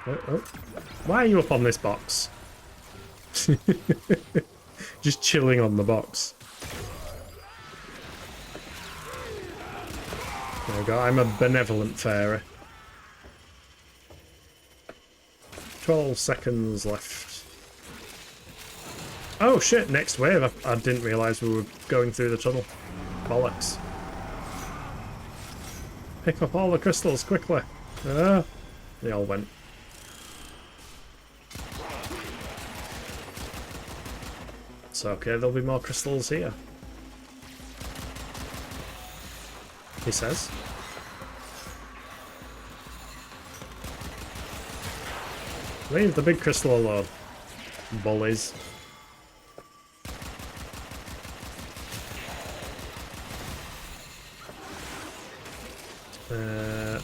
S2: Oh. Why are you up on this box? Just chilling on the box. There we go. I'm a benevolent fairy. 12 seconds left. Oh shit, next wave. I didn't realise we were going through the tunnel. Bollocks. Pick up all the crystals quickly. They all went. It's okay, there'll be more crystals here. He says. Leave the big crystal alone, bullies.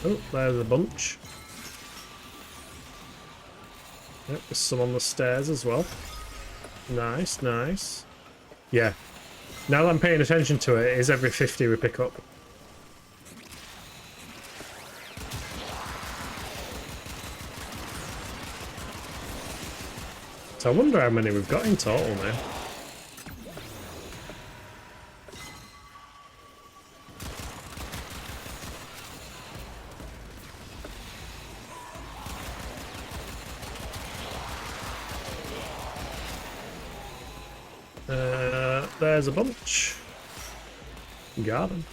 S2: Oh, there's a bunch. Yep, there's some on the stairs as well. Nice, nice. Yeah. Now that I'm paying attention to it, it is every 50 we pick up. So I wonder how many we've got in total now. There's a bunch. Got him.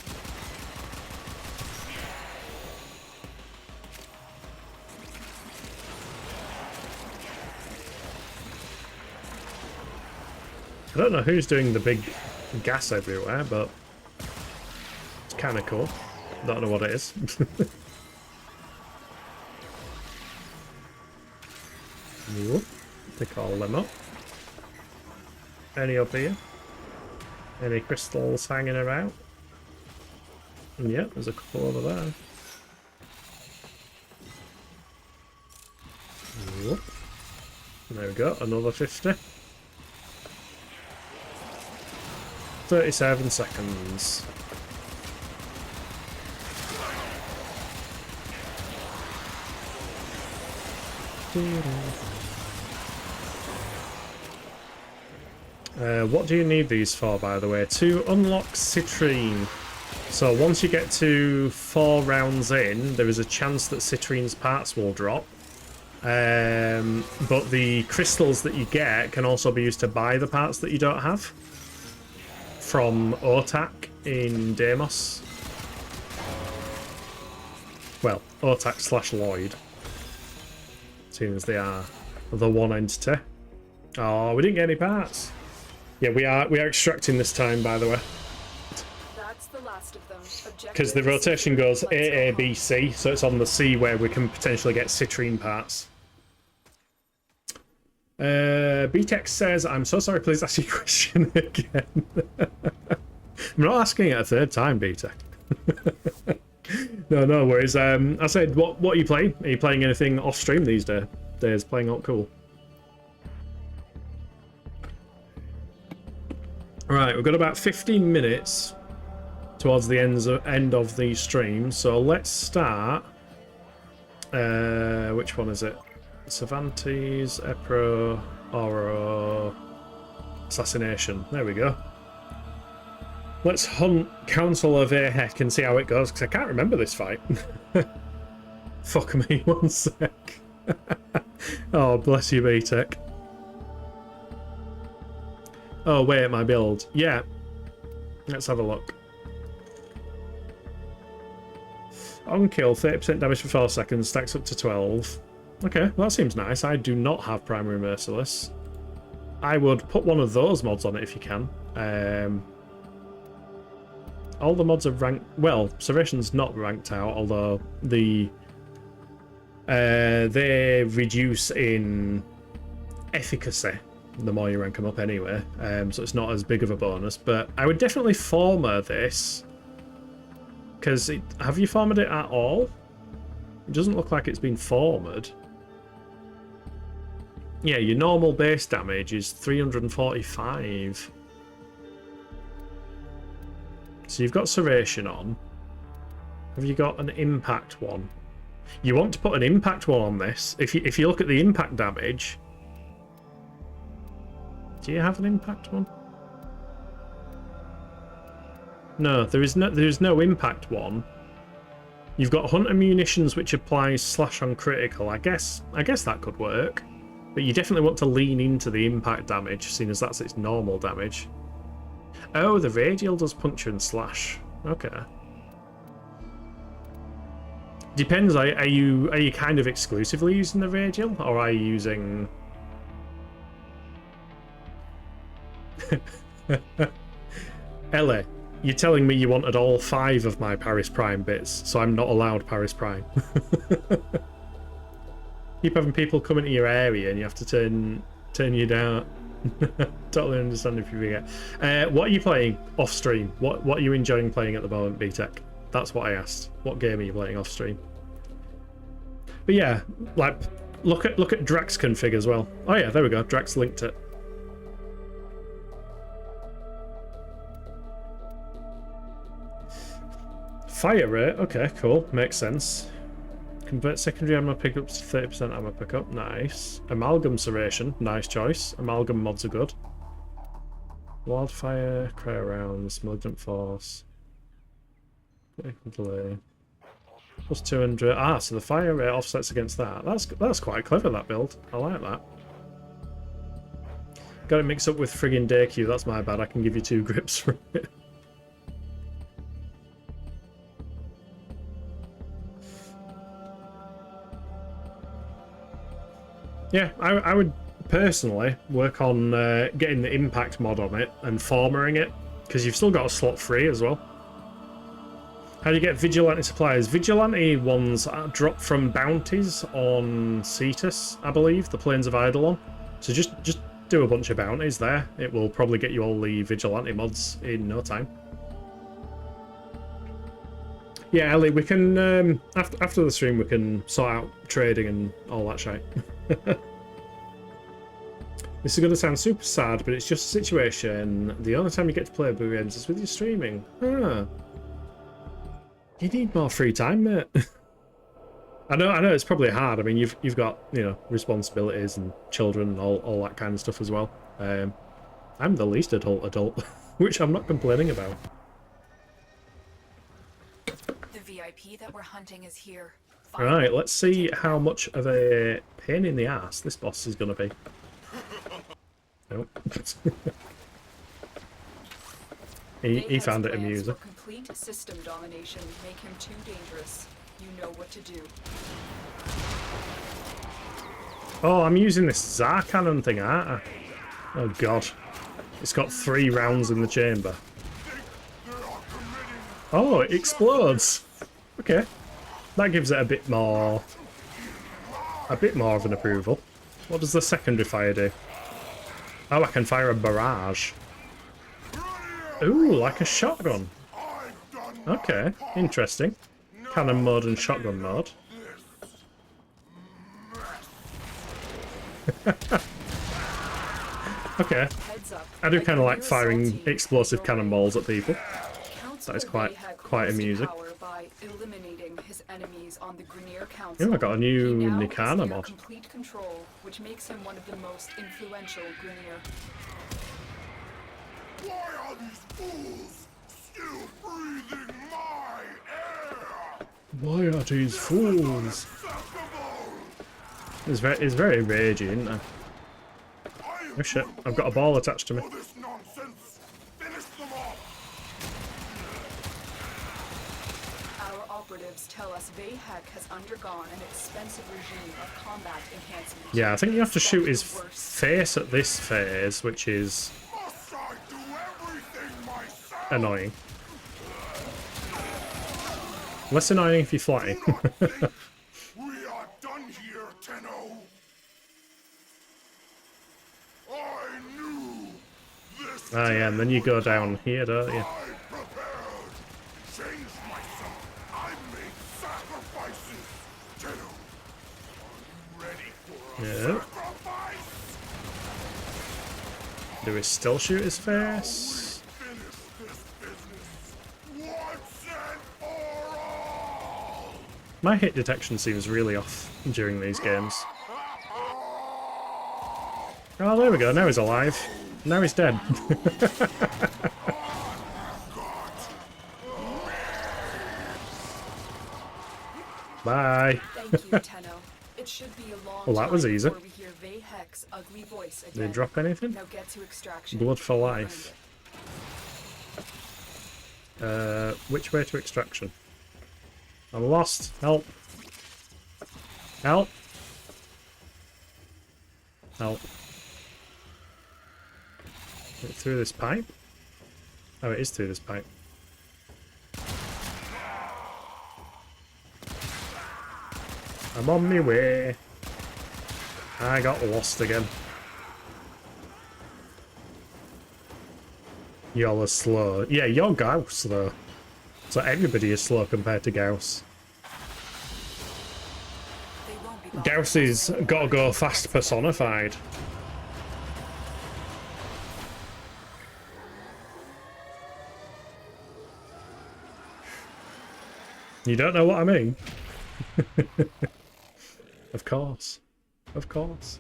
S2: I don't know who's doing the big gas everywhere, but it's kind of cool. Don't know what it is. Whoop. Pick all them up. Any up here? Any crystals hanging around? And yeah, there's a couple over there. Whoop. There we go, another 50. 37 seconds. What do you need these for, by the way? To unlock Citrine. So once you get to 4 rounds in, there is a chance that Citrine's parts will drop. But the crystals that you get can also be used to buy the parts that you don't have. From Otak in Deimos. Well, Otak / Lloyd. Seeing as they are the one entity. Oh, we didn't get any parts. Yeah, we are extracting this time, by the way.
S3: That's the last of them.
S2: Because the rotation goes A, A, B, C, so it's on the C where we can potentially get Citrine parts. BTEX says, I'm so sorry, please ask your question again. I'm not asking it a third time, BTEX. No worries. I said, what are you playing? Are you playing anything off stream these days? Playing out cool. Right, we've got about 15 minutes towards the end of the stream, so let's start. Which one is it? Cervantes, Epro, Oro, Assassination. There we go. Let's hunt Council of Vay Hek and see how it goes, because I can't remember this fight. Fuck me, one sec. Oh, bless you, BTEC. Oh, wait, my build. Yeah. Let's have a look. On kill, 30% damage for 4 seconds, stacks up to 12. Okay, well, that seems nice. I do not have Primary Merciless. I would put one of those mods on it if you can. All the mods are ranked... Well, Serration's not ranked out, although they reduce in efficacy the more you rank them up anyway, so it's not as big of a bonus. But I would definitely former this, because have you formed it at all? It doesn't look like it's been formed. Yeah, your normal base damage is 345. So you've got Serration on. Have you got an impact one? You want to put an impact one on this. If you look at the impact damage, do you have an impact one? No, there is no impact one. You've got Hunter Munitions, which applies slash on critical. I guess that could work, but you definitely want to lean into the impact damage, seeing as that's its normal damage. Oh, the radial does puncture and slash. Okay. Depends. Are you kind of exclusively using the radial, or are you using? Ellie, you're telling me you wanted all 5 of my Paris Prime bits, so I'm not allowed Paris Prime. Keep having people come into your area and you have to turn you down. Totally understand if you forget. What are you playing off stream? What are you enjoying playing at the moment, BTEC? That's what I asked. What game are you playing off stream? But yeah, like look at Drax config as well. Oh yeah, there we go. Drax linked it. Fire rate, okay, cool, makes sense. Convert secondary ammo pickups to 30% ammo pickup, nice. Amalgam serration, nice choice. Amalgam mods are good. Wildfire, cryo rounds, malignant force. Delay. Plus 200. Ah, so the fire rate offsets against that. That's quite clever, that build. I like that. Got it mixed up with friggin' Dayq, that's my bad. I can give you 2 grips from it. Yeah, I would personally work on getting the impact mod on it and farmering it, because you've still got a slot free as well. How do you get Vigilante supplies? Vigilante ones drop from bounties on Cetus, I believe, the Plains of Eidolon. So just do a bunch of bounties there. It will probably get you all the Vigilante mods in no time. Yeah, Ellie, we can after the stream we can sort out trading and all that shit. This is going to sound super sad, but it's just a situation. The only time you get to play Boo games is with your streaming. Huh. You need more free time, mate. I know it's probably hard. I mean, you've got, you know, responsibilities and children and all that kind of stuff as well. I'm the least adult, which I'm not complaining about.
S3: The VIP that we're hunting is here.
S2: Right, let's see how much of a pain in the ass this boss is going to be. Nope. he found it amusing.
S3: Complete system domination make him too dangerous. You know what to do.
S2: Oh, I'm using this Tsar cannon thing, aren't I? Oh god. It's got 3 rounds in the chamber. Oh, it explodes. Okay. That gives it a bit more of an approval. What does the secondary fire do? Oh, I can fire a barrage. Ooh, like a shotgun. Okay, interesting. Cannon mode and shotgun mode. Okay. I do kind of like firing explosive cannonballs at people. That is quite amusing. Oh, I got a new Nikana mod.
S3: Complete control, which makes him one of the most influential Grineer.
S4: Why are these fools still breathing my air?
S2: Why are these fools? It's very ragey, isn't it? Oh shit, I've got a ball attached to me.
S3: Our operatives tell us Vay Hek has undergone an expensive regime of combat enhancement.
S2: Yeah, I think you have to shoot his face at this phase, which is annoying. Less annoying if you fly.
S4: We are done here, Tenno. I knew this.
S2: Ah, yeah, and then you go down here, don't you?
S4: I prepared. Changed myself. I made sacrifices.
S2: Yeah. Do we still shoot his face? My hit detection seems really off during these games. Oh, there we go. Now he's alive. Now he's dead. Bye.
S3: Thank you, Tenno. It should be a long
S2: Well, that was
S3: time
S2: easy.
S3: before we hear Vay Hek's ugly voice
S2: Did
S3: again.
S2: they drop anything?
S3: Now get to extraction.
S2: Blood for
S3: You'll
S2: life.
S3: find
S2: Which way to extraction? I'm lost. Help. Help. Help. Is it through this pipe? Oh, it is through this pipe. I'm on my way. I got lost again. Y'all are slow. Yeah, you're Gauss, though. So everybody is slow compared to Gauss.
S3: They won't be long.
S2: Gauss is gotta go fast personified. You don't know what I mean? Of course. Of course.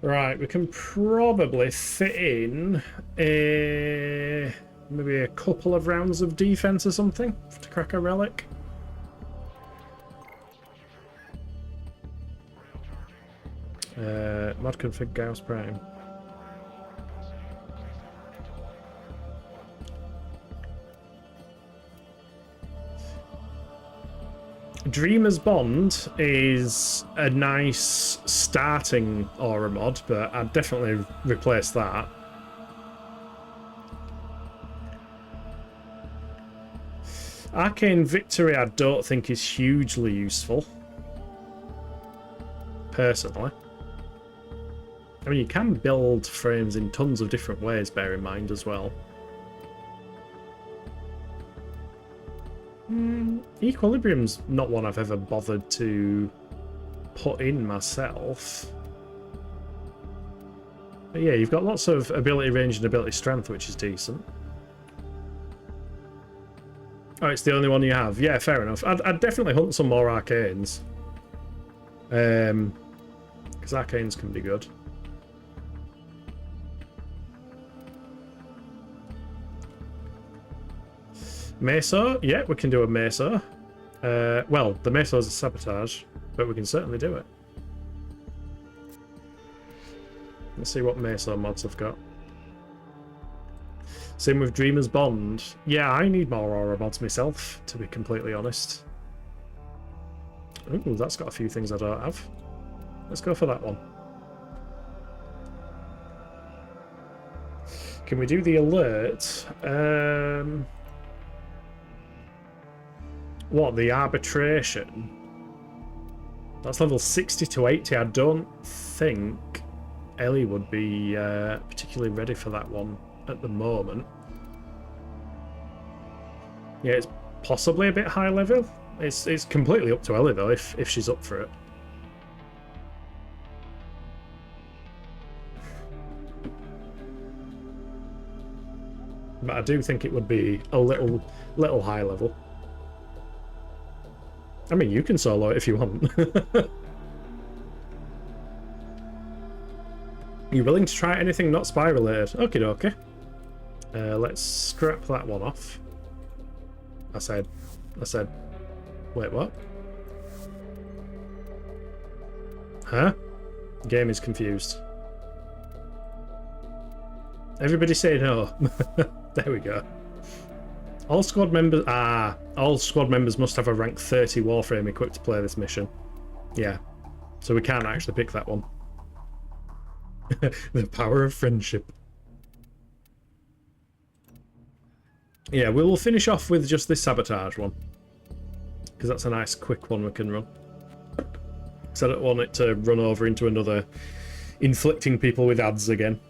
S2: Right, we can probably fit in maybe a couple of rounds of defense or something to crack a relic. Mod config Gauss Prime. Dreamer's Bond is a nice starting aura mod, but I'd definitely replace that. Arcane Victory I don't think is hugely useful. Personally. I mean, you can build frames in tons of different ways, bear in mind, as well. Equilibrium's not one I've ever bothered to put in myself. But yeah, you've got lots of ability range and ability strength, which is decent. Oh, it's the only one you have. Yeah, fair enough. I'd definitely hunt some more arcanes. Because arcanes can be good. Meso? Yeah, we can do a Meso. Well, the Meso is a sabotage, but we can certainly do it. Let's see what Meso mods I've got. Same with Dreamer's Bond. Yeah, I need more aura mods myself, to be completely honest. Ooh, that's got a few things I don't have. Let's go for that one. Can we do the alert? What, the arbitration? That's level 60 to 80. I don't think Ellie would be particularly ready for that one at the moment. Yeah, it's possibly a bit high level. It's completely up to Ellie though, if she's up for it. But I do think it would be a little high level. I mean, you can solo it if you want. You willing to try anything not spy related? Okie dokie. Let's scrap that one off. I said, wait, what? Huh? Game is confused. Everybody say no. There we go. All squad members must have a rank 30 Warframe equipped to play this mission. Yeah. So we can't actually pick that one. The power of friendship. Yeah, we will finish off with just this sabotage one. Because that's a nice quick one we can run. Because I don't want it to run over into another inflicting people with ads again.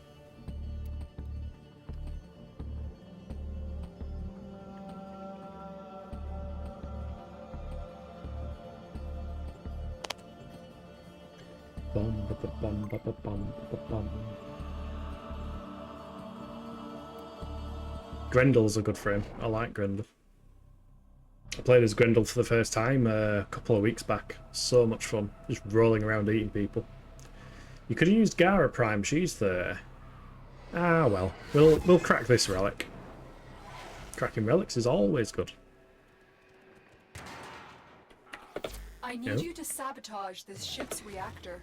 S2: Bum, ba, ba, bum, ba, ba, bum, ba, bum. Grendel's a good frame. I like Grendel. I played as Grendel for the first time a couple of weeks back. So much fun. Just rolling around eating people. You could have used Gara Prime. She's there. Ah, well. We'll crack this relic. Cracking relics is always good.
S3: I need you to sabotage this ship's reactor.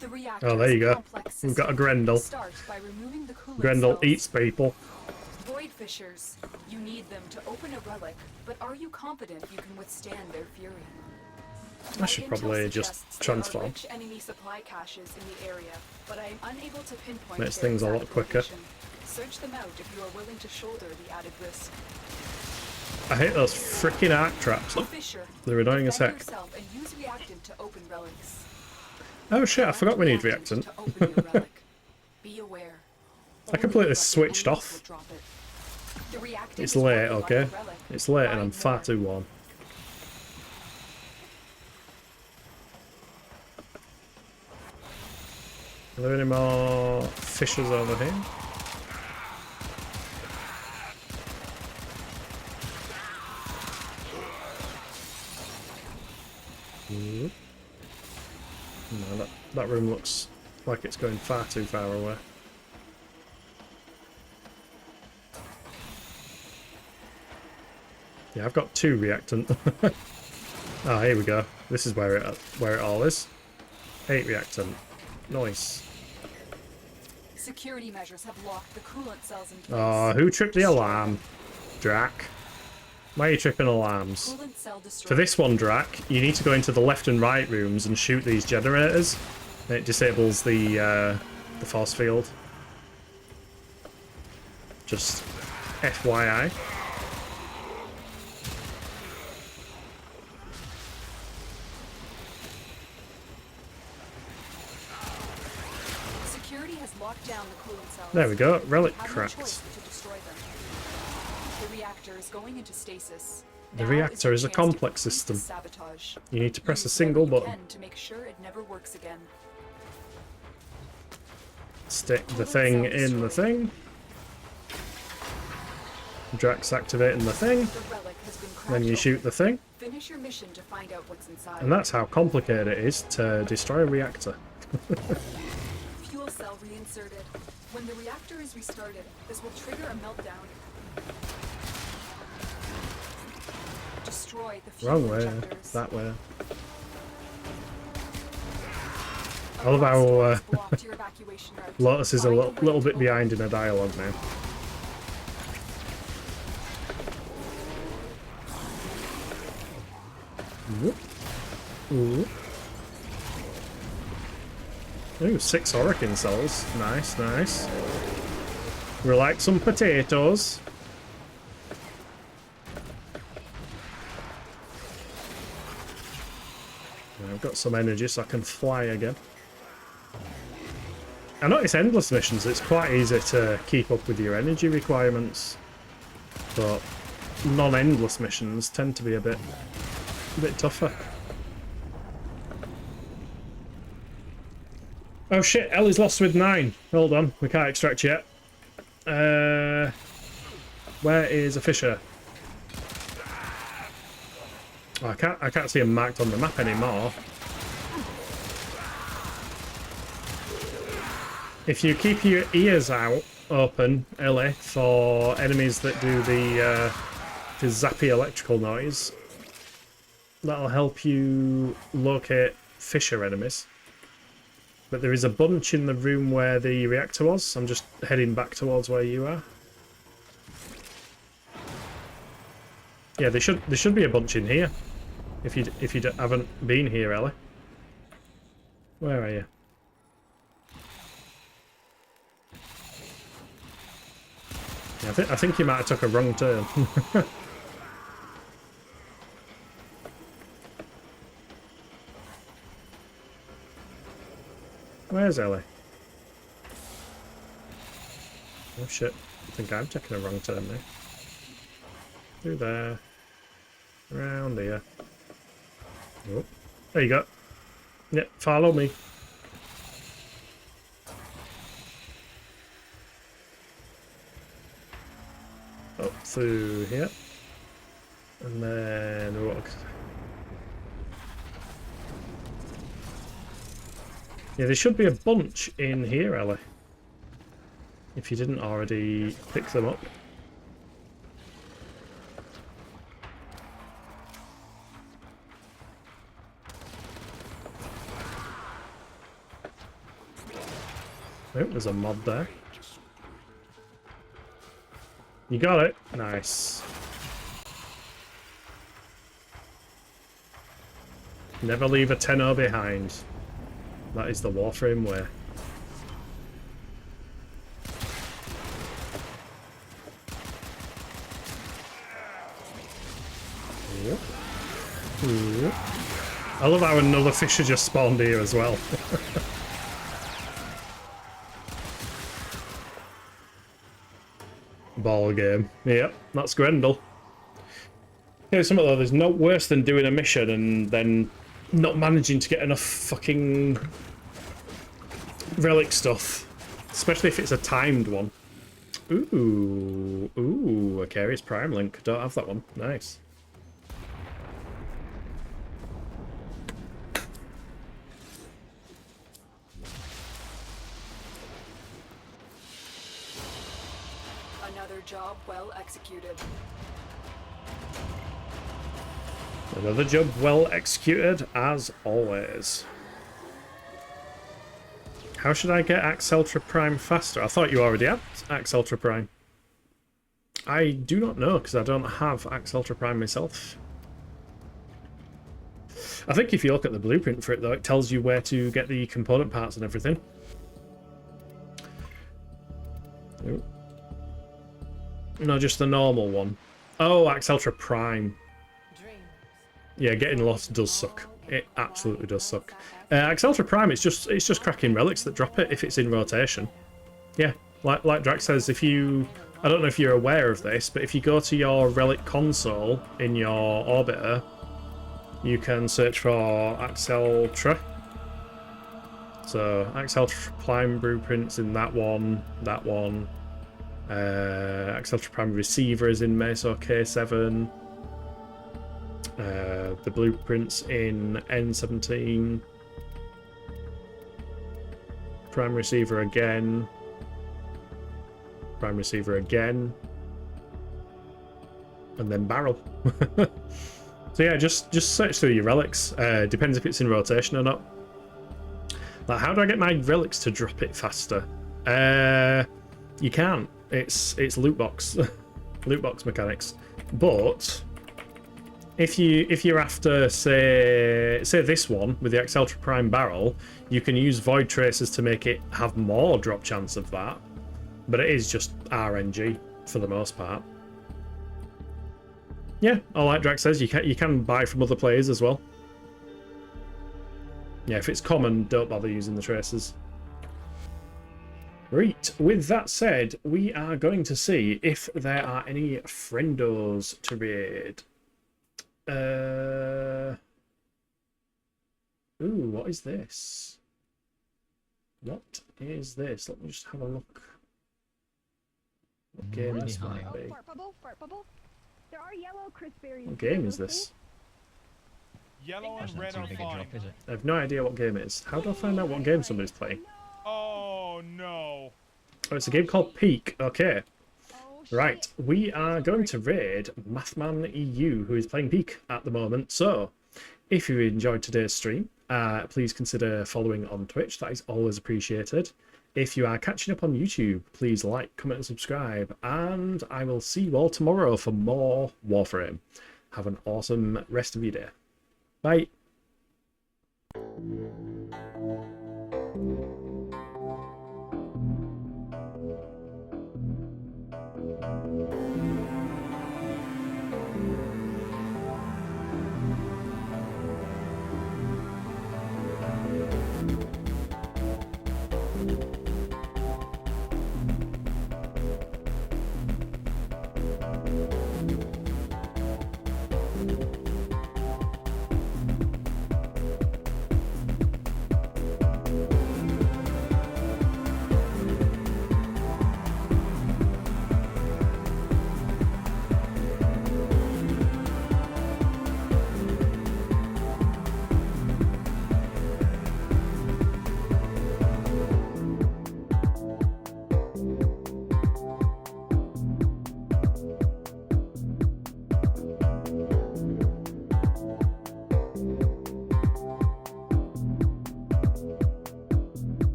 S3: The reactor
S2: Oh, there you go.
S3: complex
S2: We've got a
S3: system.
S2: Grendel.
S3: Start by removing the coolant
S2: Grendel
S3: cells.
S2: eats people.
S3: Void fissures. You need them to open a relic, but are you confident you can withstand their fury?
S2: I should probably just transform.
S3: Rich enemy supply caches in the area, but I am unable to pinpoint
S2: Makes
S3: their
S2: things a lot
S3: exact
S2: quicker.
S3: location. Search them out if you are willing to shoulder the added risk.
S2: I hate those freaking arc traps.
S3: Fisher,
S2: They're annoying as
S3: defend
S2: heck.
S3: yourself and use reactant to open relics.
S2: Oh shit, I forgot we need
S3: Reactant
S2: reactant.
S3: to open your relic. Be aware.
S2: I completely switched off.
S3: The reactant
S2: It's
S3: is
S2: late,
S3: working on
S2: okay?
S3: your relic.
S2: It's late and I'm
S3: Find
S2: far
S3: more.
S2: too warm. Are there any more fissures over here? No, that room looks like it's going far too far away. Yeah, I've got 2 reactant. Oh, here we go. This is where it all is. 8 reactant. Nice.
S3: Security measures have locked the coolant cells in place.
S2: Oh, who tripped the alarm? Drac. Why are you tripping alarms?
S3: Coolant cell destroyed.
S2: For this one, Drac, you need to go into the left and right rooms and shoot these generators. And it disables the force field. Just FYI.
S3: Security has locked down the coolant cells.
S2: There we go. Relic
S3: You have no
S2: cracked.
S3: choice but to destroy them. The reactor is going into stasis.
S2: The
S3: Now
S2: reactor
S3: your
S2: is a
S3: chance to
S2: complex
S3: complete
S2: system.
S3: the sabotage.
S2: You need to press a
S3: Use
S2: single
S3: whatever you
S2: button.
S3: can to make sure it never works again.
S2: Stick the thing in the thing. Drax activating the thing.
S3: The relic has been cracked
S2: Then you
S3: open.
S2: shoot the thing.
S3: Finish your mission to find out what's inside.
S2: And that's how complicated it is to destroy a reactor.
S3: Fuel cell reinserted. When the reactor is restarted, this will trigger a meltdown. Destroy the fuel
S2: Wrong way.
S3: injectors.
S2: That way.
S3: A
S2: I love how
S3: blast has blocked your evacuation route.
S2: Lotus is a
S3: Find way
S2: little
S3: to
S2: bit
S3: open
S2: behind
S3: it.
S2: in a dialogue now. Ooh. Ooh, 6 Hurricane cells. Nice, nice. We like some potatoes. I've got some energy so I can fly again. I know it's endless missions, it's quite easy to keep up with your energy requirements. But non-endless missions tend to be a bit tougher. Oh shit, Ellie's lost with 9. Hold on, we can't extract yet. Where is a Fisher? Oh, I can't see him marked on the map anymore. If you keep your ears out open, Ellie, for enemies that do the zappy electrical noise, that'll help you locate Fisher enemies. But there is a bunch in the room where the reactor was. I'm just heading back towards where you are. Yeah, there should be a bunch in here. If you haven't been here, Ellie. Where are you? Yeah, I think you might have took a wrong turn. Where's Ellie? Oh shit, I think I'm taking a wrong turn there. Through there. Around here. Oh, there you go. Yeah, follow me. Up through here. And then walk. Yeah, there should be a bunch in here, Ellie. If you didn't already pick them up. Oh, there's a mob there. You got it. Nice. Never leave a 10-0 behind. That is the Warframe way. Yep. Yep. I love how another fisher just spawned here as well. Ball game. Yep, that's Grendel. Here's something though, there's no worse than doing a mission and then not managing to get enough fucking relic stuff. Especially if it's a timed one. Ooh, a Carious Prime Link. Don't have that one. Nice.
S3: Another job well executed.
S2: Another job well executed, as always. How should I get Axe Ultra Prime faster? I thought you already had Axe Ultra Prime. I do not know, because I don't have Axe Ultra Prime myself. I think if you look at the blueprint for it, though, it tells you where to get the component parts and everything. Nope. No, just the normal one. Oh, Axe Ultra Prime. Yeah, getting lost does suck. It absolutely does suck. Axe Ultra Prime, it's just cracking relics that drop it if it's in rotation. Yeah, like Drax says, if you... I don't know if you're aware of this, but if you go to your relic console in your orbiter, you can search for Axe Ultra. So, Axe Ultra Prime blueprints in that one. Axe Ultra Prime receiver is in Meso K7. The blueprints in N17. Prime receiver again. Prime receiver again. And then barrel. So yeah, just search through your relics. Depends if it's in rotation or not. Like, how do I get my relics to drop it faster? You can't. It's loot box. Loot box mechanics. But if you're after say this one with the Axe Ultra Prime barrel, you can use void tracers to make it have more drop chance of that. But it is just RNG for the most part. Yeah, like Drax says, you can buy from other players as well. Yeah, if it's common, don't bother using the tracers. Right, with that said, we are going to see if there are any friendos to raid. Ooh, what is this? What is this? Let me just have a look. What game this might be? What game is this?
S9: Yellow and red are fine.
S2: I have no idea what game it is. How do I find out what game somebody's playing?
S9: Oh no.
S2: Oh, it's a game called Peak. Okay. Right, we are going to raid Mathman EU, who is playing Peak at the moment. So, if you enjoyed today's stream, please consider following on Twitch. That is always appreciated. If you are catching up on YouTube, please like, comment, and subscribe. And I will see you all tomorrow for more Warframe. Have an awesome rest of your day. Bye.